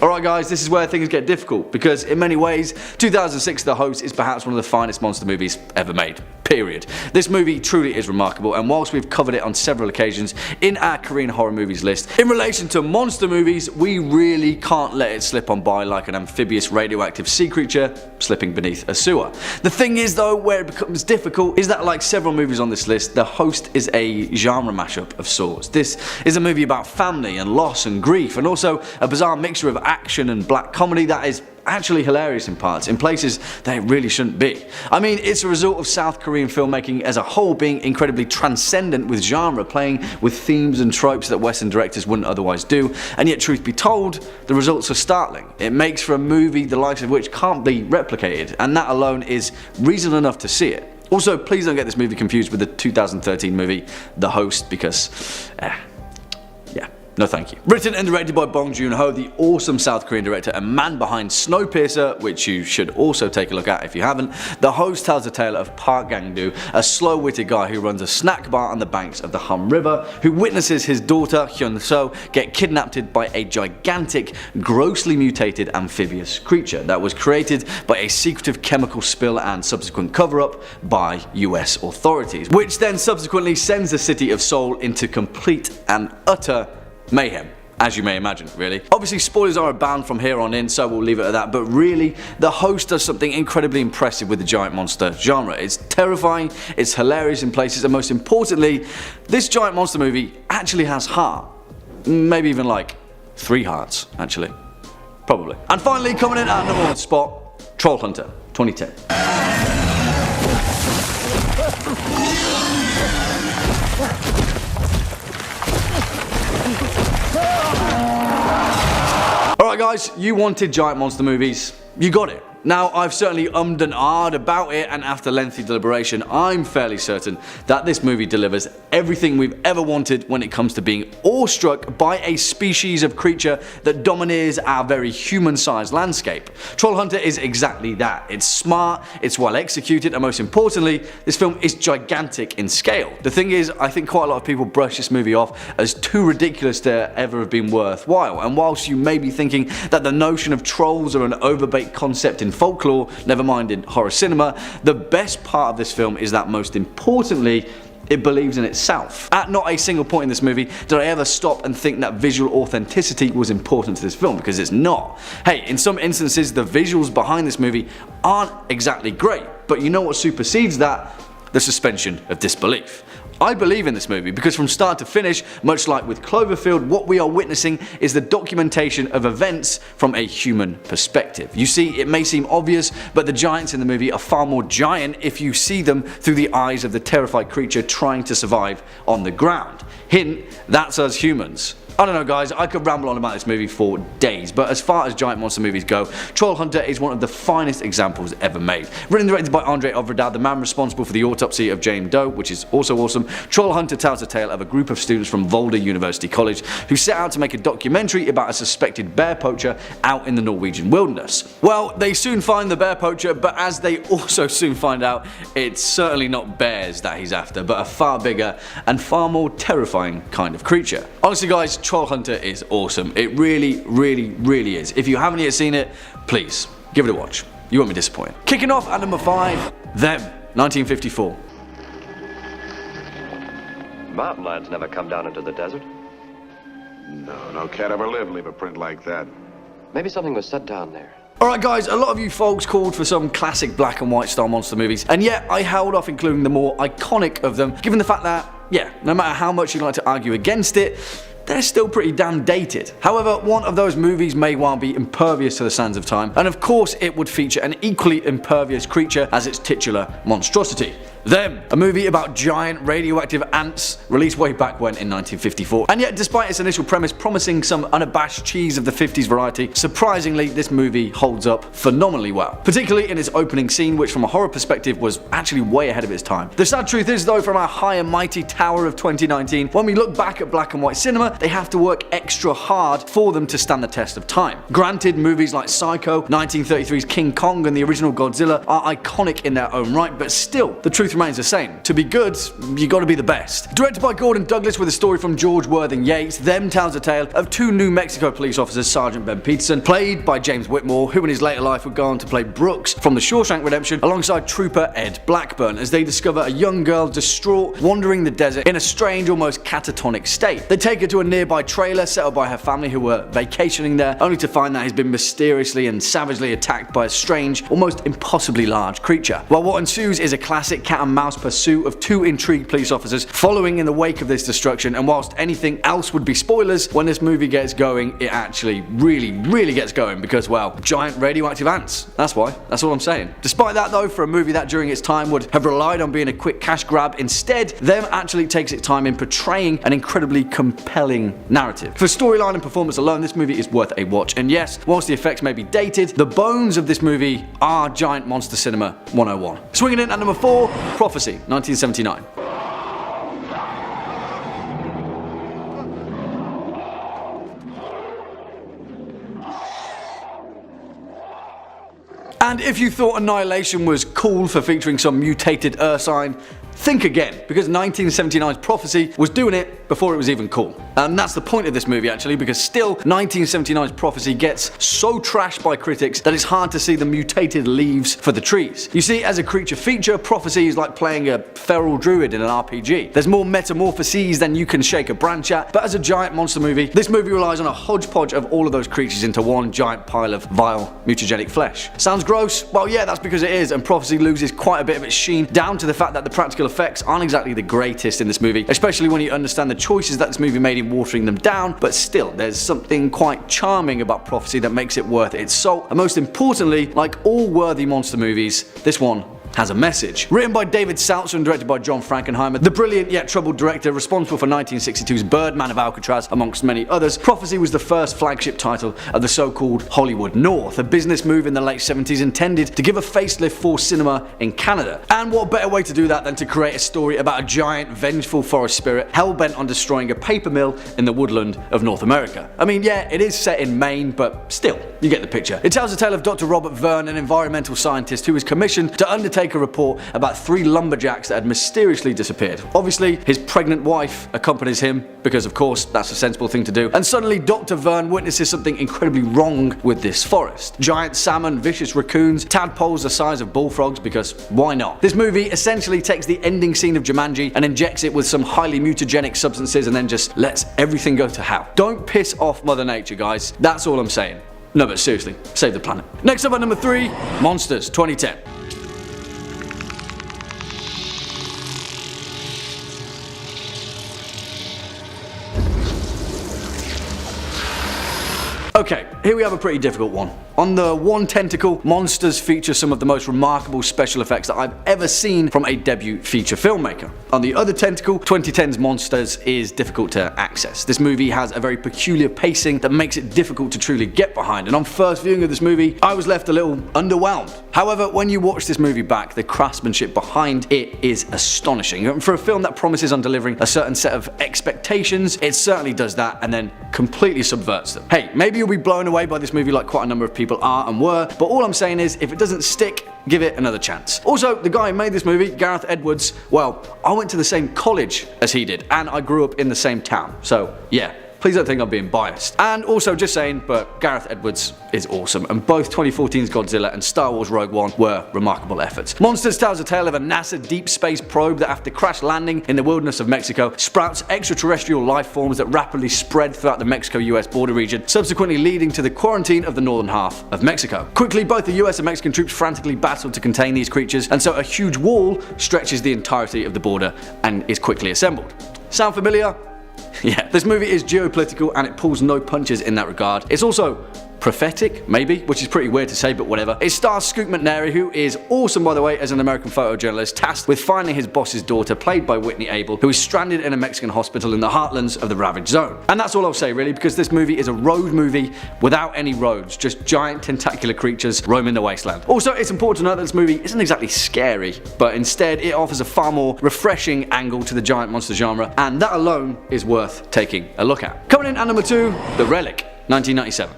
Alright guys, this is where things get difficult, because in many ways 2006 The Host is perhaps one of the finest monster movies ever made. Period. This movie truly is remarkable, and whilst we've covered it on several occasions in our Korean horror movies list, in relation to monster movies, we really can't let it slip on by like an amphibious radioactive sea creature slipping beneath a sewer. The thing is though, where it becomes difficult is that like several movies on this list, The Host is a genre mashup of sorts. This is a movie about family and loss and grief, and also a bizarre mixture of action and black comedy that is actually hilarious in parts, in places that it really shouldn't be. I mean, it's a result of South Korean filmmaking as a whole being incredibly transcendent with genre, playing with themes and tropes that Western directors wouldn't otherwise do, and yet truth be told, the results are startling. It makes for a movie the likes of which can't be replicated, and that alone is reason enough to see it. Also, please don't get this movie confused with the 2013 movie The Host, because, yeah. No thank you. Written and directed by Bong Joon-ho, the awesome South Korean director and man behind Snowpiercer, which you should also take a look at if you haven't, the host tells the tale of Park Gang-do, a slow-witted guy who runs a snack bar on the banks of the Hum River, who witnesses his daughter Hyun-so get kidnapped by a gigantic, grossly mutated amphibious creature that was created by a secretive chemical spill and subsequent cover-up by US authorities, which then subsequently sends the city of Seoul into complete and utter mayhem, as you may imagine, really. Obviously spoilers are abound from here on in, so we'll leave it at that, but really, the host does something incredibly impressive with the giant monster genre. It's terrifying, it's hilarious in places, and most importantly, this giant monster movie actually has heart. Maybe even like 3 hearts, actually. Probably. And finally, coming in at number 1 spot, Troll Hunter, 2010. Alright guys, you wanted giant monster movies, you got it. Now, I've certainly ummed and ahed about it, and after lengthy deliberation, I'm fairly certain that this movie delivers everything we've ever wanted when it comes to being awestruck by a species of creature that domineers our very human-sized landscape. Troll Hunter is exactly that. It's smart, it's well executed, and most importantly, this film is gigantic in scale. The thing is, I think quite a lot of people brush this movie off as too ridiculous to ever have been worthwhile, and whilst you may be thinking that the notion of trolls are an overbaked concept in folklore, never mind in horror cinema, the best part of this film is that most importantly, it believes in itself. At not a single point in this movie did I ever stop and think that visual authenticity was important to this film, because it's not. Hey, in some instances the visuals behind this movie aren't exactly great, but you know what supersedes that? The suspension of disbelief. I believe in this movie because from start to finish, much like with Cloverfield, what we are witnessing is the documentation of events from a human perspective. You see, it may seem obvious, but the giants in the movie are far more giant if you see them through the eyes of the terrified creature trying to survive on the ground. Hint, that's us humans. I don't know guys, I could ramble on about this movie for days, but as far as giant monster movies go, Troll Hunter is one of the finest examples ever made. Written and directed by Andre Øvredal, the man responsible for the autopsy of Jane Doe, which is also awesome, Troll Hunter tells the tale of a group of students from Volda University College who set out to make a documentary about a suspected bear poacher out in the Norwegian wilderness. Well, they soon find the bear poacher, but as they also soon find out, it's certainly not bears that he's after, but a far bigger and far more terrifying kind of creature. Honestly guys, Troll Hunter is awesome. It really, really, really is. If you haven't yet seen it, please give it a watch. You won't be disappointed. Kicking off at number 5, Them, 1954. Mountain lions never come down into the desert. No cat ever lived leave a print like that. Maybe something was set down there. Alright guys, a lot of you folks called for some classic black and white style monster movies, and yet I held off including the more iconic of them, given the fact that, yeah, no matter how much you'd like to argue against it, they're still pretty damn dated. However, one of those movies may well be impervious to the sands of time, and of course it would feature an equally impervious creature as its titular monstrosity. Them, a movie about giant radioactive ants, released way back when in 1954. And yet, despite its initial premise promising some unabashed cheese of the 50s variety, surprisingly this movie holds up phenomenally well. Particularly in its opening scene, which from a horror perspective was actually way ahead of its time. The sad truth is though, from our high and mighty tower of 2019, when we look back at black and white cinema, they have to work extra hard for them to stand the test of time. Granted, movies like Psycho, 1933's King Kong and the original Godzilla are iconic in their own right, but still, the truth remains the same. To be good, you gotta be the best. Directed by Gordon Douglas with a story from George Worthing Yates, Them tells the tale of 2 New Mexico police officers, Sergeant Ben Peterson, played by James Whitmore, who in his later life would go on to play Brooks from The Shawshank Redemption, alongside Trooper Ed Blackburn, as they discover a young girl distraught, wandering the desert in a strange, almost catatonic state. They take her to a nearby trailer set up by her family who were vacationing there, only to find that he's been mysteriously and savagely attacked by a strange, almost impossibly large creature. Well, what ensues is a classic cat and mouse pursuit of 2 intrigued police officers following in the wake of this destruction, and whilst anything else would be spoilers, when this movie gets going, it actually really gets going because, well, giant radioactive ants. That's why. That's all I'm saying. Despite that though, for a movie that during its time would have relied on being a quick cash grab, instead, Them actually takes its time in portraying an incredibly compelling narrative. For storyline and performance alone, this movie is worth a watch, and yes, whilst the effects may be dated, the bones of this movie are giant monster cinema 101. Swinging in at number 4, Prophecy, 1979. And if you thought Annihilation was cool for featuring some mutated ursine, think again, because 1979's Prophecy was doing it before it was even cool. And that's the point of this movie actually, because still 1979's Prophecy gets so trashed by critics that it's hard to see the mutated leaves for the trees. You see, as a creature feature, Prophecy is like playing a feral druid in an RPG. There's more metamorphoses than you can shake a branch at, but as a giant monster movie, this movie relies on a hodgepodge of all of those creatures into one giant pile of vile, mutagenic flesh. Sounds gross? Well yeah, that's because it is, and Prophecy loses quite a bit of its sheen down to the fact that the practical effects aren't exactly the greatest in this movie, especially when you understand the choices that this movie made in watering them down, but still, there's something quite charming about Prophecy that makes it worth its salt, and most importantly, like all worthy monster movies, this one has a message. Written by David Saltzer and directed by John Frankenheimer, the brilliant yet troubled director responsible for 1962's Birdman of Alcatraz, amongst many others, Prophecy was the first flagship title of the so-called Hollywood North, a business move in the late 70s intended to give a facelift for cinema in Canada. And what better way to do that than to create a story about a giant, vengeful forest spirit hell-bent on destroying a paper mill in the woodland of North America. I mean, yeah, it is set in Maine, but still, you get the picture. It tells the tale of Dr. Robert Verne, an environmental scientist who was commissioned to undertake a report about 3 lumberjacks that had mysteriously disappeared. Obviously, his pregnant wife accompanies him, because of course that's a sensible thing to do, and suddenly Dr. Verne witnesses something incredibly wrong with this forest. Giant salmon, vicious raccoons, tadpoles the size of bullfrogs, because why not? This movie essentially takes the ending scene of Jumanji and injects it with some highly mutagenic substances and then just lets everything go to hell. Don't piss off Mother Nature, guys. That's all I'm saying. No, but seriously, save the planet. Next up at number 3, Monsters 2010. Okay, here we have a pretty difficult one. On the one tentacle, Monsters feature some of the most remarkable special effects that I've ever seen from a debut feature filmmaker. On the other tentacle, 2010's Monsters is difficult to access. This movie has a very peculiar pacing that makes it difficult to truly get behind, and on first viewing of this movie, I was left a little underwhelmed. However, when you watch this movie back, the craftsmanship behind it is astonishing. And for a film that promises on delivering a certain set of expectations, it certainly does that and then completely subverts them. Hey, maybe you'll be blown away by this movie like quite a number of people are and were, but all I'm saying is, if it doesn't stick, give it another chance. Also, the guy who made this movie, Gareth Edwards, well, I went to the same college as he did, and I grew up in the same town, so yeah. Please don't think I'm being biased. And also, just saying, but Gareth Edwards is awesome, and both 2014's Godzilla and Star Wars Rogue One were remarkable efforts. Monsters tells a tale of a NASA deep space probe that, after crash landing in the wilderness of Mexico, sprouts extraterrestrial life forms that rapidly spread throughout the Mexico-US border region, subsequently leading to the quarantine of the northern half of Mexico. Quickly, both the US and Mexican troops frantically battle to contain these creatures, and so a huge wall stretches the entirety of the border and is quickly assembled. Sound familiar? Yeah, this movie is geopolitical and it pulls no punches in that regard. It's also prophetic, maybe, which is pretty weird to say, but whatever. It stars Scoot McNairy, who is awesome, by the way, as an American photojournalist tasked with finding his boss's daughter, played by Whitney Able, who is stranded in a Mexican hospital in the heartlands of the Ravaged Zone. And that's all I'll say, really, because this movie is a road movie without any roads, just giant tentacular creatures roaming the wasteland. Also, it's important to note that this movie isn't exactly scary, but instead it offers a far more refreshing angle to the giant monster genre, and that alone is worth taking a look at. Coming in at number 2, The Relic, 1997.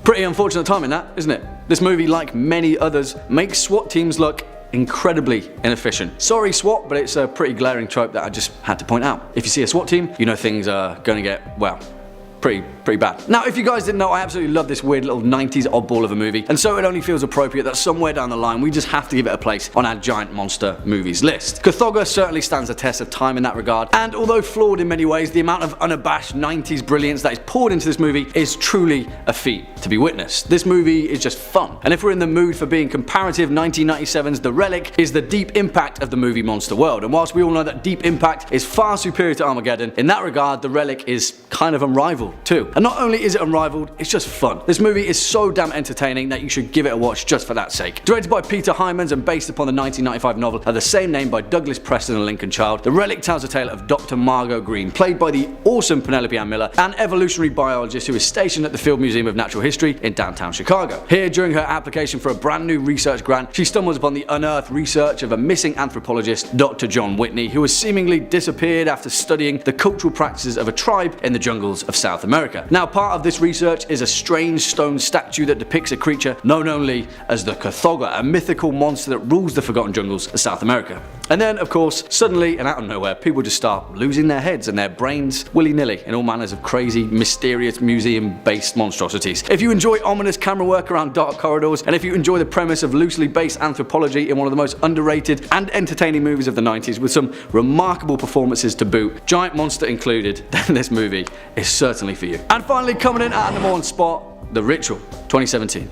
Pretty unfortunate timing that, isn't it? This movie, like many others, makes SWAT teams look incredibly inefficient. Sorry SWAT, but it's a pretty glaring trope that I just had to point out. If you see a SWAT team, you know things are gonna get, well, pretty bad. Now, if you guys didn't know, I absolutely love this weird little 90s oddball of a movie, and so it only feels appropriate that somewhere down the line we just have to give it a place on our giant monster movies list. Cthulhu certainly stands the test of time in that regard, and although flawed in many ways, the amount of unabashed 90s brilliance that is poured into this movie is truly a feat to be witnessed. This movie is just fun, and if we're in the mood for being comparative, 1997's The Relic is the Deep Impact of the movie monster world, and whilst we all know that Deep Impact is far superior to Armageddon, in that regard The Relic is kind of unrivaled. too. And not only is it unrivaled, it's just fun. This movie is so damn entertaining that you should give it a watch just for that sake. Directed by Peter Hyman and based upon the 1995 novel of the same name by Douglas Preston and Lincoln Child, The Relic tells the tale of Dr. Margot Green, played by the awesome Penelope Ann Miller, an evolutionary biologist who is stationed at the Field Museum of Natural History in downtown Chicago. Here, during her application for a brand new research grant, she stumbles upon the unearthed research of a missing anthropologist, Dr. John Whitney, who has seemingly disappeared after studying the cultural practices of a tribe in the jungles of South America. Now, part of this research is a strange stone statue that depicts a creature known only as the Ghidorah, a mythical monster that rules the forgotten jungles of South America. And then, of course, suddenly and out of nowhere, people just start losing their heads and their brains willy-nilly in all manners of crazy, mysterious, museum-based monstrosities. If you enjoy ominous camera work around dark corridors, and if you enjoy the premise of loosely based anthropology in one of the most underrated and entertaining movies of the 90s with some remarkable performances to boot, giant monster included, then this movie is certainly for you. And finally, coming in at number 1 spot, The Ritual, 2017.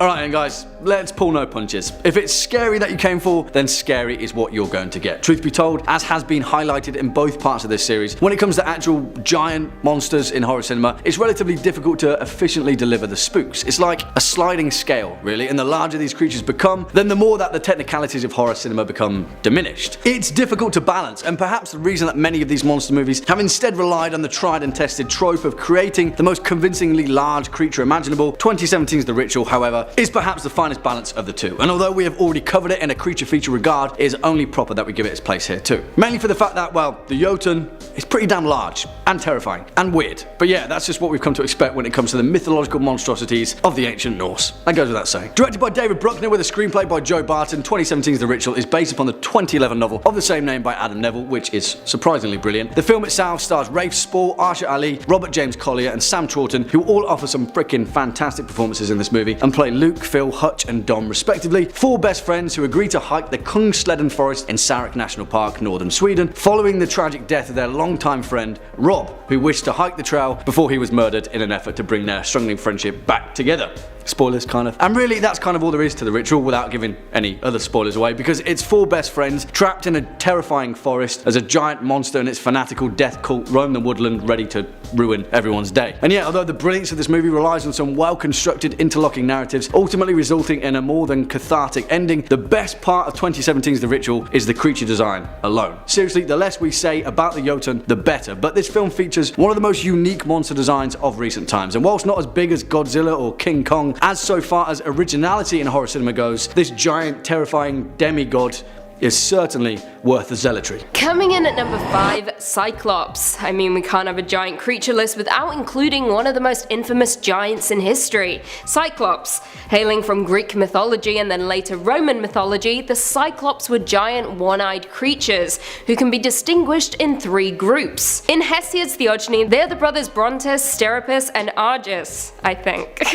Alright, and guys, let's pull no punches. If it's scary that you came for, then scary is what you're going to get. Truth be told, as has been highlighted in both parts of this series, when it comes to actual giant monsters in horror cinema, it's relatively difficult to efficiently deliver the spooks. It's like a sliding scale, really, and the larger these creatures become, then the more that the technicalities of horror cinema become diminished. It's difficult to balance, and perhaps the reason that many of these monster movies have instead relied on the tried and tested trope of creating the most convincingly large creature imaginable, 2017's The Ritual, however, is perhaps the finest balance of the two, and although we have already covered it in a creature feature regard, it is only proper that we give it its place here too. Mainly for the fact that, well, the Jotun is pretty damn large, and terrifying, and weird. But yeah, that's just what we've come to expect when it comes to the mythological monstrosities of the ancient Norse. That goes without saying. Directed by David Bruckner with a screenplay by Joe Barton, 2017's The Ritual is based upon the 2011 novel of the same name by Adam Neville, which is surprisingly brilliant. The film itself stars Rafe Spall, Arsha Ali, Robert James Collier, and Sam Troughton, who all offer some freaking fantastic performances in this movie, and play Luke, Phil, Hutch, and Dom respectively, 4 best friends who agree to hike the Kungsläden forest in Sarek National Park, northern Sweden, following the tragic death of their longtime friend Rob, who wished to hike the trail before he was murdered in an effort to bring their struggling friendship back together. Spoilers, kind of. And really, that's kind of all there is to The Ritual, without giving any other spoilers away, because it's 4 best friends trapped in a terrifying forest as a giant monster and its fanatical death cult roam the woodland ready to ruin everyone's day. And yet, although the brilliance of this movie relies on some well-constructed interlocking narratives, ultimately resulting in a more than cathartic ending, the best part of 2017's The Ritual is the creature design alone. Seriously, the less we say about the Jotun, the better, but this film features one of the most unique monster designs of recent times, and whilst not as big as Godzilla or King Kong, as so far as originality in horror cinema goes, this giant, terrifying demigod is certainly worth the zealotry. Coming in at number 5, Cyclops. I mean, we can't have a giant creature list without including one of the most infamous giants in history, Cyclops. Hailing from Greek mythology and then later Roman mythology, the Cyclops were giant one-eyed creatures who can be distinguished in 3 groups. In Hesiod's Theogony, they're the brothers Brontes, Sterapus, and Argus, I think,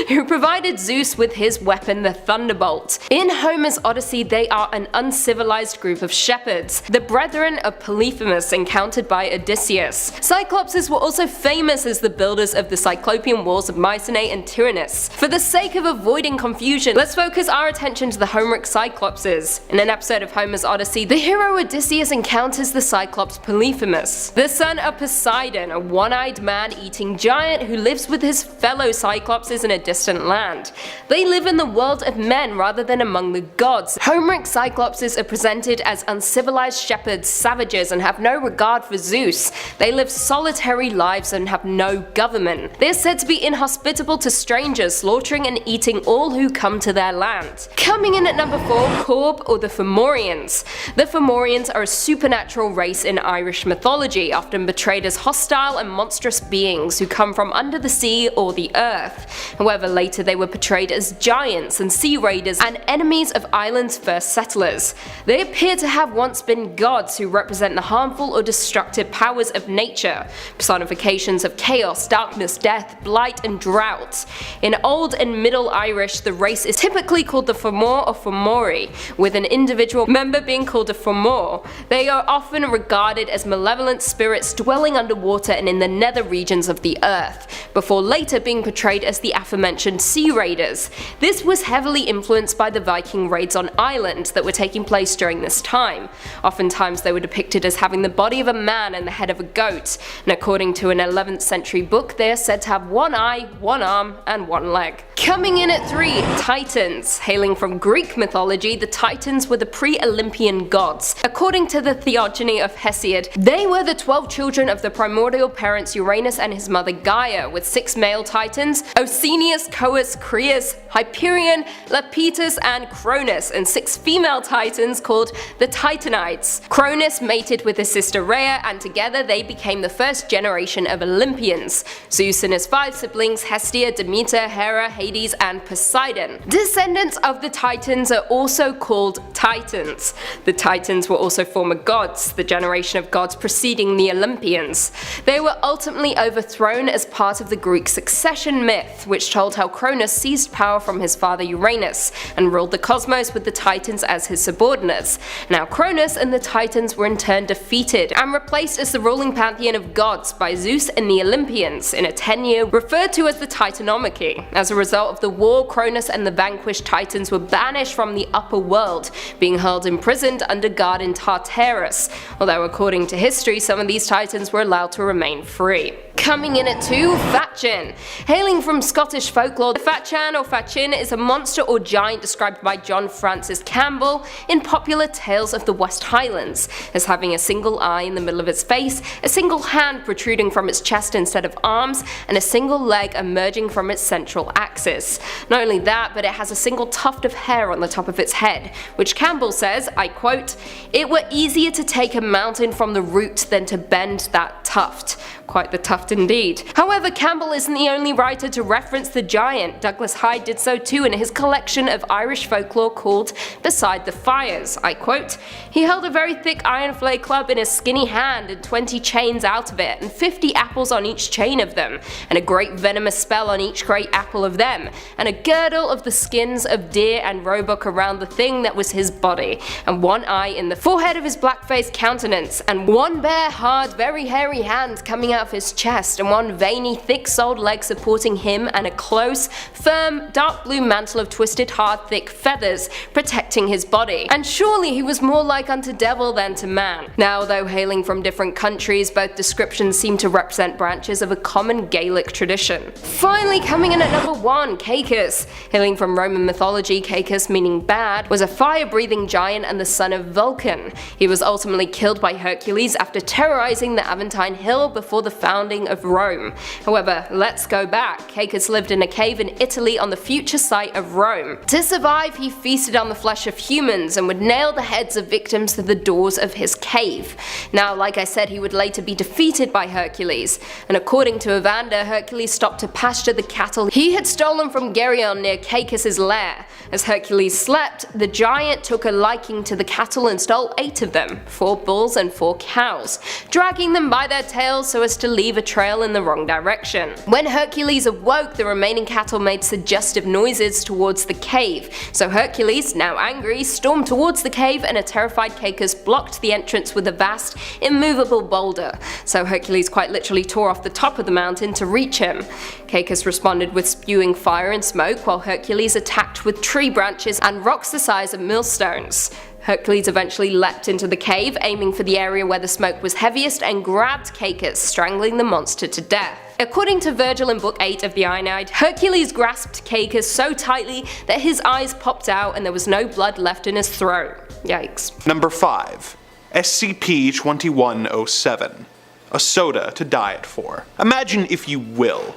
who provided Zeus with his weapon, the Thunderbolt. In Homer's Odyssey, they are an uncivilized group of shepherds, the brethren of Polyphemus encountered by Odysseus. Cyclopses were also famous as the builders of the Cyclopean walls of Mycenae and Tyrannus. For the sake of avoiding confusion, let's focus our attention to the Homeric Cyclopses. In an episode of Homer's Odyssey, the hero Odysseus encounters the Cyclops Polyphemus, the son of Poseidon, a one-eyed man-eating giant who lives with his fellow Cyclopses in a distant land. They live in the world of men rather than among the gods. Homeric Cyclopses are presented as uncivilized shepherds, savages, and have no regard for Zeus. They live solitary lives and have no government. They are said to be inhospitable to strangers, slaughtering and eating all who come to their land. Coming in at number 4, Corb, or the Fomorians. The Fomorians are a supernatural race in Irish mythology, often portrayed as hostile and monstrous beings who come from under the sea or the earth. However, later they were portrayed as giants and sea raiders and enemies of Ireland's first settlers. creatures. They appear to have once been gods who represent the harmful or destructive powers of nature, personifications of chaos, darkness, death, blight, and drought. In Old and Middle Irish, the race is typically called the Fomor or Fomori, with an individual member being called a Fomor. They are often regarded as malevolent spirits dwelling underwater and in the nether regions of the earth, before later being portrayed as the aforementioned Sea Raiders. This was heavily influenced by the Viking raids on Ireland that were taking place during this time. Oftentimes they were depicted as having the body of a man and the head of a goat, and according to an 11th century book they are said to have one eye, one arm, and one leg. Coming in at 3, Titans. Hailing from Greek mythology, the Titans were the pre-Olympian gods. According to the Theogony of Hesiod, they were the 12 children of the primordial parents Uranus and his mother Gaia, with 6 male Titans, Oceanus, Cous, Creus, Hyperion, Lapetus, and Cronus, and 6 female Titans called the Titanites. Cronus mated with his sister Rhea, and together they became the first generation of Olympians. Zeus and his 5 siblings Hestia, Demeter, Hera, Hades, and Poseidon. Descendants of the Titans are also called Titans. The Titans were also former gods, the generation of gods preceding the Olympians. They were ultimately overthrown as part of the Greek succession myth, which told how Cronus seized power from his father Uranus and ruled the cosmos with the Titans as his subordinates. Now Cronus and the Titans were in turn defeated and replaced as the ruling pantheon of gods by Zeus and the Olympians in a tenure referred to as the Titanomachy. As a result of the war, Cronus and the vanquished Titans were banished from the upper world, being held imprisoned under guard in Tartarus, although according to history some of these Titans were allowed to remain free. Coming in at 2, Fatchin. Hailing from Scottish folklore, the Fatchan or Fatchin is a monster or giant described by John Francis Campbell in popular tales of the West Highlands, as having a single eye in the middle of its face, a single hand protruding from its chest instead of arms, and a single leg emerging from its central axis. Not only that, but it has a single tuft of hair on the top of its head, which Campbell says, I quote, "It were easier to take a mountain from the root than to bend that tuft." Quite the tuft indeed. However, Campbell isn't the only writer to reference the giant. Douglas Hyde did so too in his collection of Irish folklore called Beside the Fires. I quote, "He held a very thick iron flay club in his skinny hand and 20 chains out of it, and 50 apples on each chain of them, and a great venomous spell on each great apple of them, and a girdle of the skins of deer and roebuck around the thing that was his body, and one eye in the forehead of his black-faced countenance, and one bare, hard, very hairy hand coming out of his chest, and one veiny, thick-soled leg supporting him, and a close, firm, dark blue mantle of twisted, hard, thick feathers protecting his body. And surely he was more like unto devil than to man." Now, though hailing from different countries, both descriptions seem to represent branches of a common Gaelic tradition. Finally, coming in at number 1, Caicus. Hailing from Roman mythology, Caicus, meaning bad, was a fire-breathing giant and the son of Vulcan. He was ultimately killed by Hercules after terrorizing the Aventine Hill before the founding of Rome. However, let's go back. Caicus lived in a cave in Italy on the future site of Rome. To survive, he feasted on the flesh of humans and would nail the heads of victims to the doors of his cave. Now, like I said, he would later be defeated by Hercules, and according to Evander, Hercules stopped to pasture the cattle he had stolen from Geryon near Caicus' lair. As Hercules slept, the giant took a liking to the cattle and stole 8 of them, 4 bulls and 4 cows, dragging them by their tails so as to leave a trail in the wrong direction. When Hercules awoke, the remaining cattle made suggestive noises towards the cave, so Hercules, now angry, stormed towards the cave, and a terrified Caicus blocked the entrance with a vast, immovable boulder, so Hercules quite literally tore off the top of the mountain to reach him. Caicus responded with spewing fire and smoke, while Hercules attacked with tree branches and rocks the size of millstones. Hercules eventually leapt into the cave, aiming for the area where the smoke was heaviest, and grabbed Caicus, strangling the monster to death. According to Virgil in Book 8 of the Aeneid, Hercules grasped Caicus so tightly that his eyes popped out and there was no blood left in his throat. Yikes. Number 5. SCP-4107. A soda to diet for. Imagine, if you will,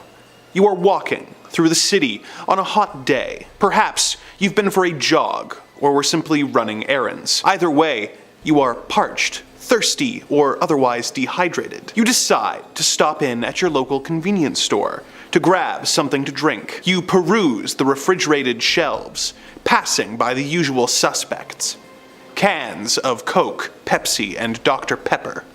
you are walking through the city on a hot day. Perhaps you've been for a jog, or were simply running errands. Either way, you are parched, thirsty, or otherwise dehydrated. You decide to stop in at your local convenience store to grab something to drink. You peruse the refrigerated shelves, passing by the usual suspects. cans of Coke, Pepsi, and Dr. Pepper,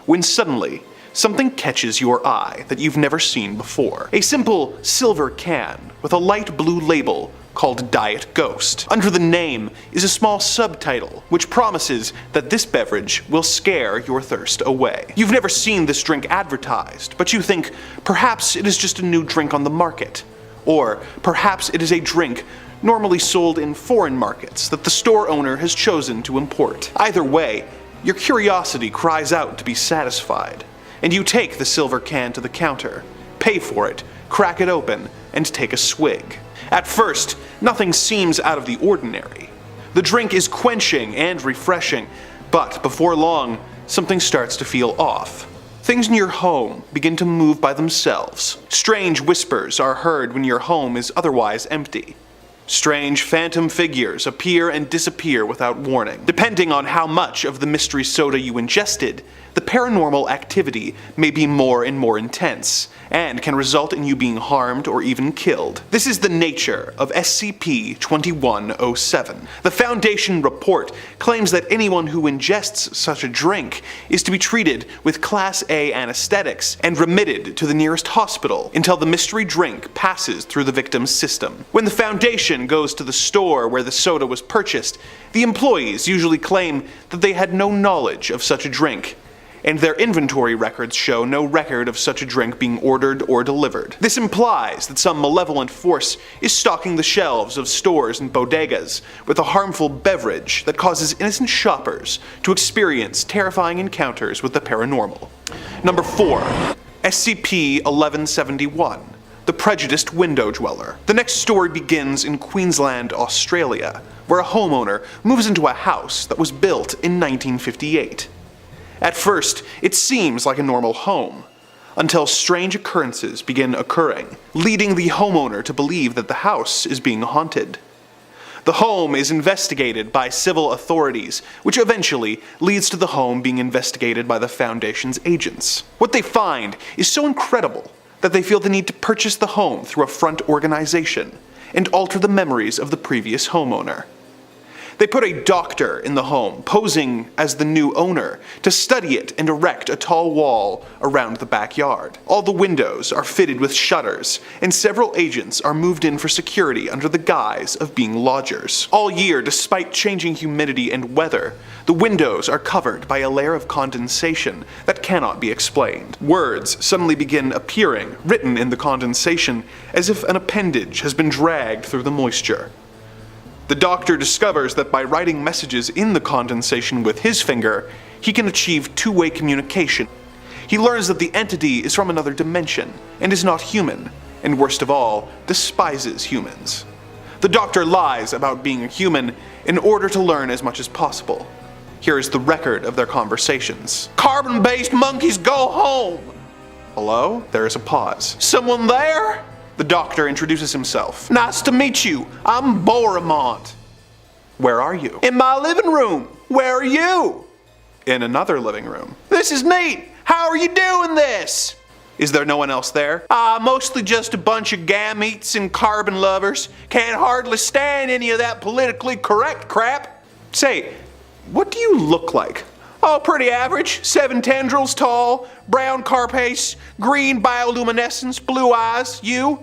when suddenly, something catches your eye that you've never seen before. A simple silver can with a light blue label called Diet Ghost. Under the name is a small subtitle which promises that this beverage will scare your thirst away. You've never seen this drink advertised, but you think perhaps it is just a new drink on the market. Or perhaps it is a drink normally sold in foreign markets that the store owner has chosen to import. Either way, your curiosity cries out to be satisfied, and you take the silver can to the counter, pay for it, crack it open, and take a swig. At first, nothing seems out of the ordinary. The drink is quenching and refreshing, but before long, something starts to feel off. Things in your home begin to move by themselves. Strange whispers are heard when your home is otherwise empty. Strange phantom figures appear and disappear without warning. Depending on how much of the mystery soda you ingested, the paranormal activity may be more and more intense, and can result in you being harmed or even killed. This is the nature of SCP-4107. The Foundation report claims that anyone who ingests such a drink is to be treated with Class A anesthetics and remitted to the nearest hospital until the mystery drink passes through the victim's system. When the Foundation goes to the store where the soda was purchased, the employees usually claim that they had no knowledge of such a drink, and their inventory records show no record of such a drink being ordered or delivered. This implies that some malevolent force is stocking the shelves of stores and bodegas with a harmful beverage that causes innocent shoppers to experience terrifying encounters with the paranormal. Number 4. SCP-1171, the Prejudiced Window Dweller. The next story begins in Queensland, Australia, where a homeowner moves into a house that was built in 1958. At first, it seems like a normal home, until strange occurrences begin occurring, leading the homeowner to believe that the house is being haunted. The home is investigated by civil authorities, which eventually leads to the home being investigated by the Foundation's agents. What they find is so incredible that they feel the need to purchase the home through a front organization and alter the memories of the previous homeowner. They put a doctor in the home, posing as the new owner, to study it and erect a tall wall around the backyard. All the windows are fitted with shutters, and several agents are moved in for security under the guise of being lodgers. All year, despite changing humidity and weather, the windows are covered by a layer of condensation that cannot be explained. Words suddenly begin appearing, written in the condensation, as if an appendage has been dragged through the moisture. The doctor discovers that by writing messages in the condensation with his finger, he can achieve two-way communication. He learns that the entity is from another dimension and is not human, and worst of all, despises humans. The doctor lies about being a human in order to learn as much as possible. Here is the record of their conversations. "Carbon-based monkeys, go home!" Hello? There is a pause. "Someone there?" The doctor introduces himself. "Nice to meet you. I'm Boramont." "Where are you?" "In my living room. Where are you?" "In another living room." "This is neat. How are you doing this?" "Is there no one else there?" Mostly just a bunch of gametes and carbon lovers. Can't hardly stand any of that politically correct crap." "Say, what do you look like?" "Oh, pretty average. 7 tendrils tall, brown carapace, green bioluminescence, blue eyes. You?"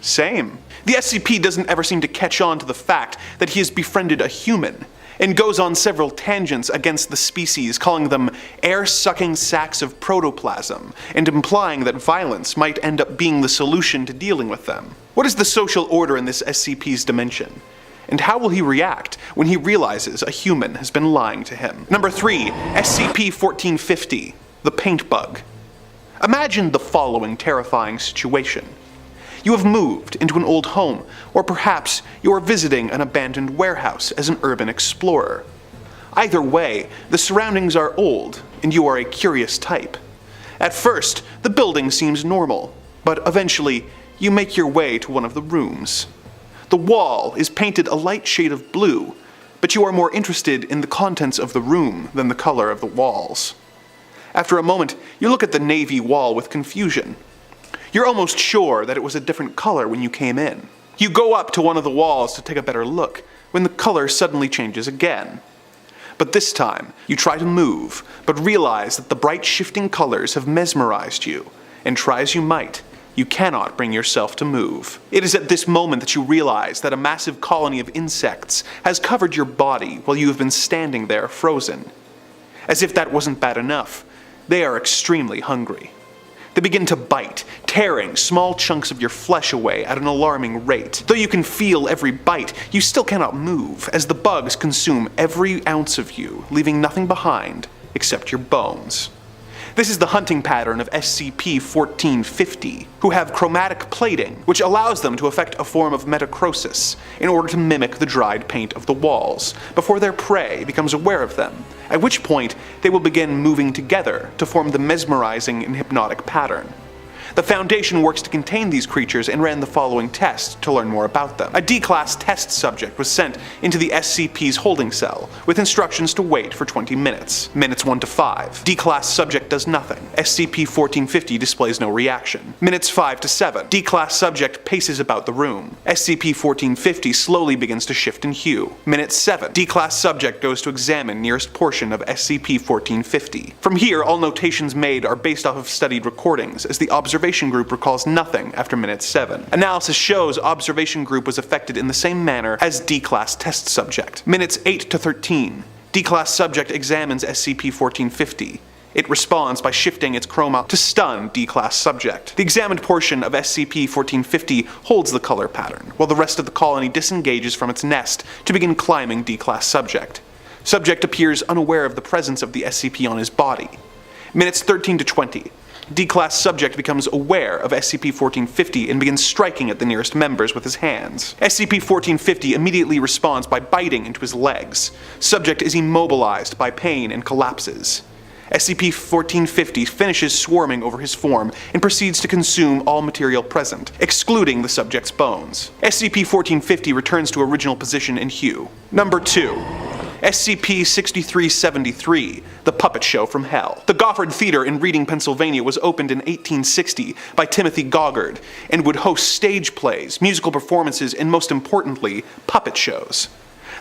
"Same." The SCP doesn't ever seem to catch on to the fact that he has befriended a human, and goes on several tangents against the species, calling them air-sucking sacks of protoplasm, and implying that violence might end up being the solution to dealing with them. What is the social order in this SCP's dimension? And how will he react when he realizes a human has been lying to him? Number 3, SCP-1450, the Paint Bug. Imagine the following terrifying situation. You have moved into an old home, or perhaps you are visiting an abandoned warehouse as an urban explorer. Either way, the surroundings are old, and you are a curious type. At first, the building seems normal, but eventually, you make your way to one of the rooms. The wall is painted a light shade of blue, but you are more interested in the contents of the room than the color of the walls. After a moment, you look at the navy wall with confusion. You're almost sure that it was a different color when you came in. You go up to one of the walls to take a better look, when the color suddenly changes again. But this time, you try to move, but realize that the bright shifting colors have mesmerized you, and try as you might, you cannot bring yourself to move. It is at this moment that you realize that a massive colony of insects has covered your body while you have been standing there frozen. As if that wasn't bad enough, they are extremely hungry. They begin to bite, tearing small chunks of your flesh away at an alarming rate. Though you can feel every bite, you still cannot move, as the bugs consume every ounce of you, leaving nothing behind except your bones. This is the hunting pattern of SCP-4335, who have chromatic plating, which allows them to affect a form of metacrosis in order to mimic the dried paint of the walls, before their prey becomes aware of them, at which point they will begin moving together to form the mesmerizing and hypnotic pattern. The Foundation works to contain these creatures and ran the following test to learn more about them. A D-class test subject was sent into the SCP's holding cell, with instructions to wait for 20 minutes. Minutes 1 to 5. D-class subject does nothing. SCP-1450 displays no reaction. Minutes 5 to 7. D-class subject paces about the room. SCP-1450 slowly begins to shift in hue. Minute 7. D-class subject goes to examine nearest portion of SCP-1450. From here, all notations made are based off of studied recordings, as the observation group recalls nothing after minute 7. Analysis shows observation group was affected in the same manner as D-class test subject. Minutes 8 to 13. D-class subject examines SCP-1450. It responds by shifting its chroma to stun D-class subject. The examined portion of SCP-1450 holds the color pattern, while the rest of the colony disengages from its nest to begin climbing D-class subject. Subject appears unaware of the presence of the SCP on his body. Minutes 13 to 20. D-class subject becomes aware of SCP-1450 and begins striking at the nearest members with his hands. SCP-1450 immediately responds by biting into his legs. Subject is immobilized by pain and collapses. SCP-1450 finishes swarming over his form and proceeds to consume all material present, excluding the subject's bones. SCP-1450 returns to original position in hue. Number 2. SCP-6373, The Puppet Show from Hell. The Goffard Theater in Reading, Pennsylvania was opened in 1860 by Timothy Goggard and would host stage plays, musical performances, and most importantly, puppet shows.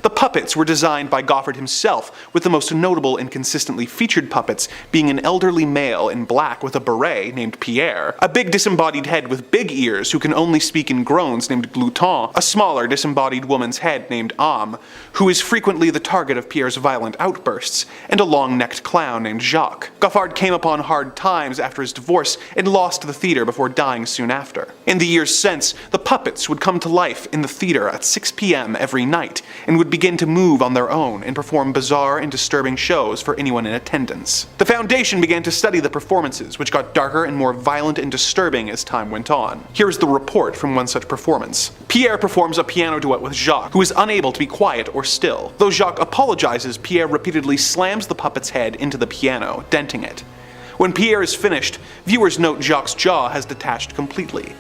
The puppets were designed by Goffard himself, with the most notable and consistently featured puppets being an elderly male in black with a beret named Pierre, a big disembodied head with big ears who can only speak in groans named Glouton, a smaller disembodied woman's head named Âme, who is frequently the target of Pierre's violent outbursts, and a long-necked clown named Jacques. Goffard came upon hard times after his divorce and lost the theater before dying soon after. In the years since, the puppets would come to life in the theater at 6 p.m. every night, and would begin to move on their own and perform bizarre and disturbing shows for anyone in attendance. The Foundation began to study the performances, which got darker and more violent and disturbing as time went on. Here is the report from one such performance. Pierre performs a piano duet with Jacques, who is unable to be quiet or still. Though Jacques apologizes, Pierre repeatedly slams the puppet's head into the piano, denting it. When Pierre is finished, viewers note Jacques' jaw has detached completely.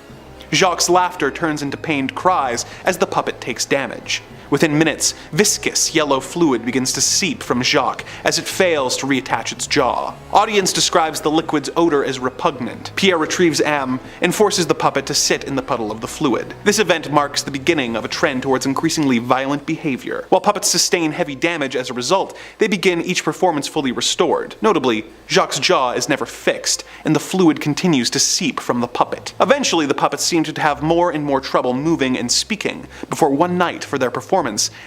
Jacques' laughter turns into pained cries as the puppet takes damage. Within minutes, viscous yellow fluid begins to seep from Jacques as it fails to reattach its jaw. Audience describes the liquid's odor as repugnant. Pierre retrieves Âme and forces the puppet to sit in the puddle of the fluid. This event marks the beginning of a trend towards increasingly violent behavior. While puppets sustain heavy damage as a result, they begin each performance fully restored. Notably, Jacques' jaw is never fixed, and the fluid continues to seep from the puppet. Eventually, the puppets seem to have more and more trouble moving and speaking, before one night for their performance,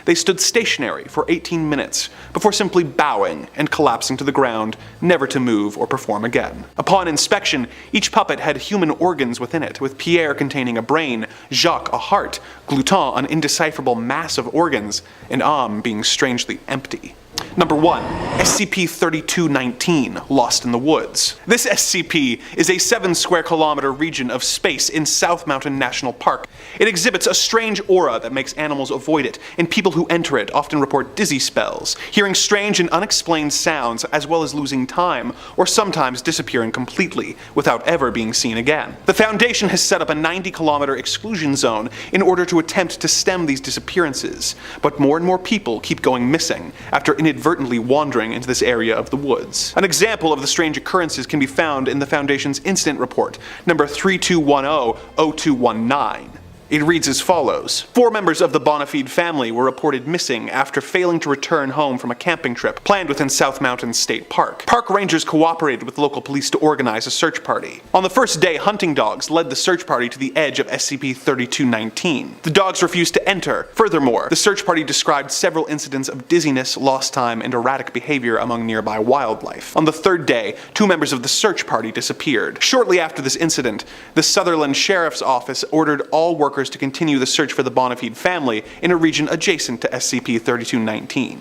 they stood stationary for 18 minutes, before simply bowing and collapsing to the ground, never to move or perform again. Upon inspection, each puppet had human organs within it, with Pierre containing a brain, Jacques a heart, Glouton an indecipherable mass of organs, and Âme being strangely empty. Number 1. SCP-3219, Lost in the Woods. This SCP is a 7 square kilometer region of space in South Mountain National Park. It exhibits a strange aura that makes animals avoid it, and people who enter it often report dizzy spells, hearing strange and unexplained sounds, as well as losing time, or sometimes disappearing completely, without ever being seen again. The Foundation has set up a 90-kilometer exclusion zone in order to attempt to stem these disappearances, but more and more people keep going missing after inadvertently wandering into this area of the woods. An example of the strange occurrences can be found in the Foundation's incident report, number 3210-0219. It reads as follows. 4 members of the Bonafide family were reported missing after failing to return home from a camping trip planned within South Mountains State Park. Park rangers cooperated with local police to organize a search party. On the first day, hunting dogs led the search party to the edge of SCP-4219. The dogs refused to enter. Furthermore, the search party described several incidents of dizziness, lost time, and erratic behavior among nearby wildlife. On the third day, 2 members of the search party disappeared. Shortly after this incident, the Sutherland Sheriff's Office ordered all workers to continue the search for the Bonafide family in a region adjacent to SCP-3219.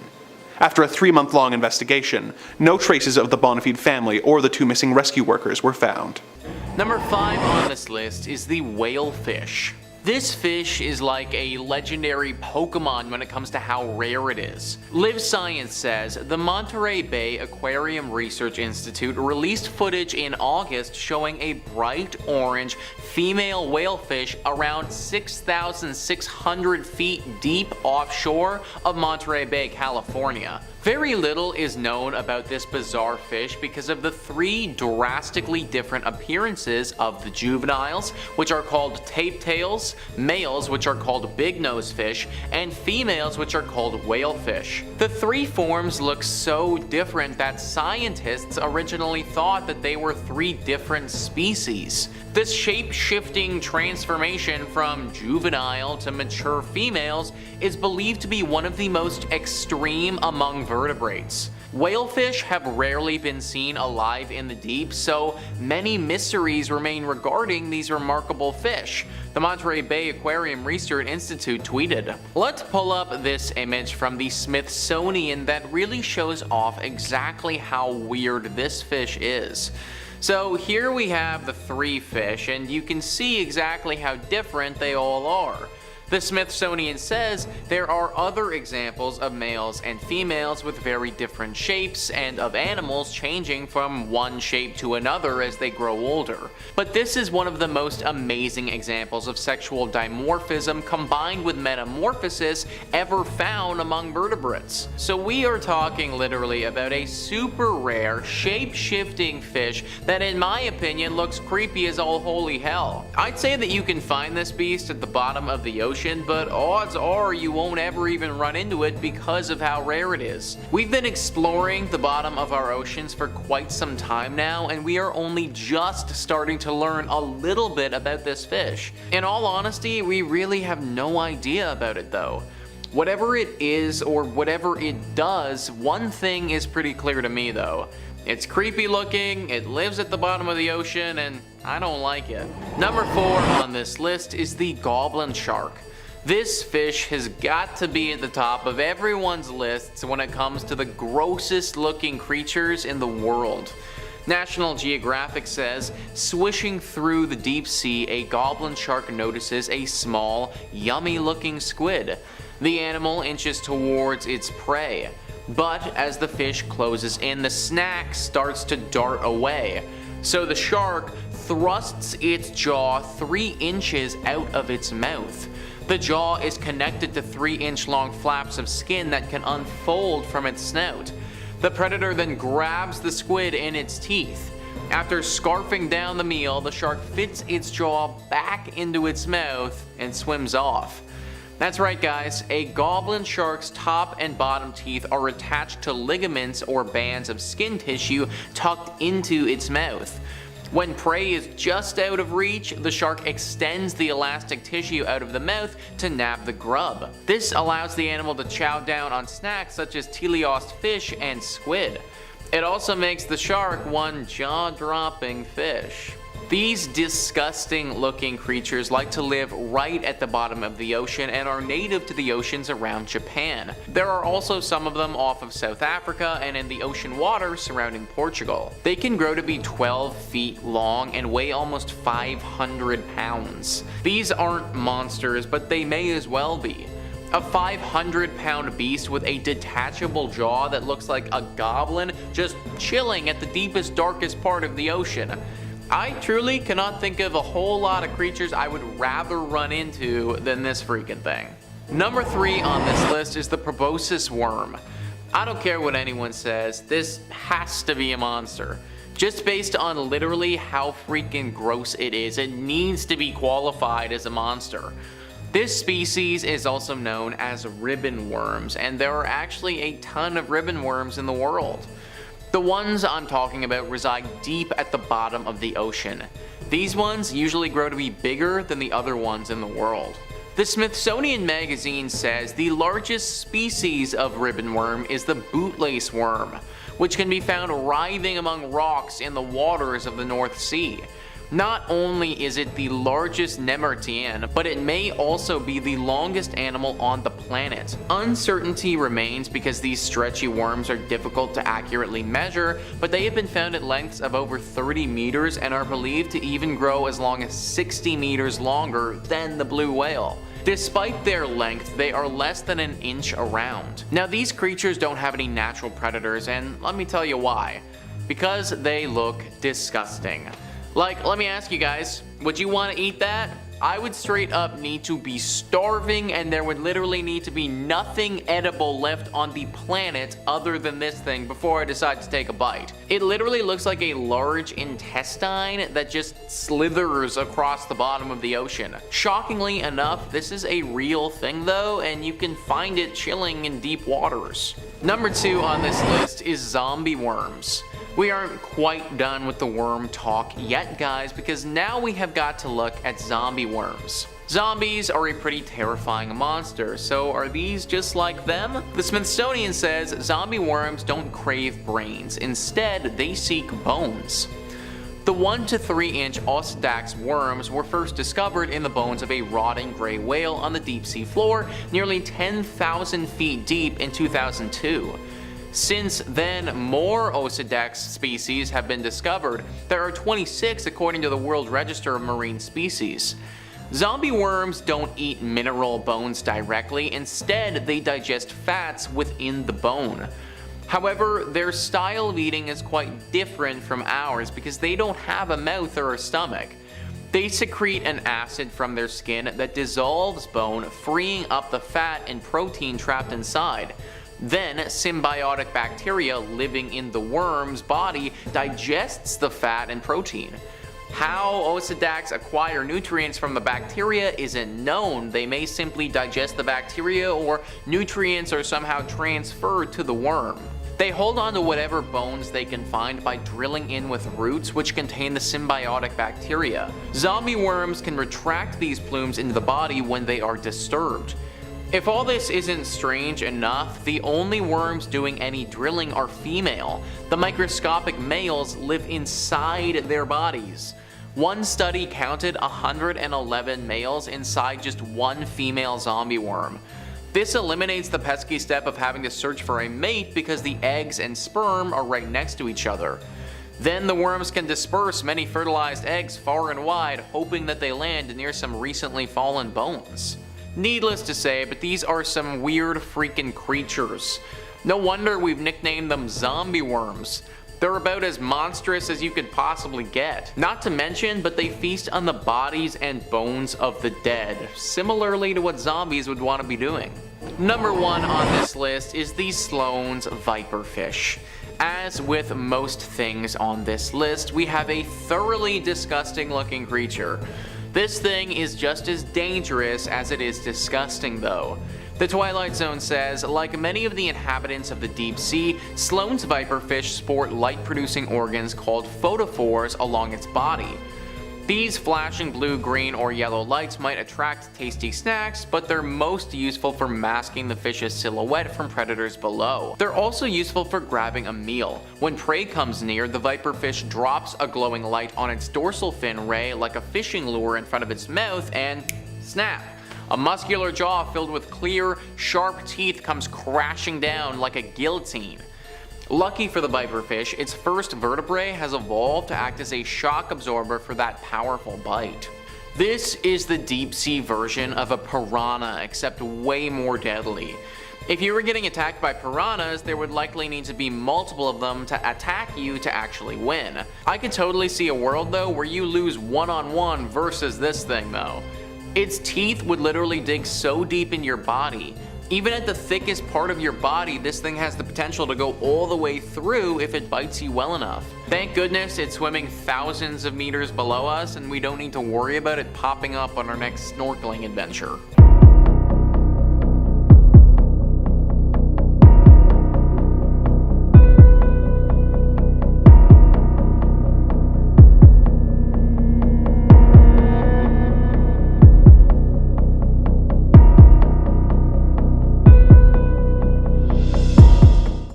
After a 3-month-long investigation, no traces of the Bonafide family or the 2 missing rescue workers were found. Number 5 on this list is the whalefish. This fish is like a legendary Pokemon when it comes to how rare it is. Live Science says the Monterey Bay Aquarium Research Institute released footage in August showing a bright orange female whalefish around 6,600 feet deep offshore of Monterey Bay, California. Very little is known about this bizarre fish because of the 3 drastically different appearances of the juveniles, which are called tape tails, males, which are called big nose fish, and females, which are called whalefish. The 3 forms look so different that scientists originally thought that they were 3 different species. This shape-shifting transformation from juvenile to mature females is believed to be one of the most extreme among vertebrates. Whalefish have rarely been seen alive in the deep, so many mysteries remain regarding these remarkable fish. The Monterey Bay Aquarium Research Institute tweeted, "Let's pull up this image from the Smithsonian that really shows off exactly how weird this fish is." So here we have the 3 fish, and you can see exactly how different they all are. The Smithsonian says there are other examples of males and females with very different shapes and of animals changing from one shape to another as they grow older. But this is one of the most amazing examples of sexual dimorphism combined with metamorphosis ever found among vertebrates. So we are talking literally about a super rare, shape-shifting fish that in my opinion looks creepy as all holy hell. I'd say that you can find this beast at the bottom of the ocean, but odds are you won't ever even run into it because of how rare it is. We've been exploring the bottom of our oceans for quite some time now, and we are only just starting to learn a little bit about this fish. In all honesty, we really have no idea about it though. Whatever it is or whatever it does, one thing is pretty clear to me though. It's creepy looking, it lives at the bottom of the ocean, and I don't like it. Number 4 on this list is the goblin shark. This fish has got to be at the top of everyone's lists when it comes to the grossest looking creatures in the world. National Geographic says, swishing through the deep sea, a goblin shark notices a small, yummy looking squid. The animal inches towards its prey, but as the fish closes in, the snack starts to dart away. So the shark thrusts its jaw 3 inches out of its mouth. The jaw is connected to 3-inch long flaps of skin that can unfold from its snout. The predator then grabs the squid in its teeth. After scarfing down the meal, the shark fits its jaw back into its mouth and swims off. That's right guys, a goblin shark's top and bottom teeth are attached to ligaments or bands of skin tissue tucked into its mouth. When prey is just out of reach, the shark extends the elastic tissue out of the mouth to nab the grub. This allows the animal to chow down on snacks such as teleost fish and squid. It also makes the shark one jaw-dropping fish. These disgusting looking creatures like to live right at the bottom of the ocean and are native to the oceans around Japan. There are also some of them off of South Africa and in the ocean water surrounding Portugal. They can grow to be 12 feet long and weigh almost 500 pounds. These aren't monsters, but they may as well be. A 500-pound beast with a detachable jaw that looks like a goblin just chilling at the deepest, darkest part of the ocean. I truly cannot think of a whole lot of creatures I would rather run into than this freaking thing. Number 3 on this list is the proboscis worm. I don't care what anyone says, this has to be a monster. Just based on literally how freaking gross it is, it needs to be qualified as a monster. This species is also known as ribbon worms, and there are actually a ton of ribbon worms in the world. The ones I'm talking about reside deep at the bottom of the ocean. These ones usually grow to be bigger than the other ones in the world. The Smithsonian Magazine says the largest species of ribbon worm is the bootlace worm, which can be found writhing among rocks in the waters of the North Sea. Not only is it the largest nemertian, but it may also be the longest animal on the planet. Uncertainty remains because these stretchy worms are difficult to accurately measure, but they have been found at lengths of over 30 meters and are believed to even grow as long as 60 meters longer than the blue whale. Despite their length, they are less than an inch around. Now, these creatures don't have any natural predators, and let me tell you why. Because they look disgusting. Like, let me ask you guys, would you want to eat that? I would straight up need to be starving, and there would literally need to be nothing edible left on the planet other than this thing before I decide to take a bite. It literally looks like a large intestine that just slithers across the bottom of the ocean. Shockingly enough, this is a real thing though, and you can find it chilling in deep waters. Number 2 on this list is zombie worms. We aren't quite done with the worm talk yet, guys, because now we have got to look at zombie worms. Zombies are a pretty terrifying monster, so are these just like them? The Smithsonian says zombie worms don't crave brains, instead they seek bones. The 1 to 3 inch Osedax worms were first discovered in the bones of a rotting gray whale on the deep sea floor nearly 10,000 feet deep in 2002. Since then, more Osedax species have been discovered. There are 26 according to the World Register of Marine Species. Zombie worms don't eat mineral bones directly, instead they digest fats within the bone. However, their style of eating is quite different from ours because they don't have a mouth or a stomach. They secrete an acid from their skin that dissolves bone, freeing up the fat and protein trapped inside. Then, symbiotic bacteria living in the worm's body digests the fat and protein. How Osedax acquire nutrients from the bacteria isn't known. They may simply digest the bacteria, or nutrients are somehow transferred to the worm. They hold on to whatever bones they can find by drilling in with roots which contain the symbiotic bacteria. Zombie worms can retract these plumes into the body when they are disturbed. If all this isn't strange enough, the only worms doing any drilling are female. The microscopic males live inside their bodies. One study counted 111 males inside just one female zombie worm. This eliminates the pesky step of having to search for a mate because the eggs and sperm are right next to each other. Then the worms can disperse many fertilized eggs far and wide, hoping that they land near some recently fallen bones. Needless to say, but these are some weird freaking creatures. No wonder we've nicknamed them zombie worms. They're about as monstrous as you could possibly get. Not to mention, but they feast on the bodies and bones of the dead, similarly to what zombies would want to be doing. Number 1 on this list is the Sloane's viperfish. As with most things on this list, we have a thoroughly disgusting looking creature. This thing is just as dangerous as it is disgusting though. The Twilight Zone says, like many of the inhabitants of the deep sea, Sloane's viperfish sport light-producing organs called photophores along its body. These flashing blue, green, or yellow lights might attract tasty snacks, but they're most useful for masking the fish's silhouette from predators below. They're also useful for grabbing a meal. When prey comes near, the viperfish drops a glowing light on its dorsal fin ray like a fishing lure in front of its mouth, and snap! A muscular jaw filled with clear, sharp teeth comes crashing down like a guillotine. Lucky for the viperfish, its first vertebrae has evolved to act as a shock absorber for that powerful bite. This is the deep sea version of a piranha, except way more deadly. If you were getting attacked by piranhas, there would likely need to be multiple of them to attack you to actually win. I could totally see a world though where you lose one-on-one versus this thing though. Its teeth would literally dig so deep in your body, Even at the thickest part of your body, this thing has the potential to go all the way through if it bites you well enough. Thank goodness it's swimming thousands of meters below us and we don't need to worry about it popping up on our next snorkeling adventure.